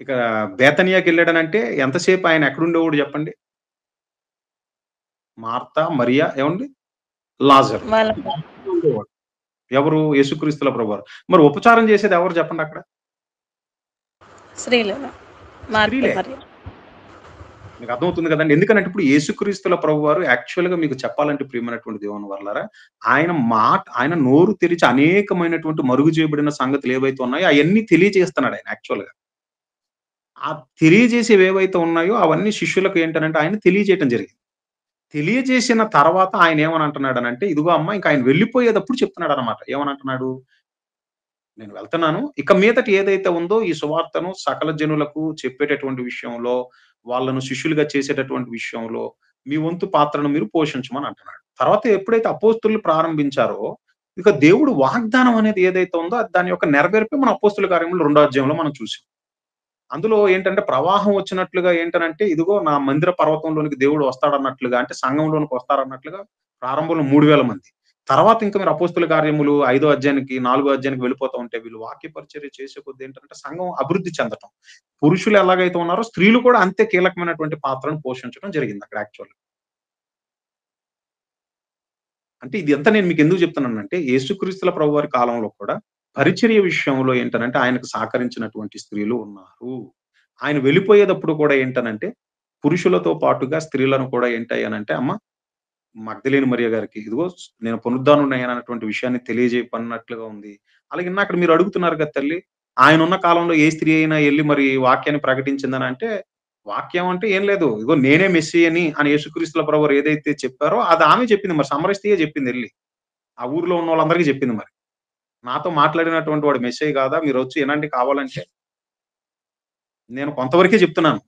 ఇక బేతనియాకి వెళ్ళాడనంటే ఎంతసేపు ఆయన ఎక్కడుండేవాడు చెప్పండి? మార్తా, మరియా ఏమండి లాజరు ఉండేవాడు. ఎవరు? యేసుక్రీస్తుల ప్రభువారు. మరి ఉపచారం చేసేది ఎవరు చెప్పండి అక్కడ? స్త్రీలే. మీకు అర్థమవుతుంది కదండి. ఎందుకంటే ఇప్పుడు యేసుక్రీస్తుల ప్రభువారు యాక్చువల్‌గా మీకు చెప్పాలంటే ప్రియమైనటువంటి దేవుని వారలారా, ఆయన నోరు తెరిచి అనేకమైనటువంటి మరుగు చేయబడిన సంగతులు ఏవైతే ఉన్నాయో అవన్నీ తెలియజేస్తున్నాడు ఆయన యాక్చువల్‌గా. ఆ తెలియజేసేవి ఏవైతే ఉన్నాయో అవన్నీ శిష్యులకు ఏంటనంటే ఆయన తెలియజేయటం జరిగింది. తెలియజేసిన తర్వాత ఆయన ఏమని అంటున్నాడనంటే, ఇదిగో అమ్మ ఇంక ఆయన వెళ్ళిపోయేటప్పుడు చెప్తున్నాడన్నమాట. ఏమని అంటున్నాడు? నేను వెళ్తున్నాను. ఇక మీదట ఏదైతే ఉందో ఈ సువార్తను సకల జనులకు చెప్పేటటువంటి విషయంలో, వాళ్ళను శిష్యులుగా చేసేటటువంటి విషయంలో మీ వంతు పాత్రను మీరు పోషించమని అంటున్నాడు. తర్వాత ఎప్పుడైతే అపోస్తలులు ప్రారంభించారో, ఇక దేవుడు వాగ్దానం అనేది ఏదైతే ఉందో దాని యొక్క నెరవేర్పు మన అపోస్తుల కార్యములు 2వ అధ్యాయంలో మనం చూసాం. అందులో ఏంటంటే ప్రవాహం వచ్చినట్లుగా ఏంటనంటే ఇదిగో నా మందిర పర్వతంలోనికి దేవుడు వస్తాడన్నట్లుగా, అంటే సంఘంలోనికి వస్తారన్నట్లుగా ప్రారంభంలో 3000 మంది. తర్వాత ఇంకా మీరు అపోస్తుల కార్యములు 5వ అధ్యాయానికి 4వ అధ్యాయానికి వెళ్ళిపోతా ఉంటే వీళ్ళు వాక్య పరిచర్య చేసే కొద్ది ఏంటంటే సంఘం అభివృద్ధి చెందటం. పురుషులు ఎలాగైతే ఉన్నారో స్త్రీలు కూడా అంతే కీలకమైనటువంటి పాత్రను పోషించడం జరిగింది అక్కడ యాక్చువల్. అంటే ఇది ఎంత నేను మీకు ఎందుకు చెప్తున్నానంటే యేసుక్రీస్తుల ప్రభువారి కాలంలో కూడా పరిచర్య విషయంలో ఏంటనంటే ఆయనకు సహకరించినటువంటి స్త్రీలు ఉన్నారు. ఆయన వెళ్ళిపోయేటప్పుడు కూడా ఏంటనంటే పురుషులతో పాటుగా స్త్రీలను కూడా ఏంటయ్యానంటే అమ్మ మగ్దలేని మరియ గారికి ఇదిగో నేను పునరుద్ధానుడయ్యానన్నటువంటి విషయాన్ని తెలియజేయపన్నట్లుగా ఉంది. అలాగే అక్కడ మీరు అడుగుతున్నారు కదా తల్లి, ఆయన ఉన్న కాలంలో ఏ స్త్రీ అయినా వెళ్ళి మరి వాక్యాన్ని ప్రకటించిందని అంటే వాక్యం అంటే ఏం లేదు, ఇదిగో నేనే మెస్సీయని అని యేసుక్రీస్తుల ప్రభువారు ఏదైతే చెప్పారో అది ఆమె చెప్పింది. మరి సమరస్త్రీయే చెప్పింది, వెళ్ళి ఆ ఊర్లో ఉన్న వాళ్ళందరికీ చెప్పింది. మరి నాతో మాట్లాడినటువంటి వాడు మెస్సీ కాదా, మీరు వచ్చి వినండి కావాలంటే. నేను కొంతవరకే చెప్తున్నాను,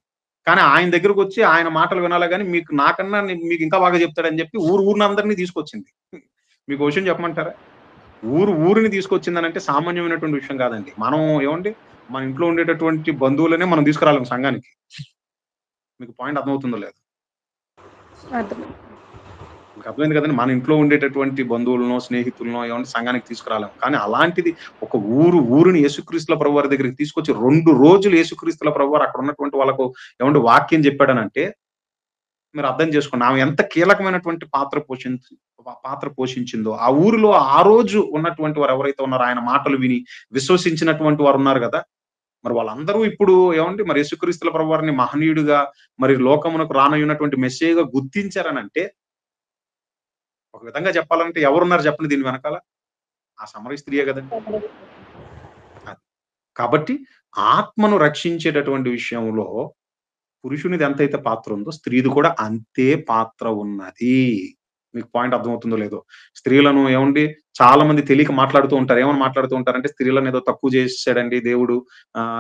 కానీ ఆయన దగ్గరకు వచ్చి ఆయన మాటలు వినాలా కానీ మీకు నాకన్నా మీకు ఇంకా బాగా చెప్తాడని చెప్పి ఊరిని తీసుకొచ్చింది. మీకు విషయం చెప్పమంటారా? ఊరిని తీసుకొచ్చిందని అంటే సామాన్యమైనటువంటి విషయం కాదండి. మనం ఏమండి మన ఇంట్లో ఉండేటటువంటి బంధువులనే మనం తీసుకురాలేము సంఘానికి. మీకు పాయింట్ అర్థమవుతుందో లేదు? మీకు అర్థమైంది కదండి. మన ఇంట్లో ఉండేటటువంటి బంధువులను స్నేహితులను ఏమంటే సంఘానికి తీసుకురాలేము. కానీ అలాంటిది ఒక ఊరిని యేసుక్రీస్తుల ప్రభువారి దగ్గరికి తీసుకొచ్చి 2 రోజులు యేసుక్రీస్తుల ప్రభువారు అక్కడ ఉన్నటువంటి వాళ్ళకు ఏమంటే వాక్యం చెప్పాడనంటే మీరు అర్థం చేసుకోండి ఆమె ఎంత కీలకమైనటువంటి పాత్ర పోషించిందో. ఆ ఊరిలో ఆ రోజు ఉన్నటువంటి వారు ఎవరైతే ఉన్నారో ఆయన మాటలు విని విశ్వసించినటువంటి వారు ఉన్నారు కదా, మరి వాళ్ళందరూ ఇప్పుడు ఏమండి మరి యేసుక్రీస్తుల ప్రభువారిని మహనీయుడిగా మరి లోకమునకు రానయ్యున్నటువంటి మెస్సీగా గుర్తించారనంటే ఒక విధంగా చెప్పాలంటే ఎవరున్నారు చెప్పండి దీని వెనకాల? ఆ సమరయ స్త్రీయే కదండి. కాబట్టి ఆత్మను రక్షించేటటువంటి విషయంలో పురుషునిది ఎంతైతే పాత్ర ఉందో స్త్రీది కూడా అంతే పాత్ర ఉన్నది. మీకు పాయింట్ అర్థమవుతుందో లేదో? స్త్రీలను ఏమండి చాలా మంది తెలియక మాట్లాడుతూ ఉంటారు. ఏమని మాట్లాడుతూ ఉంటారంటే స్త్రీలను ఏదో తక్కువ చేసాడండి దేవుడు,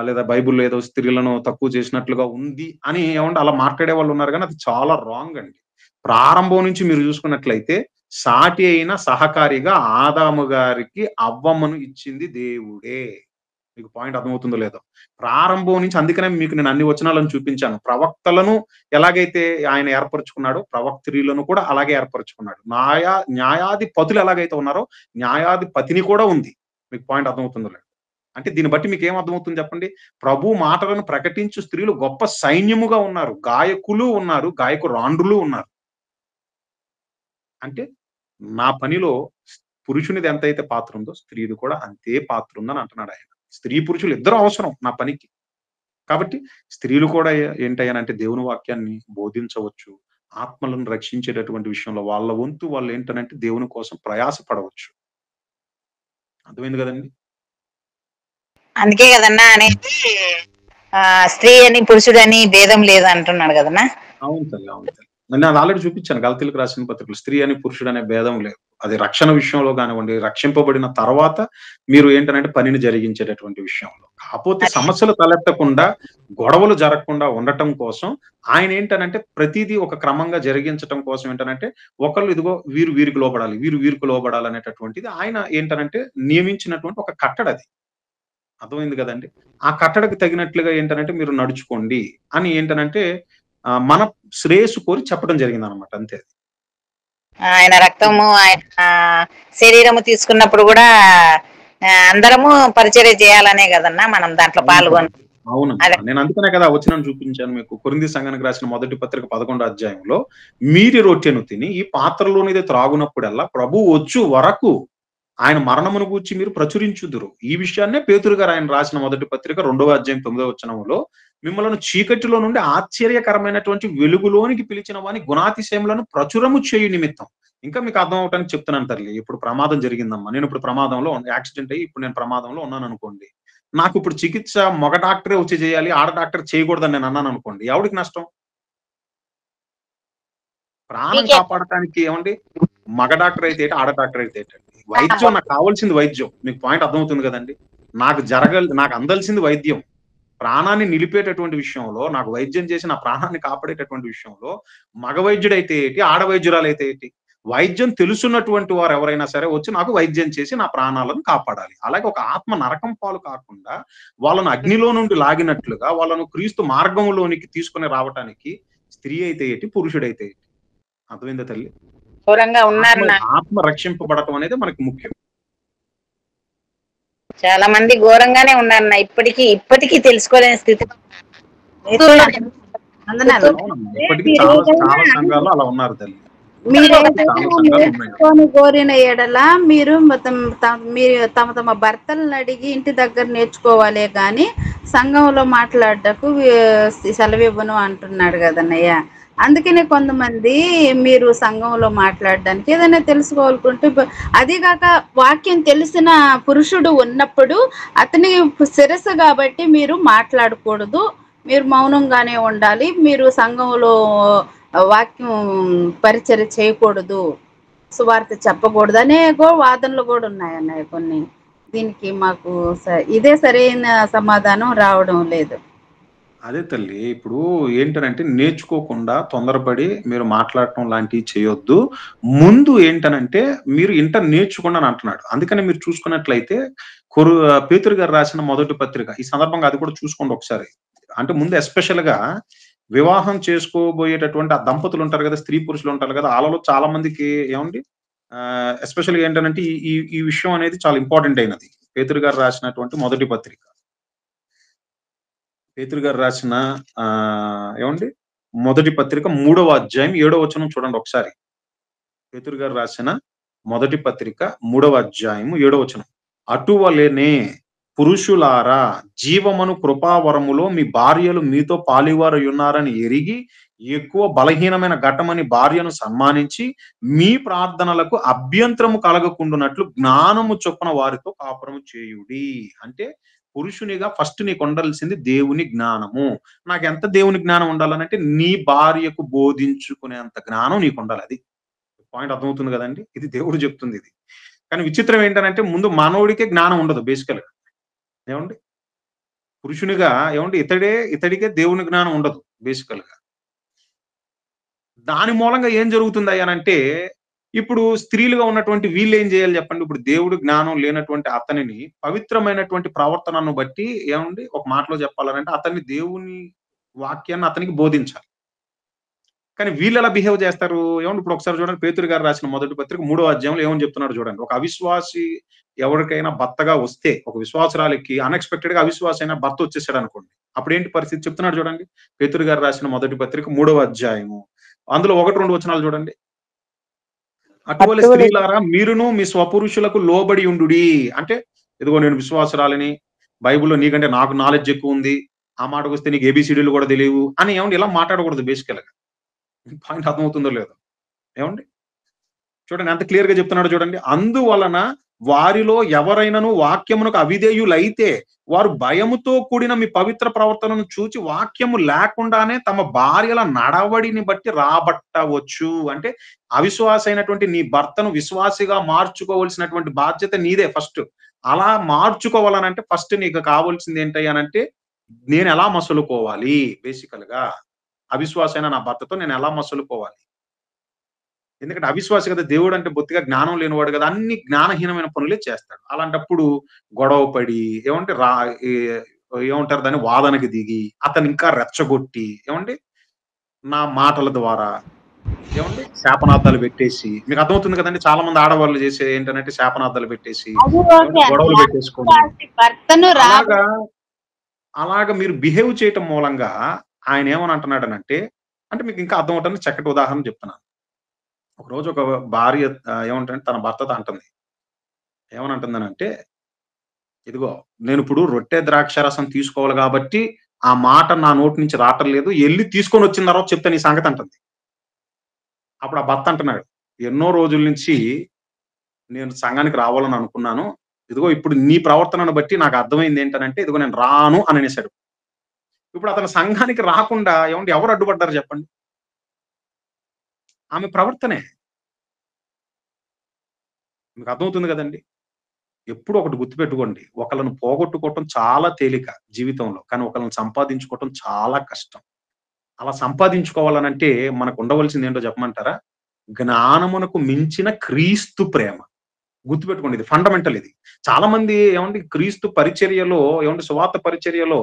లేదా బైబుల్లో ఏదో స్త్రీలను తక్కువ చేసినట్లుగా ఉంది అని ఏమంటే అలా మాట్లాడే వాళ్ళు ఉన్నారు. కానీ అది చాలా రాంగ్ అండి. ప్రారంభం నుంచి మీరు చూసుకున్నట్లయితే సాటి అయిన సహకారిగా ఆదాము గారికి అవ్వమ్మను ఇచ్చింది దేవుడే. మీకు పాయింట్ అర్థమవుతుందో లేదో? ప్రారంభం నుంచి అందుకనే మీకు నేను అన్ని వచనాలను చూపించాను. ప్రవక్తలను ఎలాగైతే ఆయన ఏర్పరచుకున్నాడో ప్రవక్త్రీలను కూడా అలాగే ఏర్పరచుకున్నాడు. న్యాయాధిపతులు ఎలాగైతే ఉన్నారో న్యాయాధిపతిని కూడా ఉంది. మీకు పాయింట్ అర్థమవుతుందో లేదు? అంటే దీన్ని బట్టి మీకు ఏం అర్థమవుతుంది చెప్పండి? ప్రభు మాటలను ప్రకటించు స్త్రీలు గొప్ప సైన్యముగా ఉన్నారు, గాయకులు ఉన్నారు, గాయకురాండ్రులు ఉన్నారు. అంటే నా పనిలో పురుషునిది ఎంతైతే పాత్ర ఉందో స్త్రీది కూడా అంతే పాత్ర ఉందని అంటున్నాడు ఆయన. స్త్రీ పురుషులు ఇద్దరు అవసరం నా పనికి. కాబట్టి స్త్రీలు కూడా ఏంటయ్యానంటే దేవుని వాక్యాన్ని బోధించవచ్చు, ఆత్మలను రక్షించేటటువంటి విషయంలో వాళ్ళ వంతు వాళ్ళు ఏంటనంటే దేవుని కోసం ప్రయాసపడవచ్చు. అర్థమైంది కదండి? అందుకే కదన్నా అనేది స్త్రీ అని పురుషుడని భేదం లేదు అంటున్నాడు కదన్నా. అవును తల్లి, అవును తల్లి. నేను అది ఆల్రెడీ చూపించాను గలతీలకు రాసిన పత్రికలు. స్త్రీ అని పురుషుడు అనే భేదం లేదు. అది రక్షణ విషయంలో కానివ్వండి, రక్షింపబడిన తర్వాత మీరు ఏంటంటే పనిని జరిగించేటటువంటి విషయంలో. కాకపోతే సమస్యలు తలెత్తకుండా గొడవలు జరగకుండా ఉండటం కోసం ఆయన ఏంటనంటే ప్రతిదీ ఒక క్రమంగా జరిగించటం కోసం ఏంటనంటే ఒకళ్ళు ఇదిగో వీరికి లోబడాలి, వీరికి లోబడాలి అనేటటువంటిది ఆయన ఏంటనంటే నియమించినటువంటి ఒక కట్టడది. అర్థమైంది కదండి? ఆ కట్టడకు తగినట్లుగా ఏంటనంటే మీరు నడుచుకోండి అని ఏంటనంటే మన శ్రేయస్సు కోరి చెప్పడం జరిగింది అనమాట. అంతే. ఆయన రక్తము ఆయన శరీరము తీసుకున్నప్పుడు కూడా అందరము పరిచర్య చేయాలనే కదన్నా మనం దాంట్లో పాల్గొని. అవును, నేను అందుకనే కదా వచనం చూపించాను మీకు. కొరింథీ సంఘానికి రాసిన మొదటి పత్రిక 11వ అధ్యాయంలో మీరి రొట్టెను తిని ఈ పాత్రలోనిదే త్రాగునప్పుడల్లా ప్రభు వచ్చు వరకు ఆయన మరణమును గూర్చి మీరు ప్రచురించుదురు. ఈ విషయాన్నే పేతురు గారు ఆయన రాసిన మొదటి పత్రిక 2వ అధ్యాయం 9వ వచనంలో మిమ్మల్ని చీకటిలో నుండి ఆశ్చర్యకరమైనటువంటి వెలుగులోనికి పిలిచిన వాని గుణాతిశయములను ప్రచురము చేయు నిమిత్తం. ఇంకా మీకు అర్థం అవటానికి చెప్తున్నాను తల్లి. ఇప్పుడు ప్రమాదం జరిగిందమ్మా, నేను ఇప్పుడు ప్రమాదంలో యాక్సిడెంట్ అయ్యి ఇప్పుడు నేను ప్రమాదంలో ఉన్నాను అనుకోండి. నాకు ఇప్పుడు చికిత్స మగ డాక్టరే వచ్చి చేయాలి, ఆడ డాక్టర్ చేయకూడదని నేను అన్నాను అనుకోండి, ఎవరికి నష్టం? ప్రాణం కాపాడటానికి ఏమండి మగ డాక్టర్ అయితే ఆడ డాక్టర్ అయితే వైద్యం నాకు కావాల్సింది వైద్యం. మీకు పాయింట్ అర్థమవుతుంది కదండి? నాకు అందాల్సింది వైద్యం. ప్రాణాన్ని నిలిపేటటువంటి విషయంలో నాకు వైద్యం చేసి నా ప్రాణాన్ని కాపాడేటటువంటి విషయంలో మగ వైద్యుడు అయితే ఏంటి, ఆడ వైద్యురాలు అయితే ఏంటి? వైద్యం తెలుసున్నటువంటి వారు ఎవరైనా సరే వచ్చి నాకు వైద్యం చేసి నా ప్రాణాలను కాపాడాలి. అలాగే ఒక ఆత్మ నరకం పాలు కాకుండా వాళ్ళను అగ్నిలో నుండి లాగినట్లుగా వాళ్ళను క్రీస్తు మార్గంలోనికి తీసుకొని రావటానికి స్త్రీ అయితే ఏంటి, పురుషుడైతే ఏంటి, అర్థమైందా తల్లి? దూరంగా ఉన్నారు ఆత్మ రక్షింపబడటం అనేది మనకి ముఖ్యం. చాలా మంది ఘోరంగానే ఉన్నారు ఇప్పటికీ తెలుసుకోలేని స్థితి. ఇప్పటికీ చాలా సంఘాలు అలా ఉన్నారు తల్లి. కోరిన ఎడల మీరు తమ తమ భర్తలను అడిగి ఇంటి దగ్గర నేర్చుకోవాలే గాని సంఘంలో మాట్లాడటకు సెలవివ్వను అంటున్నాడు కదన్నయ్య. అందుకనే కొంతమంది మీరు సంఘంలో మాట్లాడడానికి ఏదైనా తెలుసుకోవాలనుకుంటే, అదిగాక వాక్యం తెలిసిన పురుషుడు ఉన్నప్పుడు అతని శిరస్సు కాబట్టి మీరు మాట్లాడకూడదు, మీరు మౌనంగానే ఉండాలి, మీరు సంఘంలో వాక్యం పరిచర్య చేయకూడదు, సువార్త చెప్పకూడదు అనే వాదనలు కూడా ఉన్నాయన్నయ్య కొన్ని. దీనికి మాకు ఇదే సరైన సమాధానం రావడం లేదు. అదే తల్లి, ఇప్పుడు ఏంటనంటే నేర్చుకోకుండా తొందరపడి మీరు మాట్లాడటం లాంటివి చేయొద్దు. ముందు ఏంటనంటే మీరు నేర్చుకోండి అని అంటున్నాడు. అందుకని మీరు చూసుకున్నట్లయితే పేతురు గారు రాసిన మొదటి పత్రిక, ఈ సందర్భంగా అది కూడా చూసుకోండి ఒకసారి. అంటే ముందు ఎస్పెషల్ గా వివాహం చేసుకోబోయేటటువంటి ఆ దంపతులు ఉంటారు కదా, స్త్రీ పురుషులు ఉంటారు కదా, వాళ్ళలో చాలా మందికి ఏమండి ఎస్పెషల్ గా ఏంటంటే ఈ విషయం అనేది చాలా ఇంపార్టెంట్ అయినది. పేతురు గారు రాసినటువంటి మొదటి పత్రిక, పేతురు గారు రాసిన ఏమండి మొదటి పత్రిక 3వ అధ్యాయం 7వ వచనం చూడండి ఒకసారి. పేతురు గారు రాసిన మొదటి పత్రిక 3వ అధ్యాయం 7వ వచనం. అటువలనే పురుషులారా, జీవమను కృపావరములో మీ భార్యలు మీతో పాలివారు ఉన్నారని ఎరిగి ఎక్కువ బలహీనమైన ఘటమని భార్యను సన్మానించి మీ ప్రార్థనలకు అభ్యంతరము కలగకుండునట్లు జ్ఞానము చొప్పున వారితో కాపురము చేయుడి. అంటే పురుషునిగా ఫస్ట్ నీకు ఉండాల్సింది దేవుని జ్ఞానము. నాకు ఎంత దేవుని జ్ఞానం ఉండాలనంటే నీ భార్యకు బోధించుకునేంత జ్ఞానం నీకు ఉండాలి. అది పాయింట్ అర్థమవుతుంది కదండి. ఇది దేవుడు చెప్తుంది ఇది. కానీ విచిత్రం ఏంటంటే ముందు మానవుడికే జ్ఞానం ఉండదు బేసికల్ గా. ఏమండి పురుషునిగా ఏమండి ఇతడికే దేవుని జ్ఞానం ఉండదు బేసికల్ గా. దాని మూలంగా ఏం జరుగుతుంది అయ్యానంటే, ఇప్పుడు స్త్రీలుగా ఉన్నటువంటి వీళ్ళు ఏం చేయాలి చెప్పండి? ఇప్పుడు దేవుడు జ్ఞానం లేనటువంటి అతనిని పవిత్రమైనటువంటి ప్రవర్తనను బట్టి ఏమండి ఒక మాటలో చెప్పాలంటే అతన్ని దేవుని వాక్యాన్ని అతనికి బోధించాలి. కానీ వీళ్ళు ఎలా బిహేవ్ చేస్తారు ఏమండి? ఇప్పుడు ఒకసారి చూడండి, పేతురు గారు రాసిన మొదటి పత్రిక 3వ అధ్యాయంలో ఏమని చెప్తున్నాడు చూడండి. ఒక అవిశ్వాసి ఎవరికైనా భర్తగా వస్తే, ఒక విశ్వాసరాలకి అన్ఎక్స్పెక్టెడ్ గా అవిశ్వాస అయిన భర్త వచ్చేసాడు అనుకోండి, అప్పుడు ఏంటి పరిస్థితి చెప్తున్నాడు చూడండి. పేతురు గారు రాసిన మొదటి పత్రిక 3వ అధ్యాయము అందులో 1-2 వచనాలు చూడండి. అటువలే స్త్రీలారా, మీరును మీ స్వపురుషులకు లోబడి ఉండుడి. అంటే ఇదిగో నేను విశ్వాసరాలని, బైబిల్లో నీకంటే నాకు నాలెడ్జ్ ఎక్కువ ఉంది, ఆ మాటకు వస్తే నీకు ఏబిసిడీలు కూడా తెలియవు అని ఏమండి ఇలా మాట్లాడకూడదు బేసికల్ గా. పాయింట్ అర్థమవుతుందో లేదో ఏమండి? చూడండి ఎంత క్లియర్ గా చెప్తున్నాడు చూడండి. అందువలన వారిలో ఎవరైనాను వాక్యమునకు అవిధేయులైతే వారు భయముతో కూడిన మీ పవిత్ర ప్రవర్తనను చూచి వాక్యము లేకుండానే తమ భార్యల నడవడిని బట్టి రాబట్టవచ్చు. అంటే అవిశ్వాస అయినటువంటి నీ భర్తను విశ్వాసిగా మార్చుకోవాల్సినటువంటి బాధ్యత నీదే ఫస్ట్. అలా మార్చుకోవాలనంటే ఫస్ట్ నీకు కావాల్సింది ఏంటయ్యానంటే, నేను ఎలా మసులుకోవాలి బేసికల్ గా, అవిశ్వాసైన నా భర్తతో నేను ఎలా మసులుకోవాలి. ఎందుకంటే అవిశ్వాసి కదా, దేవుడు అంటే బొత్తిగా జ్ఞానం లేనివాడు కదా, అన్ని జ్ఞానహీనమైన పనులే చేస్తాడు. అలాంటప్పుడు గొడవ పడి ఏమంటారు దాన్ని వాదనకి దిగి అతను ఇంకా రెచ్చగొట్టి ఏమండి నా మాటల ద్వారా ఏమండి శాపనార్థాలు పెట్టేసి, మీకు అర్థమవుతుంది కదండి, చాలా మంది ఆడవాళ్ళు చేసే ఏంటంటే శాపనార్థాలు పెట్టేసి గొడవలు పెట్టేసుకోండి. అలాగా మీరు బిహేవ్ చేయటం మూలంగా ఆయన ఏమని అంటున్నాడనంటే, అంటే మీకు ఇంకా అర్థం అవుతుంది, చక్కటి ఉదాహరణ చెప్తున్నాను. ఒకరోజు ఒక భార్య ఏమంటే తన భర్తతో అంటుంది, ఏమని అంటుందనంటే, ఇదిగో నేను ఇప్పుడు రొట్టె ద్రాక్షారసం తీసుకోవాలి కాబట్టి ఆ మాట నా నోటి నుంచి రావటం లేదు, వెళ్ళి తీసుకొని వచ్చిన తర్వాత చెప్తాను ఈ సంగతి అంటుంది. అప్పుడు ఆ భర్త అంటున్నాడు, ఎన్నో రోజుల నుంచి నేను సంఘానికి రావాలని అనుకున్నాను, ఇదిగో ఇప్పుడు నీ ప్రవర్తనను బట్టి నాకు అర్థమైంది ఏంటనంటే ఇదిగో నేను రాను అని అనేసాడు. ఇప్పుడు అతను సంఘానికి రాకుండా ఏమంటే ఎవరు అడ్డుపడ్డారు చెప్పండి? ఆమె ప్రవర్తనే. మీకు అర్థమవుతుంది కదండి. ఎప్పుడు ఒకటి గుర్తుపెట్టుకోండి, ఒకళ్ళను పోగొట్టుకోవటం చాలా తేలిక జీవితంలో, కానీ ఒకళ్ళని సంపాదించుకోవటం చాలా కష్టం. అలా సంపాదించుకోవాలనంటే మనకు ఉండవలసింది ఏంటో చెప్పమంటారా? జ్ఞానమునకు మించిన క్రీస్తు ప్రేమ. గుర్తుపెట్టుకోండి, ఇది ఫండమెంటల్. ఇది చాలా మంది ఏమంటే క్రీస్తు పరిచర్యలో, ఏమంటే సువార్త పరిచర్యలో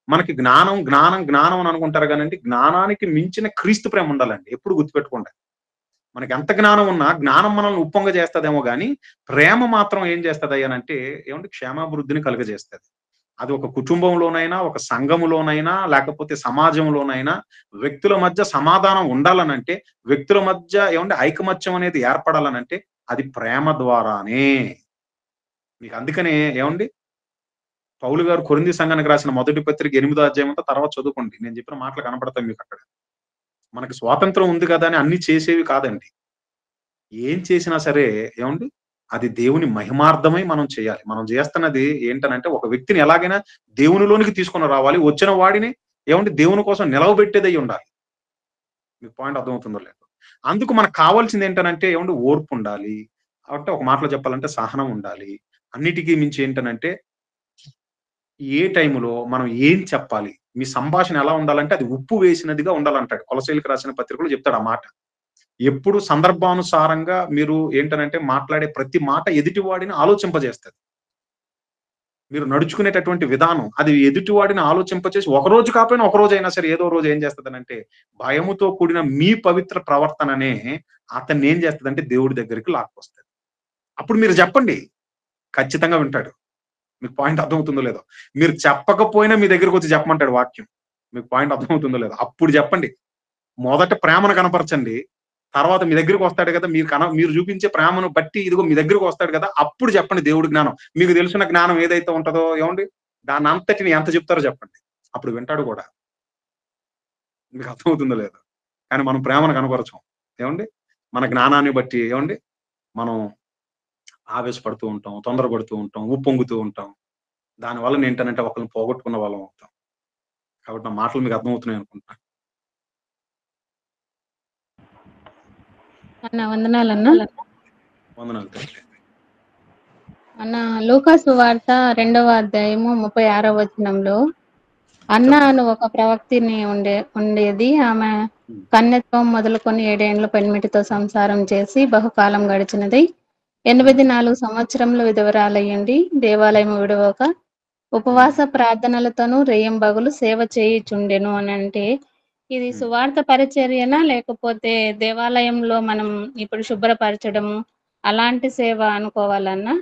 మనకి జ్ఞానం జ్ఞానం జ్ఞానం అని అనుకుంటారు కానీ జ్ఞానానికి మించిన క్రీస్తు ప్రేమ ఉండాలండి. ఎప్పుడు గుర్తుపెట్టుకోండి. మనకి ఎంత జ్ఞానం ఉన్నా జ్ఞానం మనల్ని ఉప్పొంగ చేస్తుందేమో కానీ ప్రేమ మాత్రం ఏం చేస్తుంది అయ్యానంటే ఏమంటే క్షేమాభివృద్ధిని కలుగజేస్తుంది. అది ఒక కుటుంబంలోనైనా, ఒక సంఘములోనైనా, లేకపోతే సమాజంలోనైనా వ్యక్తుల మధ్య సమాధానం ఉండాలనంటే, వ్యక్తుల మధ్య ఏమంటే ఐకమత్యం అనేది ఏర్పడాలనంటే అది ప్రేమ ద్వారానే. మీకు అందుకనే ఏమండి పౌలు గారు కొరింథీ సంఘానికి రాసిన మొదటి పత్రిక 8వ అధ్యాయం అంతా తర్వాత చదువుకోండి. నేను చెప్పిన మాటలు కనపడతాయి మీకు అక్కడ. మనకి స్వాతంత్రం ఉంది కదా అని అన్ని చేసేవి కాదండి. ఏం చేసినా సరే ఏమండి అది దేవుని మహిమార్థమై మనం చేయాలి. మనం చేస్తున్నది ఏంటనంటే ఒక వ్యక్తిని ఎలాగైనా దేవునిలోనికి తీసుకొని రావాలి. వచ్చిన వాడిని ఏమంటే దేవుని కోసం నిలవబెట్టేదై ఉండాలి. మీకు పాయింట్ అర్థమవుతుందో లేదు. అందుకు మనకు కావాల్సింది ఏంటనంటే ఏమంటే ఓర్పు ఉండాలి. అంటే ఒక మాటలో చెప్పాలంటే సహనం ఉండాలి. అన్నిటికీ మించి ఏంటనంటే ఏ టైములో మనం ఏం చెప్పాలి, మీ సంభాషణ ఎలా ఉండాలంటే అది ఉప్పు వేసినదిగా ఉండాలంటాడు. కొలసీలకు రాసిన పత్రికలో చెప్తాడు ఆ మాట. ఎప్పుడు సందర్భానుసారంగా మీరు ఏంటనంటే మాట్లాడే ప్రతి మాట ఎదుటివాడిని ఆలోచింపజేస్తుంది. మీరు నడుచుకునేటటువంటి విధానం అది ఎదుటివాడిని ఆలోచింపచేసి ఒక రోజు కాకపోయినా ఒక రోజు అయినా సరే ఏదో రోజు ఏం చేస్తుందనంటే భయముతో కూడిన మీ పవిత్ర ప్రవర్తననే అతన్ని ఏం చేస్తుందంటే దేవుడి దగ్గరికి లాక్కొస్తుంది. అప్పుడు మీరు చెప్పండి, ఖచ్చితంగా వింటాడు. మీకు పాయింట్ అర్థమవుతుందో లేదో. మీరు చెప్పకపోయినా మీ దగ్గరకు వచ్చి చెప్పమంటాడు వాక్యం. మీకు పాయింట్ అర్థమవుతుందో లేదో. అప్పుడు చెప్పండి. మొదట ప్రేమను కనపరచండి, తర్వాత మీ దగ్గరికి వస్తాడు కదా, మీరు చూపించే ప్రేమను బట్టి ఇదిగో మీ దగ్గరకు వస్తాడు కదా, అప్పుడు చెప్పండి దేవుడి జ్ఞానం. మీకు తెలిసిన జ్ఞానం ఏదైతే ఉంటుందో ఏమండి దాని అంతటిని ఎంత చెప్తారో చెప్పండి, అప్పుడు వింటాడు కూడా. మీకు అర్థమవుతుందో లేదో. కానీ మనం ప్రేమను కనపరచం ఏమండి. మన జ్ఞానాన్ని బట్టి ఏమండి మనం ఆవేశపడుతూ ఉంటాం, తొందరపడుతూ ఉంటాం, ఉప్పొంగుతూ ఉంటాం. దానివల్ల ఏంటంటే ఒకరిని పోగొట్టుకున్న వాళ్ళం అవుతాం. కాబట్టి నా మాటలు మీకు అర్థమవుతున్నాయి అనుకుంటా. అన్న వందనాలన్నా. వందనాలు తల్లి. అన్న లూకా సువార్త 2వ అధ్యాయము 36వ వచనంలో అన్న అను ఒక ప్రవక్తిని ఉండేది. ఆమె కన్యత్వం మొదలుకొని 7 ఏండ్ల పెనిమిటితో సంసారం చేసి బహుకాలం గడిచినది. 84 సంవత్సరములు విధవరాలయ్యండి. దేవాలయం విడవక ఉపవాస ప్రార్థనలతోనూ రేయింబగలు సేవ చేయుచుండెను అని అంటే ఇది సువార్త పరిచర్యనా లేకపోతే దేవాలయంలో మనం ఇప్పుడు శుభ్రపరచడము అలాంటి సేవ అనుకోవాలన్నా?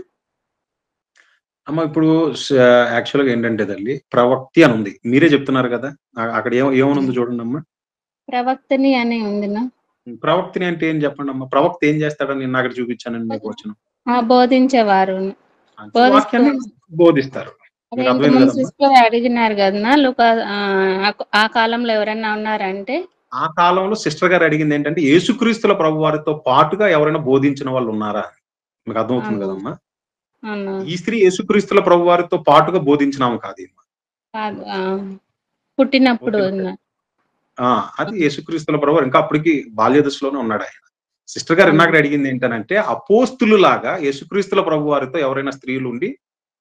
అమ్మ ఇప్పుడు యాక్చువల్గా ఏంటంటే తల్లి ప్రవక్తి అని ఉంది, మీరే చెప్తున్నారు కదా. అక్కడ ఏమనుంది చూడండి అమ్మా. ప్రవక్తని అని ఉందినా. ప్రవక్తిని అంటే ఏం చెప్పండి అమ్మా. ప్రవక్త ఏం చేస్తాడని నేను అక్కడ చూపించానండి మీకు వచ్చిన బోధించేవారు, వాక్యాన్ని బోధిస్తారు. సిస్టర్ అడిగినారు కదా లూకా, ఆ కాలంలో ఎవరైనా ఉన్నారంటే ఆ కాలంలో సిస్టర్ గారు అడిగింది ఏంటంటే యేసుక్రీస్తుల ప్రభు వారితో పాటుగా ఎవరైనా బోధించిన వాళ్ళు ఉన్నారా. మీకు అర్థమవుతుంది కదమ్మా. ఈ స్త్రీ యేసుక్రీస్తుల ప్రభు వారితో పాటుగా బోధించినాము కాదు, పుట్టినప్పుడు అది యేసుక్రీస్తుల ప్రభు ఇంకా అప్పటికి బాల్య దశలోనే ఉన్నాడు ఆయన. సిస్టర్ గారు ఇందాక అడిగింది ఏంటనంటే అపోస్తులు లాగా యేసుక్రీస్తుల ప్రభు వారితో ఎవరైనా స్త్రీలు ఉండి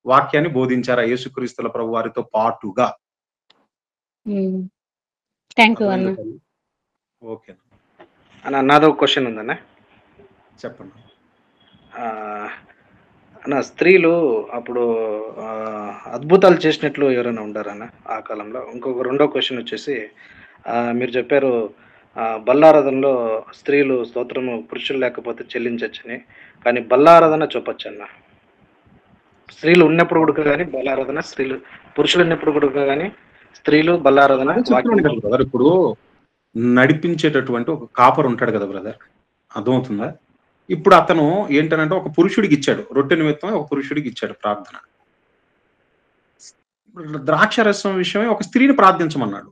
వాక్యాన్ని బోధించారా యేసుక్రీస్తుల ప్రభు వారితో పాటుగా. ఓకే అన్న, నాదో క్వశ్చన్ ఉందన్న. చెప్పండి అన్న. స్త్రీలు అప్పుడు అద్భుతాలు చేసినట్లు ఎవరైనా ఉండారన్న ఆ కాలంలో? ఇంకొక రెండో క్వశ్చన్ వచ్చేసి మీరు చెప్పారు బల్లారాధనలో స్త్రీలు స్తోత్రము పురుషులు లేకపోతే చెల్లించవచ్చని, కానీ బల్లారాధన చెప్పచ్చు అన్న. స్త్రీలు ఉన్నప్పుడు కూడా కానీ బల్లారాధన, స్త్రీలు పురుషులు ఉన్నప్పుడు కూడా కానీ స్త్రీలు బల్లారాధన. ఇప్పుడు నడిపించేటటువంటి ఒక కాపర్ ఉంటాడు కదా బ్రదర్, అర్థమవుతుందా? ఇప్పుడు అతను ఏంటనంటే ఒక పురుషుడికి ఇచ్చాడు, రొట్టె నిమిత్తం ఒక పురుషుడికి ఇచ్చాడు ప్రార్థన. ద్రాక్ష రసం విషయమే ఒక స్త్రీని ప్రార్థించమన్నాడు.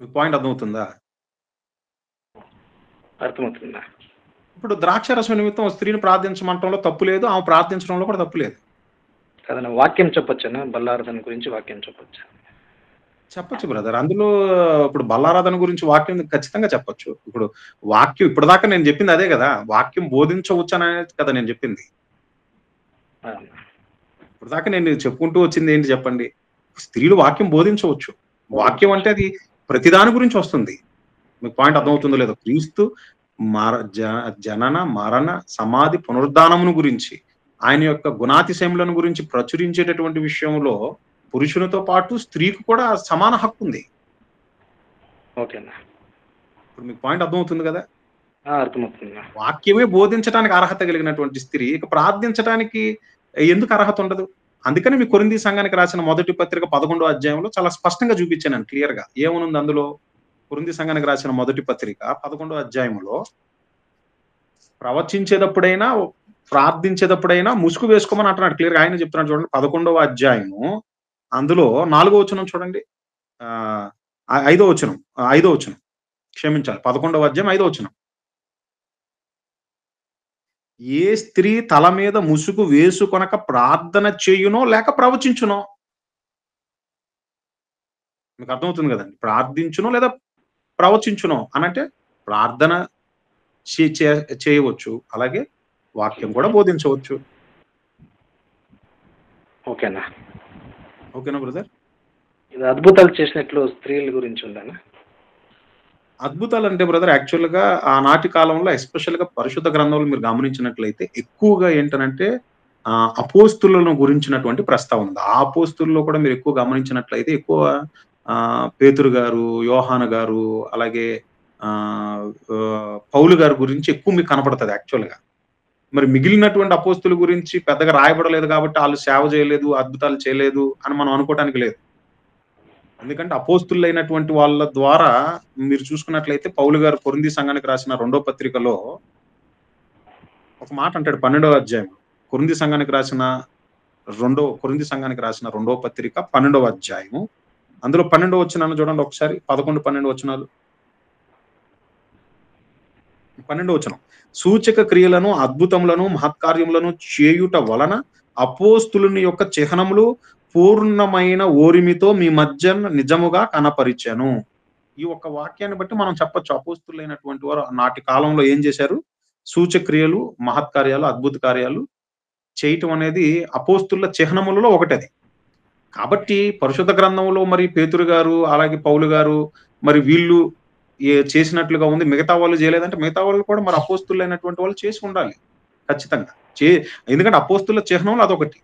పాయింట్ అర్థమవుతుందా? అర్థమవుతుందా? ఇప్పుడు ద్రాక్ష రసం నిమిత్తం ఒక స్త్రీని ప్రార్థించమంటంలో తప్పు లేదు, ఆమె ప్రార్థించడంలో కూడా తప్పు లేదు. కదన్నా, వాక్యం చెప్పొచ్చా? బల్లారాధన గురించి వాక్యం చెప్పొచ్చా? చెప్పచ్చు బ్రదర్. అందులో ఇప్పుడు బల్లారాధన గురించి వాక్యం ఖచ్చితంగా చెప్పొచ్చు. ఇప్పుడు వాక్యం ఇప్పటిదాకా నేను చెప్పింది అదే కదా, వాక్యం బోధించవచ్చు అనేది కదా నేను చెప్పింది. ఇప్పటిదాకా నేను చెప్పుకుంటూ వచ్చింది ఏంటి చెప్పండి. స్త్రీలు వాక్యం బోధించవచ్చు. వాక్యం అంటే అది ప్రతిదాని గురించి వస్తుంది. మీకు పాయింట్ అర్థమవుతుందో లేదో. క్రీస్తు జనన మరణ సమాధి పునరుద్ధానమును గురించి, ఆయన యొక్క గుణాతిశయములను గురించి ప్రచురించేటటువంటి విషయంలో పురుషునితో పాటు స్త్రీకి కూడా సమాన హక్కు ఉంది. ఓకేనా, ఇప్పుడు మీకు పాయింట్ అర్థమవుతుంది కదా. అర్థమవుతుంది. వాక్యమే బోధించడానికి అర్హత కలిగినటువంటి స్త్రీ ఇక ప్రార్థించడానికి ఎందుకు అర్హత ఉండదు? అందుకని మీ కొరింథీ సంఘానికి రాసిన మొదటి పత్రిక 11వ అధ్యాయంలో చాలా స్పష్టంగా చూపించాను క్లియర్ గా. ఏమనుంది అందులో? కొరింథీ సంఘానికి రాసిన మొదటి పత్రిక 11వ అధ్యాయంలో ప్రవచించేటప్పుడైనా ప్రార్థించేటప్పుడైనా ముసుగు వేసుకోమని అంటున్నాడు క్లియర్ గా. ఆయన చెప్తున్నాడు చూడండి, 11వ అధ్యాయము అందులో 4వ వచనం చూడండి, 5వ వచనం క్షమించాలి, 11వ అధ్యాయం 5వ వచనం. ఏ స్త్రీ తల మీద ముసుగు వేసుకొనక ప్రార్థన చేయునో లేక ప్రవచించునో. మీకు అర్థమవుతుంది కదండి, ప్రార్థించునో లేదా ప్రవచించునో అనంటే ప్రార్థన చేయవచ్చు, అలాగే వాక్యం కూడా బోధించవచ్చు. ఓకేనా బ్రదర్? ఇది అద్భుతాలు చేసినట్లు స్త్రీల గురించి ఉందనా? అద్భుతాలు అంటే బ్రదర్ యాక్చువల్ గా ఆనాటి కాలంలో ఎస్పెషల్ గా పరిశుద్ధ గ్రంథంలో మీరు గమనించినట్లయితే ఎక్కువగా ఏంటనంటే అపోస్తులను గురించినటువంటి ప్రస్తావన ఉంది. ఆ అపోస్తుల్లో కూడా మీరు ఎక్కువ గమనించినట్లయితే ఎక్కువ పేతురు గారు, యోహాను గారు, అలాగే పౌలు గారి గురించి ఎక్కువ మీకు కనపడుతుంది యాక్చువల్ గా. మరి మిగిలినటువంటి అపోస్తుల గురించి పెద్దగా రాయబడలేదు కాబట్టి వాళ్ళు సేవ చేయలేదు, అద్భుతాలు చేయలేదు అని మనం అనుకోవడానికి లేదు. ఎందుకంటే అపోస్తులైనటువంటి వాళ్ళ ద్వారా మీరు చూసుకున్నట్లయితే పౌలు గారు కొరింథీ సంఘానికి రాసిన 2వ పత్రికలో ఒక మాట అంటాడు 12వ అధ్యాయం. కొరింథీ సంఘానికి రాసిన 2వ పత్రిక 12వ అధ్యాయము అందులో 12వ వచనాన్ని చూడండి ఒకసారి. 11, 12 వచనాలు. 12వ వచనం, సూచక క్రియలను అద్భుతములను మహత్కార్యములను చేయుట వలన అపోస్తులుని యొక్క చిహ్నములు పూర్ణమైన ఓరిమితో మీ మధ్య నిజముగా కనపరిచాను. ఈ ఒక్క వాక్యాన్ని బట్టి మనం చెప్పొచ్చు అపోస్తులైనటువంటి వారు నాటి కాలంలో ఏం చేశారు? సూచక్రియలు, మహత్కార్యాలు, అద్భుత కార్యాలు చేయటం అనేది అపోస్తుల చిహ్నములలో ఒకటది. కాబట్టి పరిశుద్ధ గ్రంథంలో మరి పేతురు గారు అలాగే పౌలు గారు మరి వీళ్ళు చేసినట్లుగా ఉంది, మిగతా వాళ్ళు చేయలేదంటే మిగతా వాళ్ళు కూడా మరి అపోస్తులైనటువంటి వాళ్ళు చేసి ఉండాలి ఖచ్చితంగా. ఎందుకంటే అపోస్తుల చిహ్నం అదొకటి.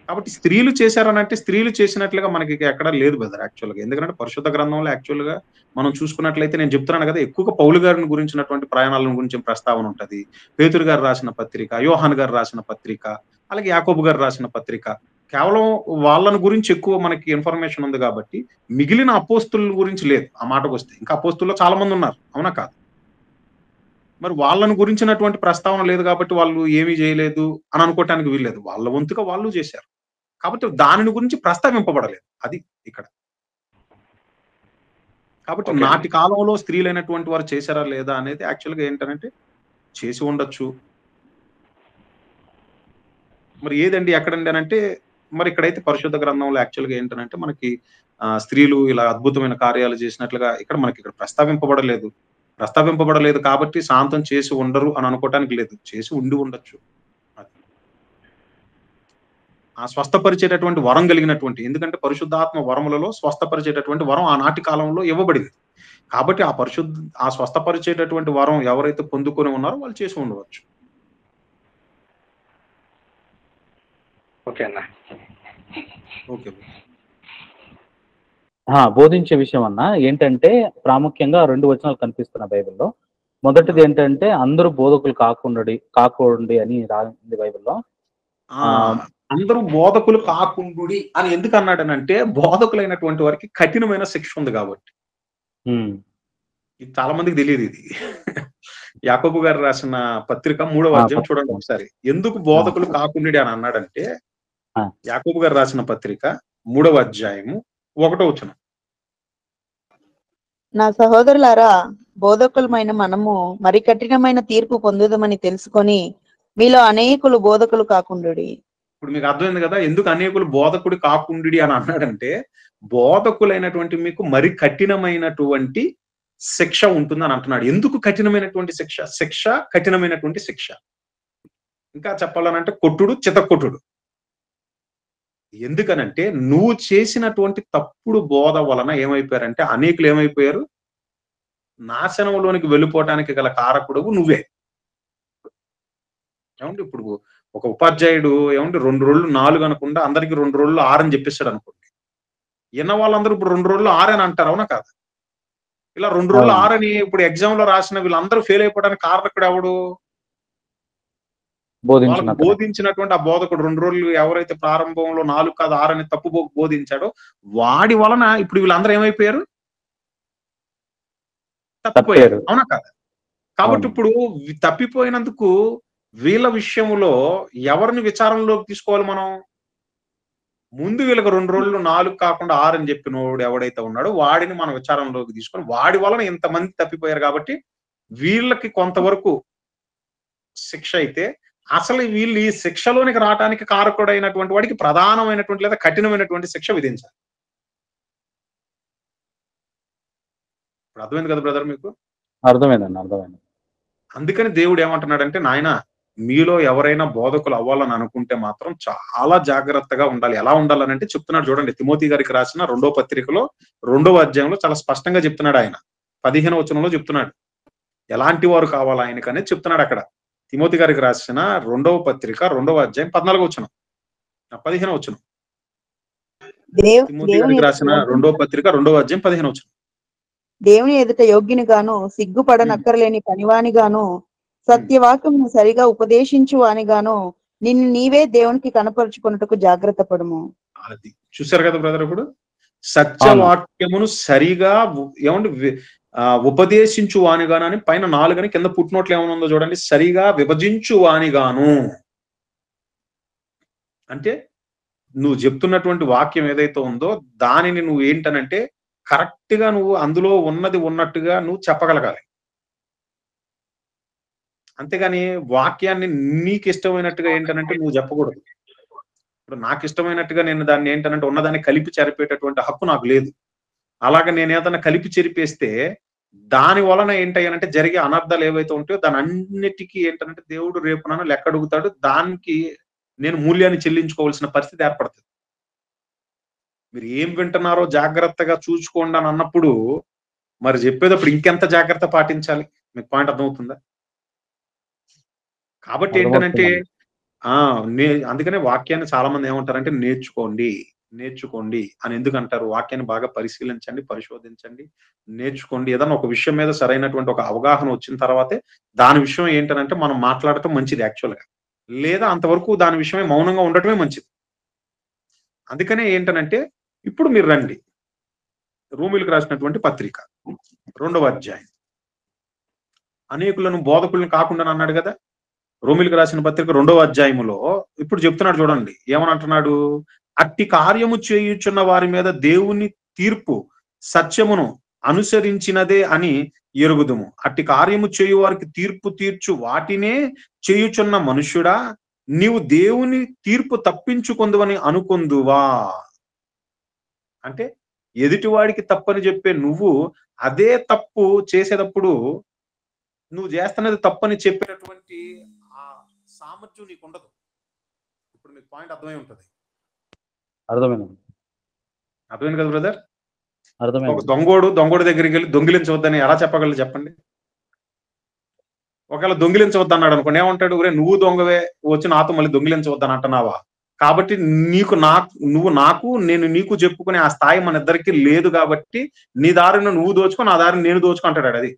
కాబట్టి స్త్రీలు చేశారనంటే స్త్రీలు చేసినట్లుగా మనకి ఎక్కడ లేదు బ్రదర్ యాక్చువల్గా. ఎందుకంటే పరిశుద్ధ గ్రంథంలో యాక్చువల్గా మనం చూసుకున్నట్లయితే నేను చెప్తున్నాను కదా, ఎక్కువగా పౌలు గారిని గురించినటువంటి ప్రయాణాల గురించి ప్రస్తావన ఉంటది. పేతురు గారు రాసిన పత్రిక, యోహాను గారు రాసిన పత్రిక, అలాగే యాకోబు గారు రాసిన పత్రిక, కేవలం వాళ్ళని గురించి ఎక్కువ మనకి ఇన్ఫర్మేషన్ ఉంది కాబట్టి మిగిలిన అపోస్తుల గురించి లేదు. ఆ మాటకు వస్తే ఇంకా అపోస్తుల్లో చాలా మంది ఉన్నారు, అవునా కాదు? మరి వాళ్ళను గురించినటువంటి ప్రస్తావన లేదు కాబట్టి వాళ్ళు ఏమీ చేయలేదు అని అనుకోవటానికి వీల్లేదు. వాళ్ళ వంతుగా వాళ్ళు చేశారు కాబట్టి దానిని గురించి ప్రస్తావింపబడలేదు. అది ఇక్కడ. కాబట్టి నాటి కాలంలో స్త్రీలైనటువంటి వారు చేశారా లేదా అనేది యాక్చువల్గా ఏంటంటే చేసి ఉండొచ్చు. మరి ఏదండి ఎక్కడండి అని అంటే మరి ఇక్కడైతే పరిశుద్ధ గ్రంథంలో యాక్చువల్గా ఏంటంటే మనకి స్త్రీలు ఇలా అద్భుతమైన కార్యాలు చేసినట్లుగా ఇక్కడ ప్రస్తావింపబడలేదు కాబట్టి శాంతం చేసి ఉండరు అని అనుకోవటానికి లేదు, చేసి ఉండి ఉండొచ్చు. ఆ స్వస్థపరిచేటటువంటి వరం కలిగినటువంటి, ఎందుకంటే పరిశుద్ధాత్మ వరములలో స్వస్థపరిచేటటువంటి వరం ఆనాటి కాలంలో ఇవ్వబడింది కాబట్టి ఆ స్వస్థపరిచేటటువంటి వరం ఎవరైతే పొందుకొని ఉన్నారో వాళ్ళు చేసి ఉండవచ్చు. ఓకే. బోధించే విషయం అన్న ఏంటంటే ప్రాముఖ్యంగా 2 వచనాలు కనిపిస్తున్న బైబిల్లో. మొదటిది ఏంటంటే అందరూ బోధకులు కాకూడండి అని రాసింది బైబిల్లో. అందరూ బోధకులు కాకుండుడి అని ఎందుకు అన్నాడనంటే బోధకులైనటువంటి వారికి కఠినమైన శిక్ష ఉంది కాబట్టి. ఇది చాలా మందికి తెలియదు. ఇది యాకోబు గారు రాసిన పత్రిక 3వ అధ్యాయం చూడండి ఒకసారి. ఎందుకు బోధకులు కాకుండుడి అని అన్నాడంటే యాకోబు గారు రాసిన పత్రిక 3వ అధ్యాయము 1వ వచనం. నా సహోదరులారా, బోధకులమైన మనము మరి కఠినమైన తీర్పు పొందుదామని తెలుసుకొని మీలో అనేకులు బోధకులు కాకుండుడి. ఇప్పుడు మీకు అర్థమైంది కదా ఎందుకు అనేకులు బోధకుడు కాకుండుడి అని అన్నాడంటే బోధకులైనటువంటి మీకు మరి కఠినమైనటువంటి శిక్ష ఉంటుందని అంటున్నాడు. ఎందుకు కఠినమైనటువంటి శిక్ష కఠినమైనటువంటి శిక్ష. ఇంకా చెప్పాలనంటే కొట్టుడు, చితకొట్టుడు. ఎందుకనంటే నువ్వు చేసినటువంటి తప్పుడు బోధ వలన ఏమైపోయారంటే అనేకులు ఏమైపోయారు? నాశనంలోనికి వెళ్ళిపోవటానికి గల కారకుడు నువ్వే. ఏమంటే ఇప్పుడు ఒక ఉపాధ్యాయుడు ఏమంటే 2 రోజులు 4 అనకుండా అందరికి 2 రోజులు 6 అని చెప్పేస్తాడు అనుకోండి. విన్న వాళ్ళందరూ ఇప్పుడు 2 రోజులు 6 అని అంటారు, అవునా కాదు? ఇలా 2 రోజులు 6 అని ఇప్పుడు ఎగ్జామ్ లో రాసిన వీళ్ళందరూ ఫెయిల్ అయిపోవడానికి కారకుడు ఎవడు? వాళ్ళకు బోధించినటువంటి ఆ బోధకుడు 2 రోజులు ఎవరైతే ప్రారంభంలో 4 కాదు 6 అని తప్పు బోధించాడో వాడి వలన ఇప్పుడు వీళ్ళందరూ ఏమైపోయారు? తప్పిపోయారు, అవునా కాదు? కాబట్టి ఇప్పుడు తప్పిపోయినందుకు వీళ్ళ విషయంలో ఎవరిని విచారంలోకి తీసుకోవాలి మనం? ముందు వీళ్ళకి 2 రోజులు 4 కాకుండా 6 అని చెప్పినోడు ఎవడైతే ఉన్నాడో వాడిని మనం విచారంలోకి తీసుకొని వాడి వలన ఇంతమంది తప్పిపోయారు కాబట్టి వీళ్ళకి కొంతవరకు శిక్ష అయితే అసలు వీళ్ళు ఈ శిక్షలోనికి రావడానికి కారకుడైనటువంటి వాడికి ప్రధానమైనటువంటి లేదా కఠినమైనటువంటి శిక్ష విధించాలి. ఇప్పుడు అర్థమైంది కదా బ్రదర్ మీకు? అర్థమైందండి, అర్థమైంది. అందుకని దేవుడు ఏమంటున్నాడంటే, నాయన మీలో ఎవరైనా బోధకులు అవ్వాలని అనుకుంటే మాత్రం చాలా జాగ్రత్తగా ఉండాలి. ఎలా ఉండాలనంటే చెప్తున్నాడు చూడండి, తిమోతి గారికి రాసిన 2వ పత్రికలో 2వ అధ్యాయంలో చాలా స్పష్టంగా చెప్తున్నాడు. ఆయన 15వ వచనంలో చెప్తున్నాడు ఎలాంటి వారు కావాలి ఆయనకనే చెప్తున్నాడు. అక్కడ తిమోతి గారికి రాసిన 2వ పత్రిక 2వ అధ్యాయం 14వ వచనం 15వ వచనం. తిమోతి గారికి రాసిన 2వ పత్రిక 2వ అధ్యాయం 15వ వచనం. దేవుని ఎదుట యోగ్యునిగాను సిగ్గుపడనక్కర్లేని పనివానిగాను సత్యవాక్యమును సరిగా ఉపదేశించు వానిగాను నిన్ను నీవే దేవునికి కనపరుచుకున్నట్టుకు జాగ్రత్త పడము. అది చూసారు కదా బ్రదర్, ఇప్పుడు సత్యవాక్యమును సరిగా ఏమంటే ఉపదేశించు వానిగాను అని పైన 4 అని కింద పుట్టినోట్లు ఏమైనా ఉందో చూడండి, సరిగా విభజించు వానిగాను. అంటే నువ్వు చెప్తున్నటువంటి వాక్యం ఏదైతే ఉందో దానిని నువ్వు ఏంటనంటే కరెక్ట్ గా నువ్వు అందులో ఉన్నది ఉన్నట్టుగా నువ్వు చెప్పగలగాలి. అంతేగాని వాక్యాన్ని నీకు ఇష్టమైనట్టుగా ఏంటనంటే నువ్వు చెప్పకూడదు. ఇప్పుడు నాకు ఇష్టమైనట్టుగా నేను దాన్ని ఏంటనంటే ఉన్నదాన్ని కలిపి చెరిపేటటువంటి హక్కు నాకు లేదు. అలాగే నేను ఏదైనా కలిపి చెరిపేస్తే దాని వలన ఏంటంటే జరిగే అనర్థాలు ఏవైతే ఉంటాయో దాని అన్నిటికీ ఏంటంటే దేవుడు రేపు నన్ను లెక్క అడుగుతాడు. దానికి నేను మూల్యాన్ని చెల్లించుకోవాల్సిన పరిస్థితి ఏర్పడుతుంది. మీరు ఏం వింటున్నారో జాగ్రత్తగా చూసుకోండి అని అన్నప్పుడు మరి చెప్పేటప్పుడు ఇంకెంత జాగ్రత్త పాటించాలి? మీకు పాయింట్ అర్థమవుతుందా? కాబట్టి ఏంటనంటే అందుకనే వాక్యాన్ని చాలా మంది ఏమంటారంటే నేర్చుకోండి అని ఎందుకు అంటారు? వాక్యాన్ని బాగా పరిశీలించండి, పరిశోధించండి, నేర్చుకోండి. ఏదన్నా ఒక విషయం మీద సరైనటువంటి ఒక అవగాహన వచ్చిన తర్వాతే దాని విషయం ఏంటనంటే మనం మాట్లాడటం మంచిది యాక్చువల్గా. లేదా అంతవరకు దాని విషయమే మౌనంగా ఉండటమే మంచిది. అందుకనే ఏంటనంటే ఇప్పుడు మీరు రండి రోమీయులకు రాసినటువంటి పత్రిక 2వ అధ్యాయం. అనేకులను బోధకులను కాకుండా అన్నాడు కదా. రోమీయులకు రాసిన పత్రిక 2వ అధ్యాయములో ఇప్పుడు చెప్తున్నాడు చూడండి, ఏమని అంటున్నాడు? అట్టి కార్యము చేయుచున్న వారి మీద దేవుని తీర్పు సత్యమును అనుసరించినదే అని ఎరుగుదుము. అట్టి కార్యము చేయు వారికి తీర్పు తీర్చు వాటినే చేయుచున్న మనుష్యుడా, నీవు దేవుని తీర్పు తప్పించుకొందువని అనుకొందువా? అంటే ఎదుటివాడికి తప్పని చెప్పే నువ్వు అదే తప్పు చేసేటప్పుడు నువ్వు చేస్తున్నది తప్పని చెప్పేటటువంటి ఆ సామర్థ్యం నీకు ఉండదు. ఇప్పుడు మీకు పాయింట్ అర్థమై ఉంటుంది. అర్థమైంది కదా బ్రదర్? ఒక దొంగోడు దగ్గరికి వెళ్ళి దొంగిలించవద్దని ఎలా చెప్పగలరు చెప్పండి? ఒకవేళ దొంగిలించవద్దు అన్నాడు అనుకోండి, ఏమంటాడు? నువ్వు దొంగవే, వచ్చి నాతో మళ్ళీ దొంగిలించవద్దని అంటున్నావా? కాబట్టి నువ్వు నాకు నేను నీకు చెప్పుకునే ఆ స్థాయి మన ఇద్దరికి లేదు. కాబట్టి నీ దారిని నువ్వు దోచుకో, నా దారిని నేను దోచుకుంటాడు. అది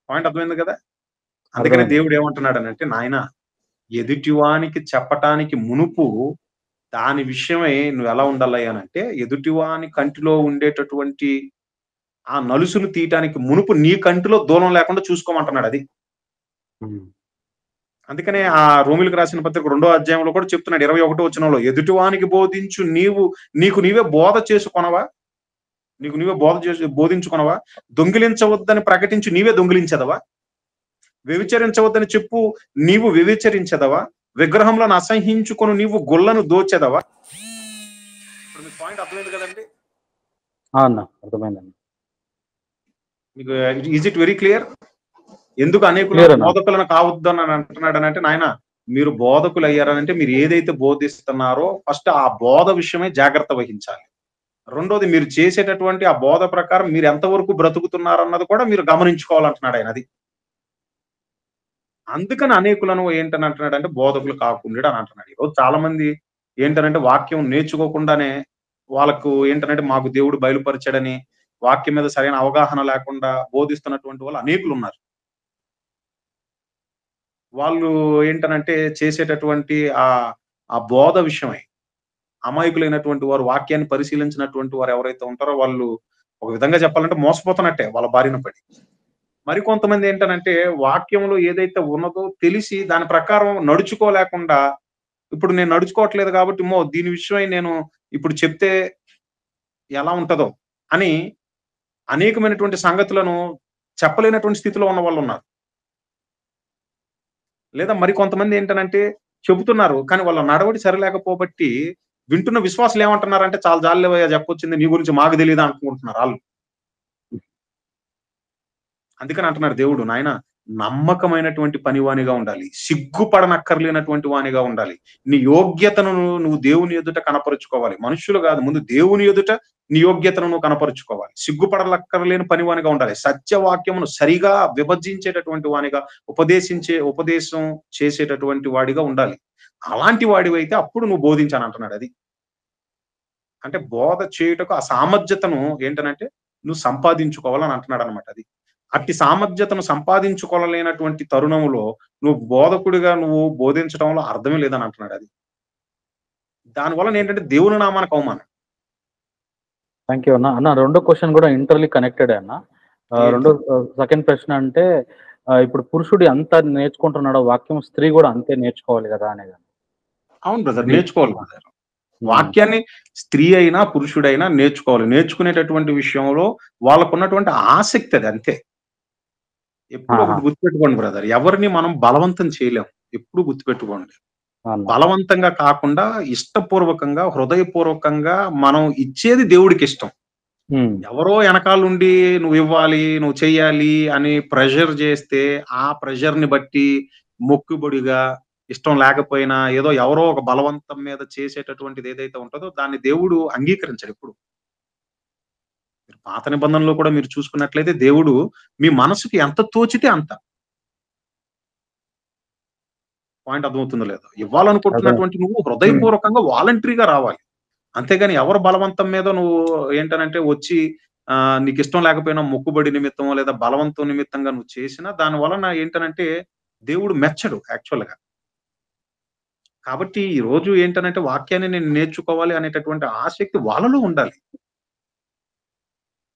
పాయింట్ అర్థమైంది కదా? అందుకనే దేవుడు ఏమంటున్నాడు అంటే, నాయన ఎదుటివానికి చెప్పటానికి మునుపు దాని విషయమై నువ్వు ఎలా ఉండాలయ్యానంటే ఎదుటివాని కంటిలో ఉండేటటువంటి ఆ నలుసులు తీయటానికి మునుపు నీ కంటిలో దూరం లేకుండా చూసుకోమంటున్నాడు. అది అందుకనే ఆ రోమీయులకు రాసిన పత్రిక 2వ అధ్యాయంలో కూడా చెప్తున్నాడు 21వ వచనంలో, ఎదుటివానికి బోధించు నీకు నీవే బోధ చేసుకొనవా? నీకు నీవే బోధించుకొనవా? దొంగిలించవద్దని ప్రకటించి నీవే దొంగిలించదవా? వ్యభిచరించవద్దని చెప్పు నీవు వ్యభిచరించదవా? విగ్రహంలో అసహించుకొని నీవు గొల్లను దోచెదవా? ఇప్పుడు మీకు పాయింట్ అర్థమైంది కదండి? అర్థమైందండి. మీకు ఈజ్ ఇట్ వెరీ క్లియర్? ఎందుకు అనేకులు బోధకులను కావద్దని అంటున్నాడు అంటే, నాయన మీరు బోధకులు అయ్యారనంటే మీరు ఏదైతే బోధిస్తున్నారో ఫస్ట్ ఆ బోధ విషయమే జాగ్రత్త వహించాలి. రెండోది మీరు చేసేటటువంటి ఆ బోధ ప్రకారం మీరు ఎంతవరకు బ్రతుకుతున్నారన్నది కూడా మీరు గమనించుకోవాలంటున్నాడు ఆయన. అది. అందుకని అనేకులను ఏంటని అంటున్నాడంటే బోధకులు కాకుండుడు అని అంటున్నాడు. ఈరోజు చాలా మంది ఏంటనంటే వాక్యం నేర్చుకోకుండానే వాళ్ళకు ఏంటనంటే మాకు దేవుడు బయలుపరిచాడని వాక్యం మీద సరైన అవగాహన లేకుండా బోధిస్తున్నటువంటి వాళ్ళు అనేకులున్నారు. వాళ్ళు ఏంటనంటే చేసేటటువంటి ఆ బోధ విషయమై అమాయకులైనటువంటి వారు వాక్యాన్ని పరిశీలించినటువంటి వారు ఎవరైతే ఉంటారో వాళ్ళు ఒక విధంగా చెప్పాలంటే మోసపోతున్నట్టే వాళ్ళ బారిన పడి. మరికొంతమంది ఏంటనంటే వాక్యంలో ఏదైతే ఉన్నదో తెలిసి దాని ప్రకారం నడుచుకోలేకుండా ఇప్పుడు నేను నడుచుకోవట్లేదు కాబట్టి దీని విషయమై నేను ఇప్పుడు చెప్తే ఎలా ఉంటదో అని అనేకమైనటువంటి సంగతులను చెప్పలేనటువంటి స్థితిలో ఉన్న వాళ్ళున్నారు. లేదా మరికొంతమంది ఏంటనంటే చెబుతున్నారు. కానీ వాళ్ళ నడవడి సరిలేకపోబట్టి వింటున్న విశ్వాసులు ఏమంటున్నారంటే చాలా జాలిలేవయ్యా చెప్పొచ్చింది నీ గురించి మాకు తెలీదా అనుకుంటున్నారు ఆళ్ళు. అందుకని అంటున్నాడు దేవుడు, నాయన నమ్మకమైనటువంటి పనివానిగా ఉండాలి. సిగ్గుపడనక్కర్లేనటువంటి వానిగా ఉండాలి. నీ యోగ్యతను నువ్వు దేవుని ఎదుట కనపరుచుకోవాలి. మనుషులు కాదు, ముందు దేవుని ఎదుట నీ యోగ్యతను నువ్వు కనపరుచుకోవాలి. సిగ్గుపడలక్కర్లేని పనివానిగా ఉండాలి. సత్యవాక్యమును సరిగా విభజించేటటువంటి వానిగా, ఉపదేశం చేసేటటువంటి వాడిగా ఉండాలి. అలాంటి వాడివైతే అప్పుడు నువ్వు బోధించానంటున్నాడు. అది. అంటే బోధ చేయుటకు ఆ సామర్థ్యతను ఏంటనంటే నువ్వు సంపాదించుకోవాలని అంటున్నాడన్నమాట. అది. అట్టి సామర్థ్యతను సంపాదించుకోలేనటువంటి తరుణంలో నువ్వు బోధకుడిగా నువ్వు బోధించడంలో అర్థమే లేదని అంటున్నాడు. అది. దానివలన ఏంటంటే దేవుని నామానికి అవమానం. థ్యాంక్ యూ అన్న. అన్న రెండో క్వశ్చన్ కూడా ఇంటర్లీ కనెక్టెడ్ అన్న. రెండో సెకండ్ ప్రశ్న అంటే ఇప్పుడు పురుషుడు ఎంత నేర్చుకుంటున్నాడో వాక్యం స్త్రీ కూడా అంతే నేర్చుకోవాలి కదా అనేది. అవును బ్రదర్, నేర్చుకోవాలి బ్రదర్. వాక్యాన్ని స్త్రీ అయినా పురుషుడైనా నేర్చుకోవాలి. నేర్చుకునేటటువంటి విషయంలో వాళ్ళకున్నటువంటి ఆసక్తి అది అంతే. ఎప్పుడు ఒకటి గుర్తుపెట్టుకోండి బ్రదర్, ఎవరిని మనం బలవంతం చేయలేం. ఎప్పుడు గుర్తుపెట్టుకోండి. బలవంతంగా కాకుండా ఇష్టపూర్వకంగా, హృదయపూర్వకంగా మనం ఇచ్చేది దేవుడికి ఇష్టం. ఎవరో వెనకాలండి నువ్వు ఇవ్వాలి, నువ్వు చెయ్యాలి అని ప్రెషర్ చేస్తే ఆ ప్రెషర్ ని బట్టి మొక్కుబడిగా ఇష్టం లేకపోయినా ఏదో ఎవరో ఒక బలవంతం మీద చేసేటటువంటిది ఏదైతే ఉంటుందో దాన్ని దేవుడు అంగీకరించడు ఎప్పుడు. పాత నిబంధనలో కూడా మీరు చూసుకున్నట్లయితే దేవుడు మీ మనసుకి ఎంత తోచితే అంత. పాయింట్ అర్థమవుతుందో లేదో. ఇవ్వాలనుకుంటున్నటువంటి నువ్వు హృదయపూర్వకంగా వాలంటరీగా రావాలి. అంతేగాని ఎవరు బలవంతం మీద నువ్వు ఏంటనంటే వచ్చి నీకు ఇష్టం లేకపోయినా మొక్కుబడి నిమిత్తమో లేదా బలవంతం నిమిత్తంగా నువ్వు చేసినా దాని వలన ఏంటనంటే దేవుడు మెచ్చడు యాక్చువల్ గా. కాబట్టి ఈ రోజు ఏంటనంటే వాక్యాన్ని నేను నేర్చుకోవాలి అనేటటువంటి ఆసక్తి వాళ్ళలో ఉండాలి.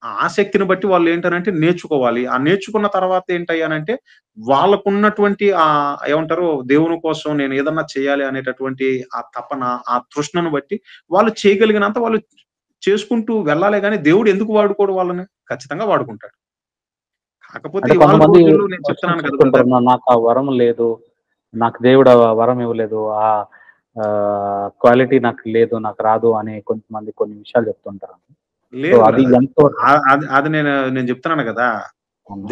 ఆ ఆసక్తిని బట్టి వాళ్ళు ఏంటనంటే నేర్చుకోవాలి. ఆ నేర్చుకున్న తర్వాత ఏంటయ్యానంటే వాళ్ళకున్నటువంటి ఏమంటారు దేవుని కోసం నేను ఏదన్నా చేయాలి అనేటటువంటి ఆ తపన, ఆ తృష్ణను బట్టి వాళ్ళు చేయగలిగినంత వాళ్ళు చేసుకుంటూ వెళ్ళాలి గాని దేవుడు ఎందుకు వాడుకోడు వాళ్ళని? ఖచ్చితంగా వాడుకుంటాడు. కాకపోతే ఇవాళ రోజుల్లో నేను చెప్తున్నాను కదా బ్రదర్, నాకు ఆ వరం లేదు, నాకు దేవుడు ఆ వరం ఇవ్వలేదు, ఆ క్వాలిటీ నాకు లేదు, నాకు రాదు అని కొంతమంది కొన్ని విషయాలు చెప్తుంటారు. లేదు అది నేను చెప్తున్నాను కదా,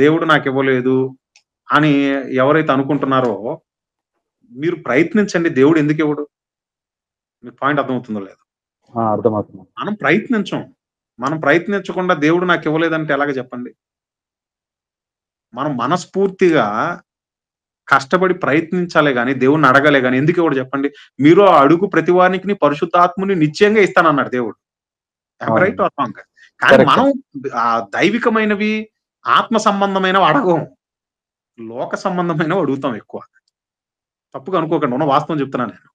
దేవుడు నాకు ఇవ్వలేదు అని ఎవరైతే అనుకుంటున్నారో మీరు ప్రయత్నించండి. దేవుడు ఎందుకు ఇవ్వడు? మీ పాయింట్ అర్థమవుతుందో లేదు? అర్థమవుతుంది. మనం ప్రయత్నించకుండా దేవుడు నాకు ఇవ్వలేదంటే ఎలాగ చెప్పండి? మనం మనస్ఫూర్తిగా కష్టపడి ప్రయత్నించాలే గాని దేవుణ్ణి అడగలే గాని ఎందుకు ఇవ్వడు చెప్పండి? మీరు అడుగు ప్రతి వానికి పరిశుద్ధాత్ముని నిశ్చయంగా ఇస్తానన్నాడు దేవుడు. Right are wrong? కానీ మనం దైవికమైనవి, ఆత్మ సంబంధమైనవి అడగం, లోక సంబంధమైనవి అడుగుతాం ఎక్కువ. తప్పుగా అనుకోకండి, ఉన్న వాస్తవం చెప్తున్నాను నేను.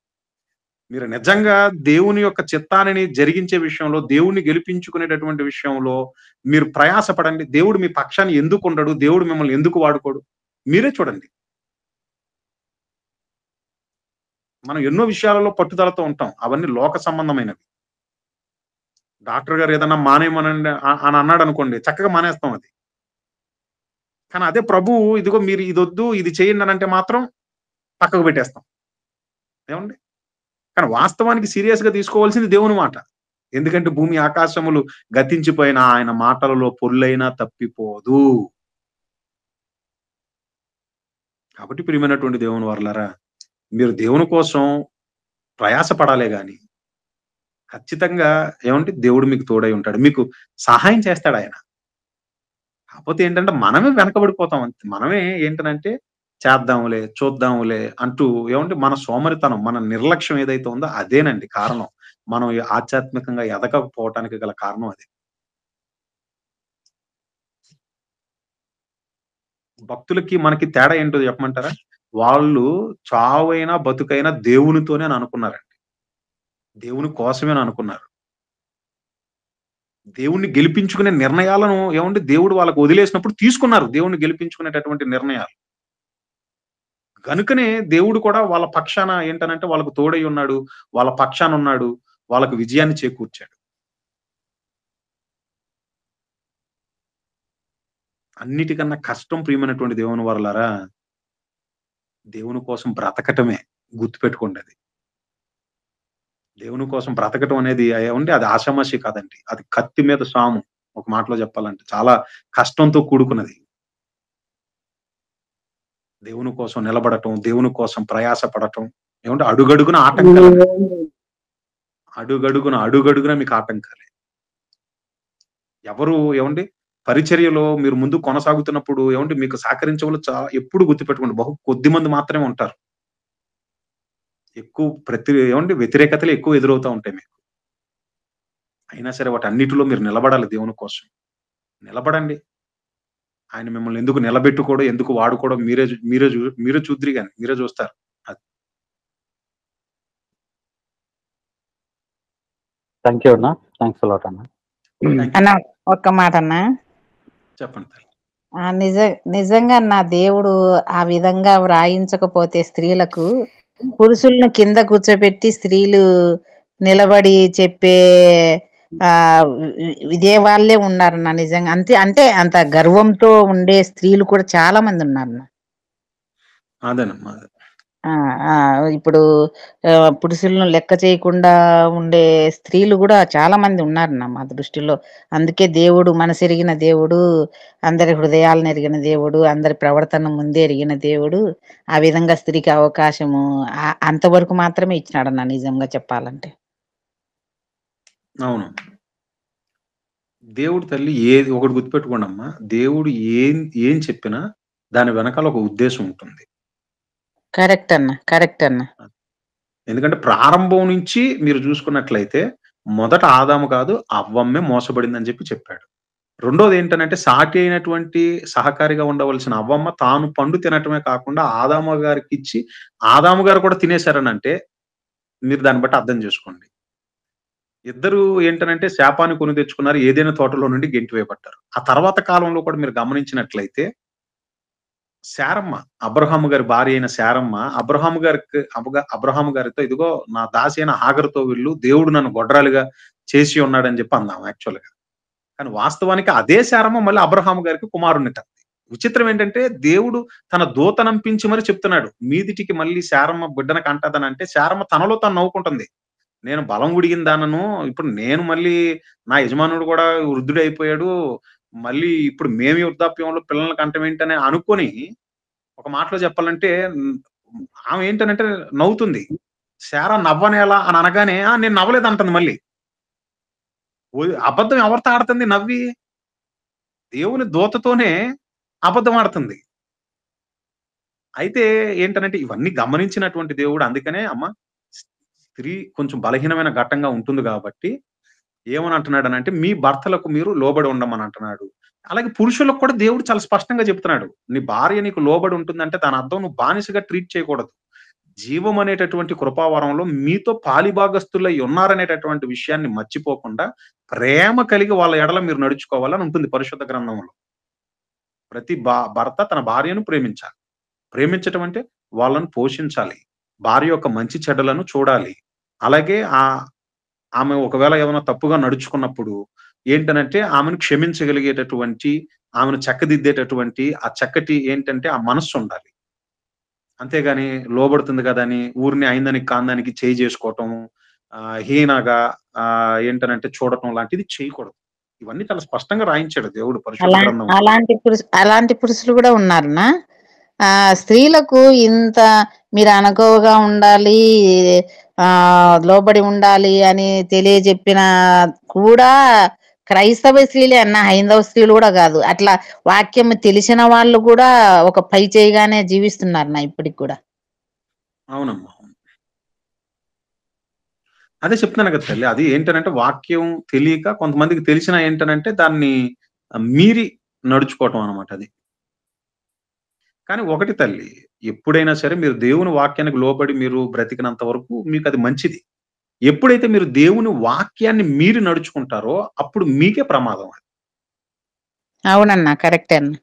మీరు నిజంగా దేవుని యొక్క చిత్తాన్ని జరిగించే విషయంలో, దేవుణ్ణి గెలిపించుకునేటటువంటి విషయంలో మీరు ప్రయాసపడండి. దేవుడు మీ పక్షాన్ని ఎందుకు ఉండడు? దేవుడు మిమ్మల్ని ఎందుకు వాడుకోడు? మీరే చూడండి. మనం ఎన్నో విషయాలలో పట్టుదలతో ఉంటాం, అవన్నీ లోక సంబంధమైనవి. డాక్టర్ గారు ఏదన్నా మానేయమనండి అని అన్నాడు అనుకోండి, చక్కగా మానేస్తాం అది. కానీ అదే ప్రభువు ఇదిగో మీరు ఇది వద్దు ఇది చేయండి అని అంటే మాత్రం పక్కకు పెట్టేస్తాం. ఏమండి? కానీ వాస్తవానికి సీరియస్ గా తీసుకోవాల్సింది దేవుని మాట. ఎందుకంటే భూమి ఆకాశములు గతించిపోయిన ఆయన మాటలలో పొర్లైనా తప్పిపోదు. కాబట్టి ప్రియమైనటువంటి దేవుని వర్లారా, మీరు దేవుని కోసం ప్రయాసపడాలే గాని ఖచ్చితంగా ఏమంటే దేవుడు మీకు తోడై ఉంటాడు. మీకు సహాయం చేస్తాడు ఆయన. కాకపోతే ఏంటంటే మనమే వెనకబడిపోతాం అంతే. మనమే ఏంటనంటే చేద్దాంలే, చూద్దాంలే అంటూ ఏమంటే మన సోమరితనం, మన నిర్లక్ష్యం ఏదైతే ఉందో అదేనండి కారణం. మనం ఆధ్యాత్మికంగా ఎదగకపోవటానికి గల కారణం అది. భక్తులకి మనకి తేడా ఏంటో చెప్పమంటారా? వాళ్ళు చావైనా, బతుకైనా దేవునితోనే అని అనుకున్నారండి. దేవుని కోసమే అని అనుకున్నారు. దేవుణ్ణి గెలిపించుకునే నిర్ణయాలను ఏమంటే దేవుడు వాళ్ళకి వదిలేసినప్పుడు తీసుకున్నారు దేవుణ్ణి గెలిపించుకునేటటువంటి నిర్ణయాలు. గనుకనే దేవుడు కూడా వాళ్ళ పక్షాన ఏంటనంటే వాళ్ళకు తోడై ఉన్నాడు. వాళ్ళ పక్షాన ఉన్నాడు. వాళ్ళకు విజయాన్ని చేకూర్చాడు. అన్నిటికన్నా కష్టం ప్రియమైనటువంటి దేవుని వారలారా, దేవుని కోసం బ్రతకటమే. గుర్తుపెట్టుకోండి అది. దేవుని కోసం బ్రతకటం అనేది ఏమంటే అది ఆషామాషి కాదండి. అది కత్తి మీద సాము. ఒక మాటలో చెప్పాలంటే చాలా కష్టంతో కూడుకున్నది. దేవుని కోసం నిలబడటం, దేవుని కోసం ప్రయాస పడటం ఏమంటే అడుగడుగున ఆటంకాలే. అడుగడుగున మీకు ఆటంకాలే. ఎవరు ఏమండి పరిచర్యలో మీరు ముందు కొనసాగుతున్నప్పుడు ఏమంటే మీకు సహకరించేవాళ్ళు ఎప్పుడు గుర్తుపెట్టుకోండి. బహు కొద్ది మంది మాత్రమే ఉంటారు. ఎక్కువ ఏమంటే వ్యతిరేకతలు ఎక్కువ ఎదురవుతా ఉంటాయి మీకు. అయినా సరే వాటన్నిటిలో మీరు నిలబడాలి దేవుని కోసం. నిలబడండి. ఆయన మిమ్మల్ని ఎందుకు నిలబెట్టుకోవడం, ఎందుకు వాడుకోవడం మీరే చూద్దురు గాని. మీరే చూస్తారు. అది. థ్యాంక్ యూ అన్న. థాంక్స్ అలాట్ అన్న. అన్న ఒక్క మాట అన్న. చెప్పండి తల్లి. నిజంగా నా దేవుడు ఆ విధంగా వ్రాయించకపోతే స్త్రీలకు పురుషులను కింద కూర్చోబెట్టి స్త్రీలు నిలబడి చెప్పే ఇదే వాళ్ళే ఉన్నారన్న. నిజంగా అంటే అంత గర్వంతో ఉండే స్త్రీలు కూడా చాలా మంది ఉన్నారన్న. అదేనమ్మా. ఇప్పుడు పురుషులను లెక్క చేయకుండా ఉండే స్త్రీలు కూడా చాలా మంది ఉన్నారన్న మా దృష్టిలో. అందుకే దేవుడు మనసెరిగిన దేవుడు, అందరి హృదయాలను ఎరిగిన దేవుడు, అందరి ప్రవర్తన ముందే ఎరిగిన దేవుడు ఆ విధంగా స్త్రీకి అవకాశము అంతవరకు మాత్రమే ఇచ్చినాడన్న నిజంగా చెప్పాలంటే. అవును. దేవుడు తల్లి ఒకటి గుర్తుపెట్టుకోండి అమ్మా. దేవుడు ఏం చెప్పినా దాని వెనకాల ఒక ఉద్దేశం ఉంటుంది. కరెక్ట్ అన్న. ఎందుకంటే ప్రారంభం నుంచి మీరు చూసుకున్నట్లయితే మొదట ఆదాము కాదు అవ్వమ్మే మోసబడిందని చెప్పాడు. రెండోది ఏంటనంటే సాటి అయినటువంటి సహకారిగా ఉండవలసిన అవ్వమ్మ తాను పండు తినటమే కాకుండా ఆదాము గారికి ఇచ్చి ఆదాము గారు కూడా తినేశారనంటే మీరు దాన్ని బట్టి అర్థం చేసుకోండి. ఇద్దరు ఏంటనంటే శాపాన్ని కొని తెచ్చుకున్నారు. ఏదైనా తోటలో నుండి గెంటి వేయబడ్డారు. ఆ తర్వాత కాలంలో కూడా మీరు గమనించినట్లయితే శారమ్మ, అబ్రహాము గారి భార్య అయిన శారమ్మ అబ్రహాము గారితో ఇదిగో నా దాసి అయిన హాగరుతో వీళ్ళు దేవుడు నన్ను గొడ్రాలుగా చేసి ఉన్నాడని చెప్పి అందాం యాక్చువల్ గా. కానీ వాస్తవానికి అదే శారమ్మ మళ్ళీ అబ్రహాము గారికి కుమారుణ్ణి కంది. విచిత్రం ఏంటంటే దేవుడు తన దూతనంపించి మరి చెప్తున్నాడు మీదిటికి మళ్ళీ శారమ్మ బిడ్డను కంటదని. అంటే శారమ్మ తనలో తను నవ్వుకుంటుంది. నేను బలం ఉడిగిన దానను, ఇప్పుడు నేను మళ్ళీ నా యజమానుడు కూడా వృద్ధుడు అయిపోయాడు, మళ్ళీ ఇప్పుడు మేము వృద్ధాప్యంలో పిల్లల్ని కంటం ఏంటని అనుకొని ఒక మాటలో చెప్పాలంటే ఆమె ఏంటనంటే నవ్వుతుంది. శారా నవ్వనేలా అని అనగానే నేను నవ్వలేదు అంటుంది. మళ్ళీ అబద్ధం ఎవరితో ఆడుతుంది? నవ్వి దేవుని దూతతోనే అబద్ధం ఆడుతుంది. అయితే ఏంటనంటే ఇవన్నీ గమనించినటువంటి దేవుడు అందుకనే అమ్మ స్త్రీ కొంచెం బలహీనమైన ఘట్టంగా ఉంటుంది కాబట్టి ఏమని అంటున్నాడు అంటే మీ భర్తలకు మీరు లోబడి ఉండమని అంటున్నాడు. అలాగే పురుషులకు కూడా దేవుడు చాలా స్పష్టంగా చెప్తున్నాడు. నీ భార్య నీకు లోబడి ఉంటుందంటే దాని అర్థం నువ్వు బానిసగా ట్రీట్ చేయకూడదు. జీవం అనేటటువంటి కృపావరంలో మీతో పాలిభాగస్తులై ఉన్నారనేటటువంటి విషయాన్ని మర్చిపోకుండా ప్రేమ కలిగి వాళ్ళ ఎడల మీరు నడుచుకోవాలని ఉంటుంది పరిశుద్ధ గ్రంథంలో. ప్రతి భర్త తన భార్యను ప్రేమించాలి. ప్రేమించటం అంటే వాళ్ళను పోషించాలి. భార్య యొక్క మంచి చెడ్డలను చూడాలి. అలాగే ఆమె ఒకవేళ ఏమైనా తప్పుగా నడుచుకున్నప్పుడు ఏంటనంటే ఆమెను క్షమించగలిగేటటువంటి, ఆమెను చక్కదిద్దేటటువంటి ఆ చక్కటి ఏంటంటే ఆ మనస్సు ఉండాలి. అంతేగాని లోబడుతుంది కదా అని ఊరిని అయిందానికి కాందానికి చేయి చేసుకోవటం, హీనగా ఏంటనంటే చూడటం లాంటిది చేయకూడదు. ఇవన్నీ చాలా స్పష్టంగా రాయించాడు దేవుడు పరిశుద్ధ గ్రంథంలో. అలాంటి పురుషులు కూడా ఉన్నారనా? స్త్రీలకు ఇంత మీరు అనుకోవగా ఉండాలి, లోబడి ఉండాలి అని తెలియజెప్పిన కూడా క్రైస్తవ స్త్రీలే అన్న, హైందవ స్త్రీలు కూడా కాదు. అట్లా వాక్యం తెలిసిన వాళ్ళు కూడా ఒక పై చేయగానే జీవిస్తున్నారు నా ఇప్పటికి కూడా. అవునమ్మా. అదే చెప్తున్నాను కదా తల్లి, అది ఏంటనంటే వాక్యం తెలియక కొంతమందికి తెలిసిన ఏంటనంటే దాన్ని మీరి నడుచుకోవటం అనమాట అది. కానీ ఒకటి తల్లి, ఎప్పుడైనా సరే మీరు దేవుని వాక్యానికి లోబడి మీరు బ్రతికినంత వరకు మీకు అది మంచిది. ఎప్పుడైతే మీరు దేవుని వాక్యాన్ని మీరి నడుచుకుంటారో అప్పుడు మీకే ప్రమాదం అది. అవునన్నా, కరెక్టే అన్న.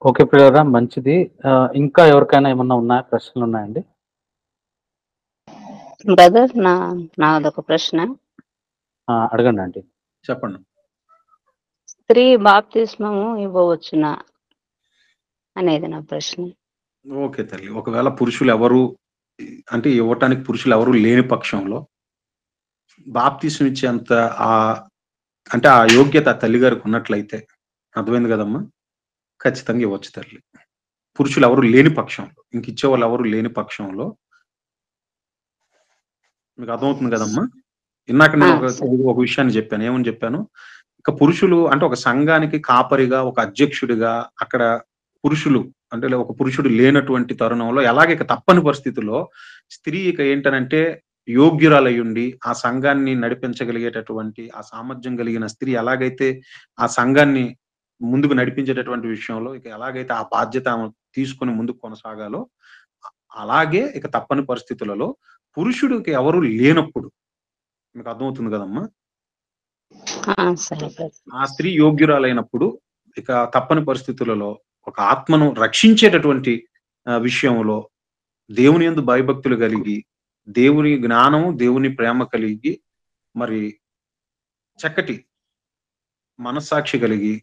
ఓకే ప్రియులారా, మంచిది. ఇంకా ఎవరికైనా ఏమన్నా ఉన్నాయా, ప్రశ్నలు ఉన్నాయండి? బ్రదర్, నాదొక ప్రశ్న. అడగండి ఆంటీ. చెప్పండి. స్త్రీ బాప్తిస్మము ఇవ్వవచ్చునా అనేది నా ప్రశ్న. ఓకే తల్లి, ఒకవేళ పురుషులు ఎవరు అంటే ఇవ్వటానికి పురుషులు ఎవరు లేని పక్షంలో బాప్తిస్మం ఇచ్చేంత అంటే ఆ యోగ్యత ఆ తల్లి గారికి ఉన్నట్లయితే, అర్థమైంది కదమ్మా, ఖచ్చితంగా ఇవ్వచ్చు తల్లి. పురుషులు ఎవరు లేని పక్షంలో, ఇంక ఇచ్చేవాళ్ళు ఎవరు లేని పక్షంలో. మీకు అర్థమవుతుంది కదమ్మా. ఇందాక నేను ఒక విషయాన్ని చెప్పాను. ఏమని చెప్పాను? ఇక పురుషులు అంటే ఒక సంఘానికి కాపరిగా, ఒక అధ్యక్షుడిగా అక్కడ పురుషులు అంటే ఒక పురుషుడు లేనటువంటి తరుణంలో ఎలాగే ఇక తప్పని పరిస్థితుల్లో స్త్రీ ఇక ఏంటనంటే యోగ్యురాలై ఉండి ఆ సంఘాన్ని నడిపించగలిగేటటువంటి ఆ సామర్థ్యం కలిగిన స్త్రీ ఎలాగైతే ఆ సంఘాన్ని ముందుకు నడిపించేటటువంటి విషయంలో ఇక ఎలాగైతే ఆ బాధ్యత తీసుకుని ముందుకు కొనసాగాలో, అలాగే ఇక తప్పని పరిస్థితులలో పురుషుడికి ఎవరు లేనప్పుడు, మీకు అర్థమవుతుంది కదమ్మా, ఆ స్త్రీ యోగ్యురాలైనప్పుడు ఇక తప్పని పరిస్థితులలో ఒక ఆత్మను రక్షించేటటువంటి విషయంలో దేవుని యందు భయభక్తులు కలిగి, దేవుని జ్ఞానము, దేవుని ప్రేమ కలిగి, మరి చక్కటి మనస్సాక్షి కలిగి,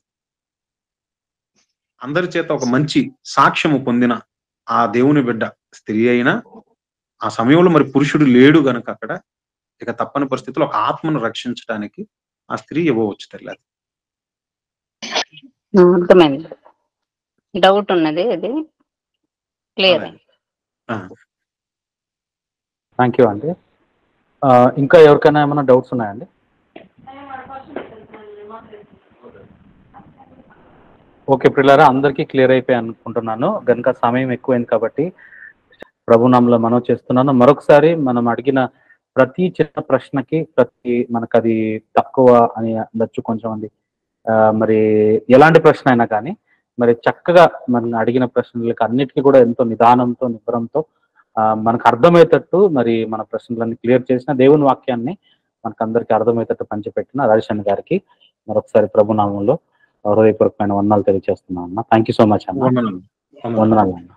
అందరి చేత ఒక మంచి సాక్ష్యము పొందిన ఆ దేవుని బిడ్డ స్త్రీ అయినా ఆ సమయంలో మరి పురుషుడు లేడు గనక అక్కడ ఇక తప్పని పరిస్థితుల్లో ఒక ఆత్మను రక్షించడానికి ఆ స్త్రీ ఇవ్వవచ్చు తల్లి. అర్థమైంది. డౌట్ ఉన్నది, అది క్లియర్. థ్యాంక్ యూ అండి. ఇంకా ఎవరికైనా ఏమైనా డౌట్స్ ఉన్నాయండి? ఓకే ప్రియులారా, అందరికీ క్లియర్ అయిపోయి అనుకుంటున్నాను. కనుక సమయం ఎక్కువైంది కాబట్టి ప్రభునామంలో మనవి చేస్తున్నాను. మరొకసారి మనం అడిగిన ప్రతి చిన్న ప్రశ్నకి మనకు అది తక్కువ అని ఉండొచ్చు కొంచెం మంది, మరి ఎలాంటి ప్రశ్న అయినా కానీ మరి చక్కగా మనం అడిగిన ప్రశ్నలకు అన్నిటికీ కూడా ఎంతో నిదానంతో, నిబ్బరంతో మనకు అర్థమయ్యేటట్టు మరి మన ప్రశ్నలన్నీ క్లియర్ చేసిన దేవుని వాక్యాన్ని మనకు అందరికీ అర్థమయ్యేటట్టు పంచిపెట్టిన రాజేష్ గారికి మరొకసారి ప్రభునామంలో హృదయపూర్వకమైన వందనాలు తెలియజేస్తున్నాను అన్న. థ్యాంక్ యూ సో మచ్ అన్న. వందనాలు అన్న.